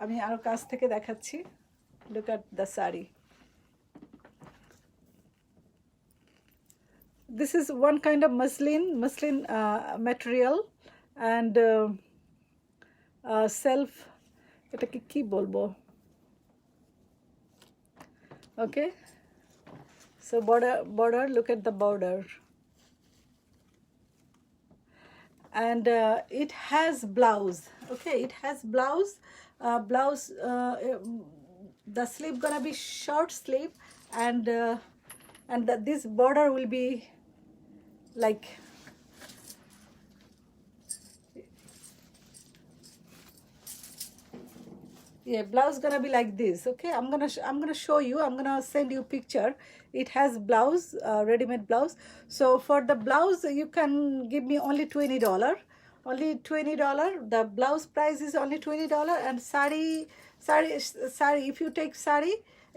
আমি আরো কাছ থেকে দেখাচ্ছি। Look at the sari. This is one kind of muslin material and self, এটাকে কি বলবো? Okay, so border, look at the border, and it has blouse. Okay, it has blouse. The sleeve gonna be short sleeve, and this border will be like, yeah, blouse gonna be like this. Okay, I'm gonna show you. I'm gonna send you picture. It has blouse, ready-made blouse. So for the blouse you can give me only $20. Only $20. The blouse price is only $20. And sari, if you take sari,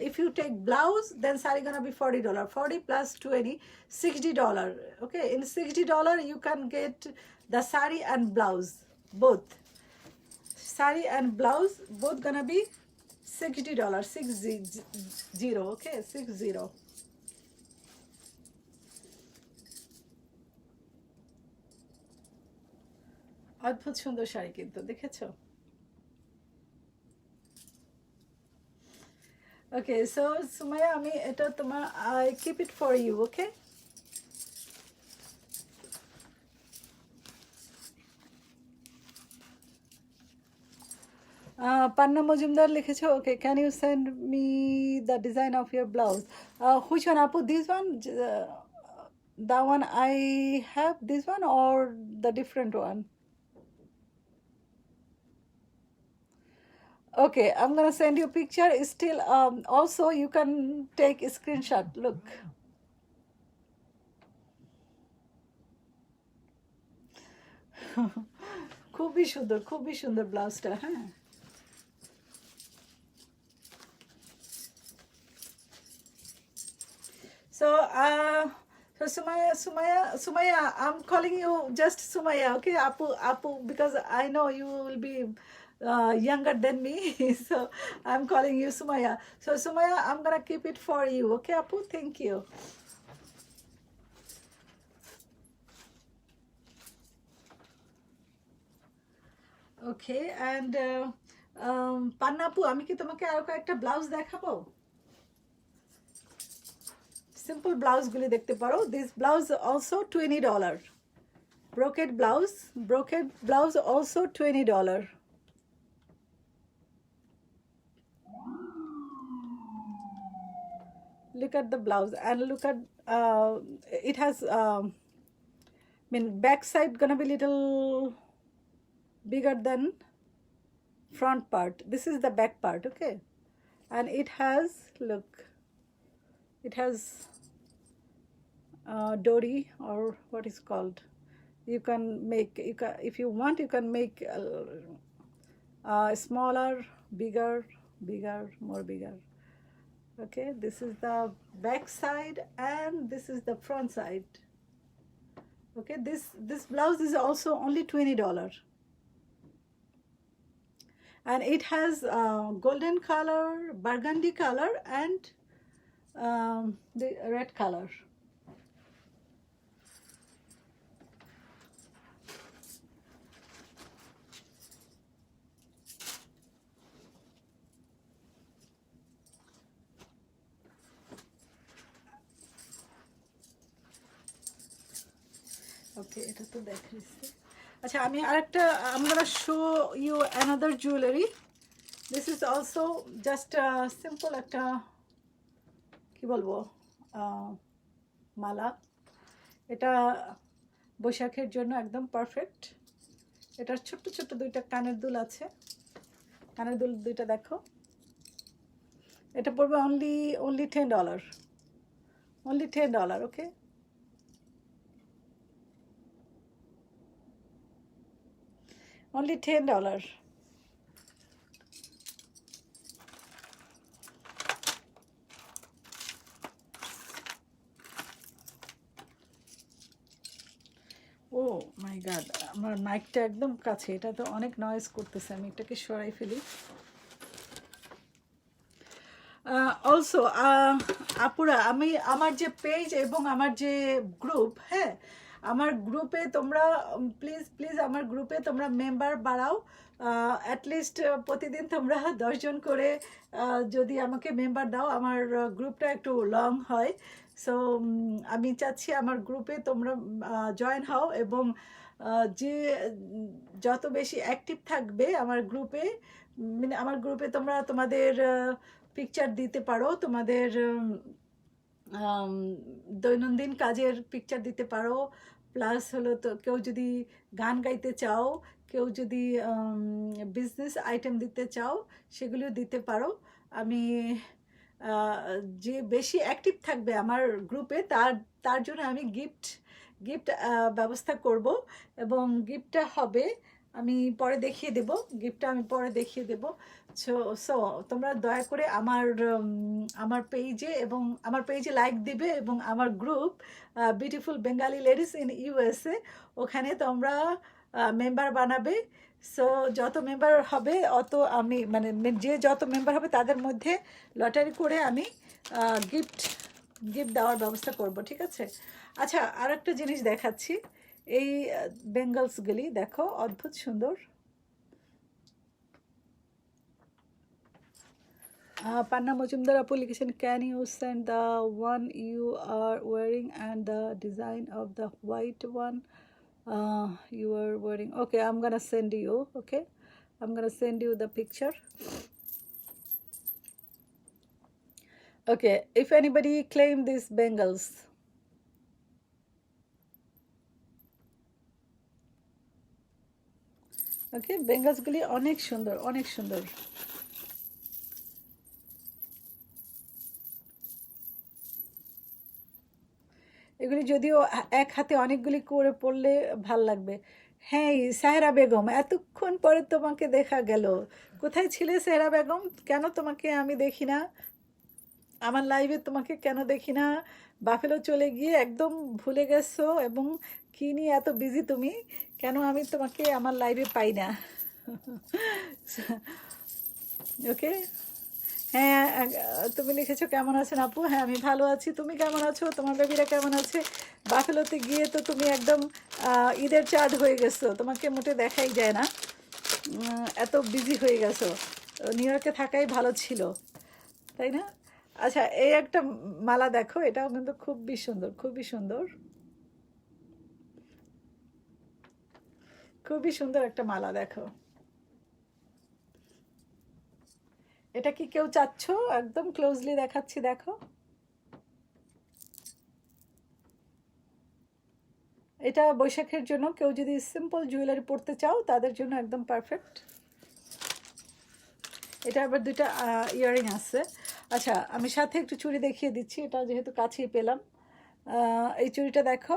if you take blouse, then sari gonna be $40. 40 plus 20, $60. Okay, in $60 you can get the sari and blouse both. Sari and blouse both gonna be $60, 60, okay, 60. অদ্ভুত সুন্দর শাড়ি কিন্তু দেখেছো? ওকে, সো সুমাইয়া আমি এটা তোমার I keep it for you, okay? Panna Mojumdar লিখেছো, okay, can you send me the design of your blouse? Which one, Apu? This one, the one I have, this one, or the different one? Okay, I'm gonna send you a picture. Still, also you can take a screenshot. Look. খুবই সুন্দর ব্লাউজটা, হ্যাঁ। So, so Sumaya, I'm calling you just Sumaya, okay, Apu, because I know you will be younger than me, so I'm calling you Sumaya. So Sumaya, I'm gonna keep it for you, okay, Apu? Thank you. Okay, and Panna Apu, আমি কি তোমাকে আরো কয়েকটা ব্লাউজ দেখাবো? সিম্পল ব্লাউজগুলি দেখতে পারো। This blouse also $20, brocade blouse also $20. Look at the blouse and look at it has back side gonna be little bigger than front part. This is the back part, okay, and it has, look, it has dori, or what is called, you can make, if you want you can make smaller, bigger, more bigger. Okay, this is the back side and this is the front side. Okay, this blouse is also only $20, and it has golden color, burgundy color, and the red color. Okay, এটা তো দেখাইছি। আচ্ছা, আমি আরেকটা, I'm gonna show you another jewelry. This is also just simple একটা, কি বলবো, মালা। এটা বৈশাখের জন্য একদম পারফেক্ট। এটার ছোট্ট ছোট্ট দুইটা কানের দুল আছে, কানের দুল দুইটা দেখো। এটা পড়বে only $10, only $10, ওকে? Only $10. ও মাই গড, আমার মাইকটা একদম কাছে, এটা তো অনেক নয়েজ করতেছে, আমি এটাকে সরাই ফেলি। অলসো আপুরা, আমি আমার যে পেজ এবং আমার যে গ্রুপ, হ্যাঁ, আমার গ্রুপে তোমরা প্লিজ আমার গ্রুপে তোমরা মেম্বার বাড়াও। অ্যাটলিস্ট প্রতিদিন তোমরা 10 জন করে যদি আমাকে মেম্বার দাও, আমার গ্রুপটা একটু লং হয়। সো আমি চাচ্ছি আমার গ্রুপে তোমরা জয়েন হও, এবং যে যত বেশি অ্যাক্টিভ থাকবে আমার গ্রুপে, আমার গ্রুপে তোমরা তোমাদের পিকচার দিতে পারো, তোমাদের দৈনন্দিন কাজের পিকচার দিতে পারো, প্লাস হলো তো কেউ যদি গান গাইতে চাও, কেউ যদি বিজনেস আইটেম দিতে চাও, সেগুলিও দিতে পারো। আমি যে বেশি অ্যাক্টিভ থাকবে আমার গ্রুপে তার জন্য আমি গিফট ব্যবস্থা করব, এবং গিফটটা হবে, আমি পরে দেখিয়ে দেব, গিফটটা আমি পরে দেখিয়ে দেব। সো তোমরা দয়া করে আমার পেজে এবং আমার পেজে লাইক দিবে, এবং আমার group beautiful Bengali ladies in USA, ওখানে তোমরা মেম্বার বানাবে। সো যত মেম্বার হবে অত আমি মানে যে যত মেম্বার হবে তাদের মধ্যে লটারি করে আমি গিফট গিফট দেওয়ার ব্যবস্থা করব, ঠিক আছে? আচ্ছা, আর একটা জিনিস দেখাচ্ছি। এই বেঙ্গলসগুলি দেখো, অদ্ভুত সুন্দর। Panna Majumdar application, can you send the one you are wearing and the design of the white one you are wearing? Okay, I'm gonna send you. Okay, I'm gonna send you the picture. Okay, if anybody claim these bangles. ওকে, বেঙ্গলসগুলি অনেক সুন্দর, অনেক সুন্দর। এগুলি যদিও এক হাতে অনেকগুলি করে পড়লে ভাল লাগবে। হ্যাঁ, সাহেরা বেগম, এতক্ষণ পরে তোমাকে দেখা গেল। কোথায় ছিলে সাহেরা বেগম? কেন তোমাকে আমি দেখি না? আমার লাইভে তোমাকে কেন দেখি না? বাফেলো চলে গিয়ে একদম ভুলে গেছো, এবং কি নিয়ে এত বিজি তুমি? কেন আমি তোমাকে আমার লাইভে পাই না? ওকে, হ্যাঁ, তুমি লিখেছো কেমন আছেন আপু? হ্যাঁ, আমি ভালো আছি। তুমি কেমন আছো? তোমার বেবিরা কেমন আছে? বাফেলোতে গিয়ে তো তুমি একদম ঈদের চাঁদ হয়ে গেছো, তোমাকে মোটে দেখাই যায় না। এত বিজি হয়ে গেছো। নিউ ইয়র্কে থাকাই ভালো ছিল, তাই না? আচ্ছা, এই একটা মালা দেখো, এটাও কিন্তু খুবই সুন্দর, খুবই সুন্দর, খুবই সুন্দর একটা মালা দেখো। এটা কি কেউ চাচ্ছ? একদম ক্লোজলি দেখাচ্ছি, দেখো। এটা বৈশাখের জন্য কেউ যদি সিম্পল জুয়েলারি পরতে চাও তাদের জন্য একদম পারফেক্ট। এটা আবার দুইটা ইয়াররিং আছে। আচ্ছা, আমি সাথে একটু চুড়ি দেখিয়ে দিচ্ছি, এটা যেহেতু কাছেই পেলাম। এই চুড়িটা দেখো,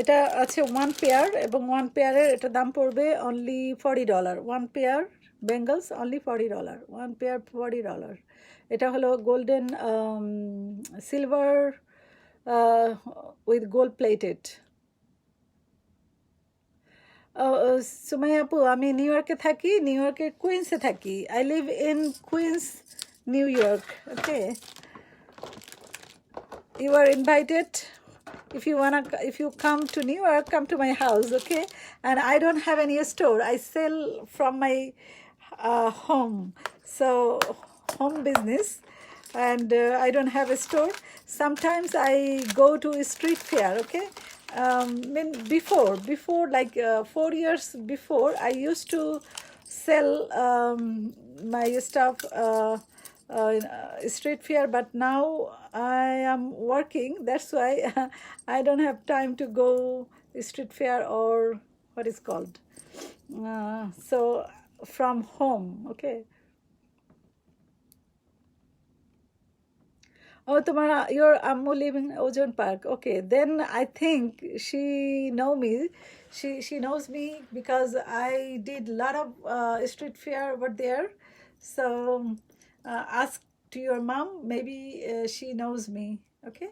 এটা আছে ওয়ান পেয়ার, এবং ওয়ান পেয়ারের এটা দাম পড়বে only $40। One pair bangles only $40, one pair $40। এটা হলো golden silver with gold plated. Sumaiya আপু, আমি নিউ ইয়র্কে থাকি, নিউ ইয়র্কের কুইন্সে থাকি। I live in Queens, New York. Okay, you are invited. If you come to New York, come to my house, okay? And I don't have any store, I sell from my home, so home business. And I don't have a store. Sometimes I go to a street fair, okay? Before like 4 years before, I used to sell my stuff in street fair, but now I am working, that's why I don't have time to go street fair, or what is called, so from home, okay? Oh, tomorrow your Ammu living in Ozone Park. Okay, then I think she know me. She knows me because I did a lot of street fair over there. So ask to your mom. Maybe she knows me. Okay.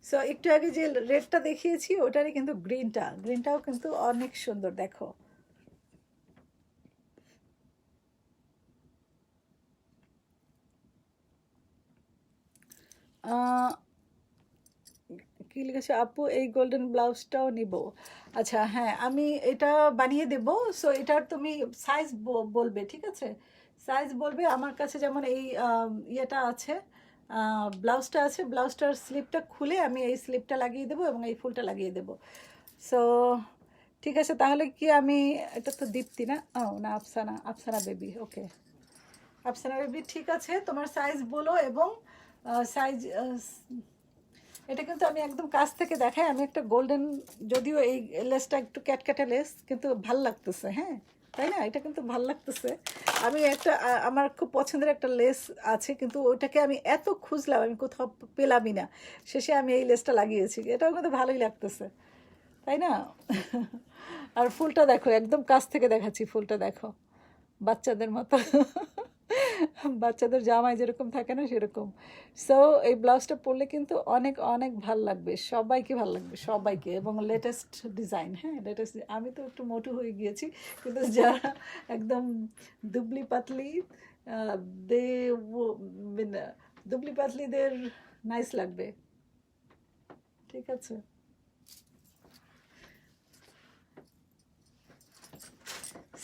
So একটু আগে যে রেডটা দেখিয়েছি ওটারই কিন্তু গ্রিনটাও কিন্তু অনেক সুন্দর, দেখো। কি লিখেছে আপু, এই গোল্ডেন ব্লাউজটাও নিব? আচ্ছা, হ্যাঁ, আমি এটা বানিয়ে দেব। সো এটার তুমি সাইজ বলবে, ঠিক আছে? সাইজ বলবে। আমার কাছে যেমন এই ইয়েটা আছে, ব্লাউজটা আছে, ব্লাউজটার স্লিপটা খুলে আমি এই স্লিপটা লাগিয়ে দেবো এবং এই ফুলটা লাগিয়ে দেবো। সো ঠিক আছে, তাহলে কি আমি, এটা তো দীপ্তি না? ও না, আফসানা বেবি। ওকে, আফসানা বেবি, ঠিক আছে, তোমার সাইজ বলো এবং সাইজ। এটা কিন্তু আমি একদম কাছ থেকে দেখাই। আমি একটা গোল্ডেন, যদিও এই লেসটা একটু ক্যাটক্যাটে লেস, কিন্তু ভাল লাগতেছে, হ্যাঁ, তাই না? এটা কিন্তু ভাল লাগতেছে। আমি একটা আমার খুব পছন্দের একটা লেস আছে, কিন্তু ওইটাকে আমি এত খুঁজলাম, আমি কোথাও পেলামই না। শেষে আমি এই লেসটা লাগিয়েছি, এটাও কিন্তু ভালোই লাগতেছে, তাই না? আর ফুলটা দেখো, একদম কাছ থেকে দেখাচ্ছি, ফুলটা দেখো, বাচ্চাদের মতো। বাচ্চাদের জামায় যেরকম থাকে না সেরকম। সো এই ব্লাউজটা পরলে কিন্তু অনেক অনেক ভাল লাগবে, সবাইকে ভাল লাগবে, সবাইকে। এবং লেটেস্ট ডিজাইন, হ্যাঁ লেটেস্ট। আমি তো একটু মোটু হয়ে গিয়েছি, কিন্তু যারা একদম দুবলি পাতলি, দে দুবলি পাতলিদের নাইস লাগবে, ঠিক আছে।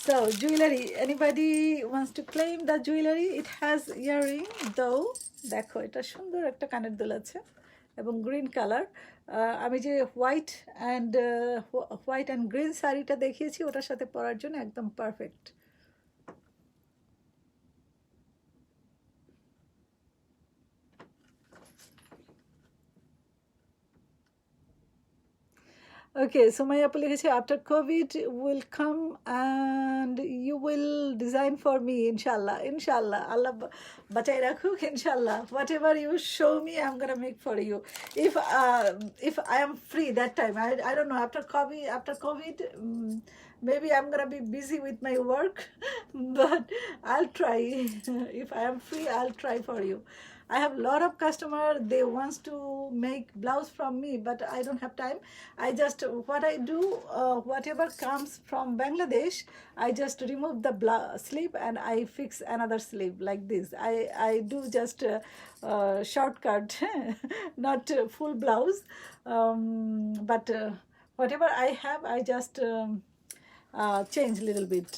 So, jewelry. Anybody wants to claim the jewelry? It has earring, though. দেখো এটা সুন্দর একটা কানের দুল আছে এবং গ্রিন কালার। আমি যে হোয়াইট অ্যান্ড গ্রিন শাড়িটা দেখিয়েছি ওটার সাথে পরার জন্য একদম perfect. Okay, so my apple after COVID will come and you will design for me, inshallah. Inshallah. Allah bachai rakhuk, inshallah. Whatever you show me, I'm gonna make for you. If I am free that time, I don't know, after COVID, maybe I'm gonna be busy with my work, but I'll try. If I am free, I'll try for you. I have a lot of customer, they wants to make blouse from me, but I don't have time. What I do, whatever comes from Bangladesh, I just remove the sleeve and I fix another sleeve like this. I do just shortcut, not full blouse, but whatever I have, I just change little bit.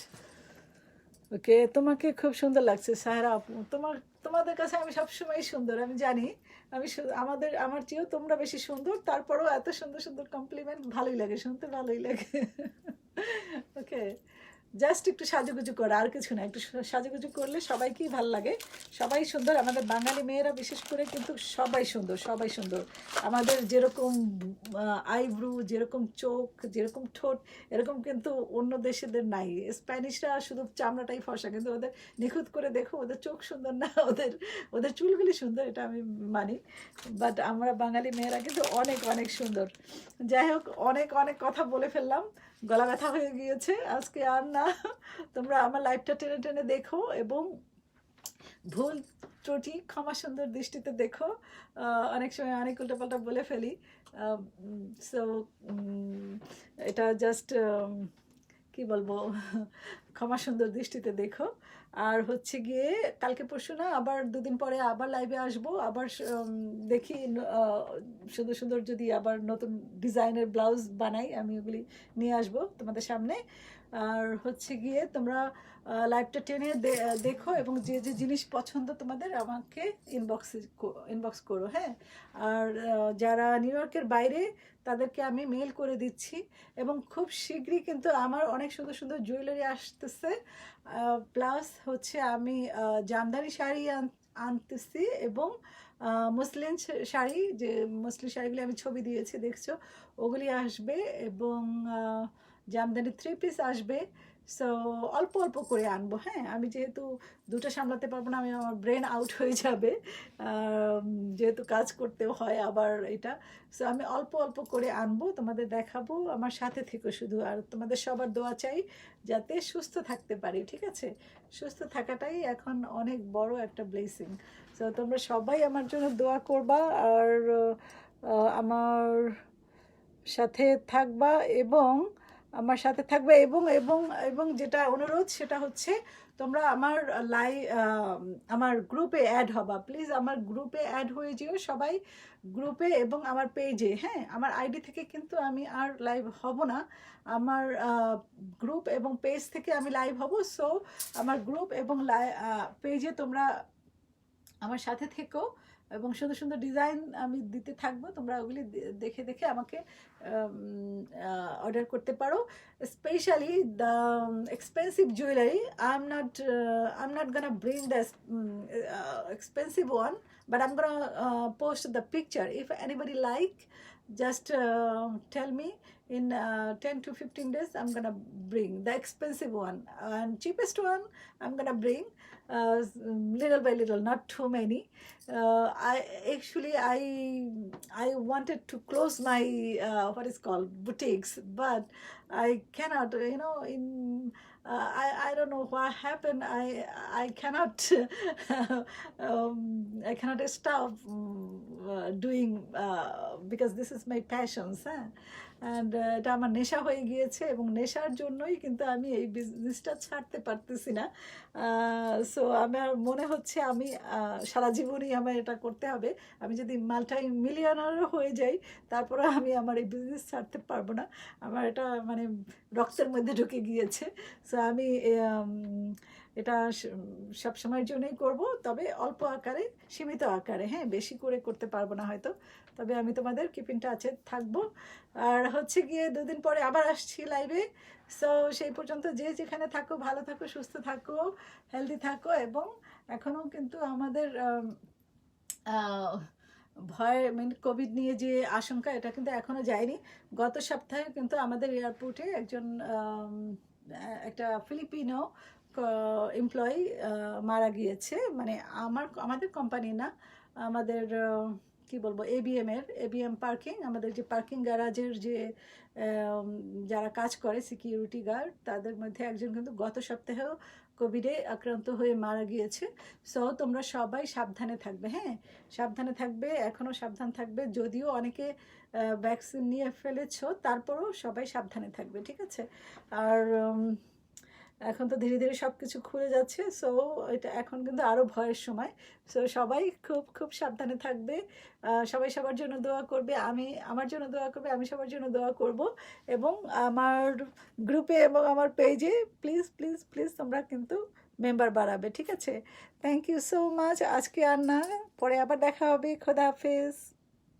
ওকে, তোমাকে খুব সুন্দর লাগছে সাহারা আপু। তোমাদের কাছে আমি সবসময় সুন্দর, আমি জানি। আমার চেয়েও তোমরা বেশি সুন্দর, তারপরেও এত সুন্দর সুন্দর কমপ্লিমেন্ট ভালোই লাগে, শুনতে ভালোই লাগে। ওকে, জাস্ট একটু সাজুগুজু করা, আর কিছু না। একটু সাজুগুজু করলে সবাইকেই ভালো লাগে। সবাই সুন্দর, আমাদের বাঙালি মেয়েরা বিশেষ করে কিন্তু সবাই সুন্দর, সবাই সুন্দর। আমাদের যেরকম আইব্রু, যেরকম চোখ, যেরকম ঠোঁট, এরকম কিন্তু অন্য দেশেদের নাই। স্প্যানিশরা শুধু চামড়াটাই ফর্সা, কিন্তু ওদের নিখুঁত করে দেখো, ওদের চোখ সুন্দর না, ওদের চুলগুলি সুন্দর, এটা আমি মানি। বাট আমরা বাঙালি মেয়েরা কিন্তু অনেক অনেক সুন্দর। যাই হোক, অনেক অনেক কথা বলে ফেললাম, গলা ব্যথা হয়ে গিয়েছে আজকে আর না। তোমরা আমার লাইভটা টেনে টেনে দেখো এবং ভুল ত্রুটি ক্ষমা সুন্দর দৃষ্টিতে দেখো। অনেক সময় অনেক উল্টোপাল্টা বলে ফেলি, সো এটা জাস্ট কি বলবো, ক্ষমা সুন্দর দৃষ্টিতে দেখো। আর হচ্ছে গিয়ে কালকে পরশু না, আবার দুদিন পরে আবার লাইভে আসবো, আবার দেখি সুন্দর সুন্দর যদি আবার নতুন ডিজাইনের ব্লাউজ বানাই, আমি ওগুলি নিয়ে আসবো তোমাদের সামনে। আর হচ্ছে গিয়ে তোমরা লাইভটা টেনে দেখো এবং যে যে জিনিস পছন্দ তোমাদের আমাকে ইনবক্স করো, হ্যাঁ। আর যারা নিউ ইয়র্কের বাইরে, তাদেরকে আমি মেল করে দিচ্ছি এবং খুব শীঘ্রই কিন্তু আমার অনেক সুন্দর সুন্দর জুয়েলারি আসতেছে। প্লাস হচ্ছে আমি জামদানি শাড়ি আনতেছি এবং মুসলিম শাড়ি, যে মুসলিম শাড়িগুলি আমি ছবি দিয়েছি দেখছো, ওগুলি আসবে এবং জামদানি 3 পিস আসবে। সো অল্প অল্প করে আনবো, হ্যাঁ। আমি যেহেতু দুটো সামলাতে পারবো না, আমার ব্রেন আউট হয়ে যাবে, যেহেতু কাজ করতেও হয় আবার এটা। সো আমি অল্প অল্প করে আনবো, তোমাদের দেখাবো, আমার সাথে থেকো শুধু। আর তোমাদের সবার দোয়া চাই যাতে সুস্থ থাকতে পারি, ঠিক আছে। সুস্থ থাকাটাই এখন অনেক বড় একটা ব্লেসিং। সো তোমরা সবাই আমার জন্য দোয়া করবা আর আমার সাথে থাকবা এবং আমার সাথে থাকবে এবং এবং এবং যেটা অনুরোধ সেটা হচ্ছে তোমরা আমার গ্রুপে অ্যাড হবা, প্লিজ। আমার গ্রুপে অ্যাড হয়ে যেও সবাই, গ্রুপে এবং আমার পেজে, হ্যাঁ। আমার আইডি থেকে কিন্তু আমি আর লাইভ হব না, আমার গ্রুপ এবং পেজ থেকে আমি লাইভ হব। সো আমার গ্রুপ এবং পেজে তোমরা আমার সাথে থেকো এবং সুন্দর সুন্দর ডিজাইন আমি দিতে থাকবো, তোমরা ওগুলি দেখে দেখে আমাকে অর্ডার করতে পারো। Specially the expensive jewellery, I'm not gonna bring the expensive one, but I'm gonna post the picture. If anybody like, just tell me. In 10 to 15 days I'm gonna bring the expensive one, and cheapest one I'm gonna bring little by little, not too many. I wanted to close my what is called boutiques, but I cannot, I don't know what happened. I cannot I cannot stop doing because this is my passions, হ্যাঁ অ্যান্ড এটা আমার নেশা হয়ে গিয়েছে এবং নেশার জন্যই কিন্তু আমি এই বিজনেসটা ছাড়তে পারতেছি না। সো আমার মনে হচ্ছে আমি সারা জীবনই আমার এটা করতে হবে। আমি যদি মাল্টি মিলিয়নারও হয়ে যাই তারপরে আমি আমার এই বিজনেস ছাড়তে পারবো না। আমার এটা মানে রক্তের মধ্যে ঢুকে গিয়েছে। সো আমি এটা সব সময়ের জন্যই করব, তবে অল্প আকারে, সীমিত আকারে, হ্যাঁ বেশি করে করতে পারবো না হয়তো। তবে আমি তোমাদের কিপিং টাচে থাকবো। আর হচ্ছে গিয়ে 2 দিন পরে আবার আসছি লাইভে। সো সেই পর্যন্ত যে যেখানে থাকো ভালো থাকো, সুস্থ থাকো, হেলদি থাকো। এবং এখনও কিন্তু আমাদের ভয় মানে কোভিড নিয়ে যে আশঙ্কা, এটা কিন্তু এখনও যায়নি। গত সপ্তাহে কিন্তু আমাদের এয়ারপোর্টে একজন একটা ফিলিপিনো এমপ্লয়ি মারা গিয়েছে। মানে আমাদের কোম্পানি না, আমাদের কি বলবো, এবিএম পার্কিং, আমাদের যে পার্কিং গ্যারাজের যে যারা কাজ করে সিকিউরিটি গার্ড, তাদের মধ্যে একজন কিন্তু গত সপ্তাহেও কোভিডে আক্রান্ত হয়ে মারা গিয়েছে। সো তোমরা সবাই সাবধানে থাকবে, হ্যাঁ সাবধানে থাকবে, এখনও সাবধান থাকবে। যদিও অনেকে ভ্যাকসিন নিয়ে ফেলেছো, তারপরেও সবাই সাবধানে থাকবে, ঠিক আছে? আর এখন তো ধীরে ধীরে সব কিছু খুলে যাচ্ছে। সো এটা এখন কিন্তু আরও ভয়ের সময়। সো সবাই খুব খুব সাবধানে থাকবে। সবাই সবার জন্য দোয়া করবে, আমি আমার জন্য দোয়া করবে, আমি সবার জন্য দোয়া করব। এবং আমার গ্রুপে এবং আমার পেজে প্লিজ প্লিজ প্লিজ তোমরা কিন্তু মেম্বার বাড়াবে, ঠিক আছে? Thank you so much. আজকে আর না, পরে আবার দেখা হবে। খোদা হাফেজ।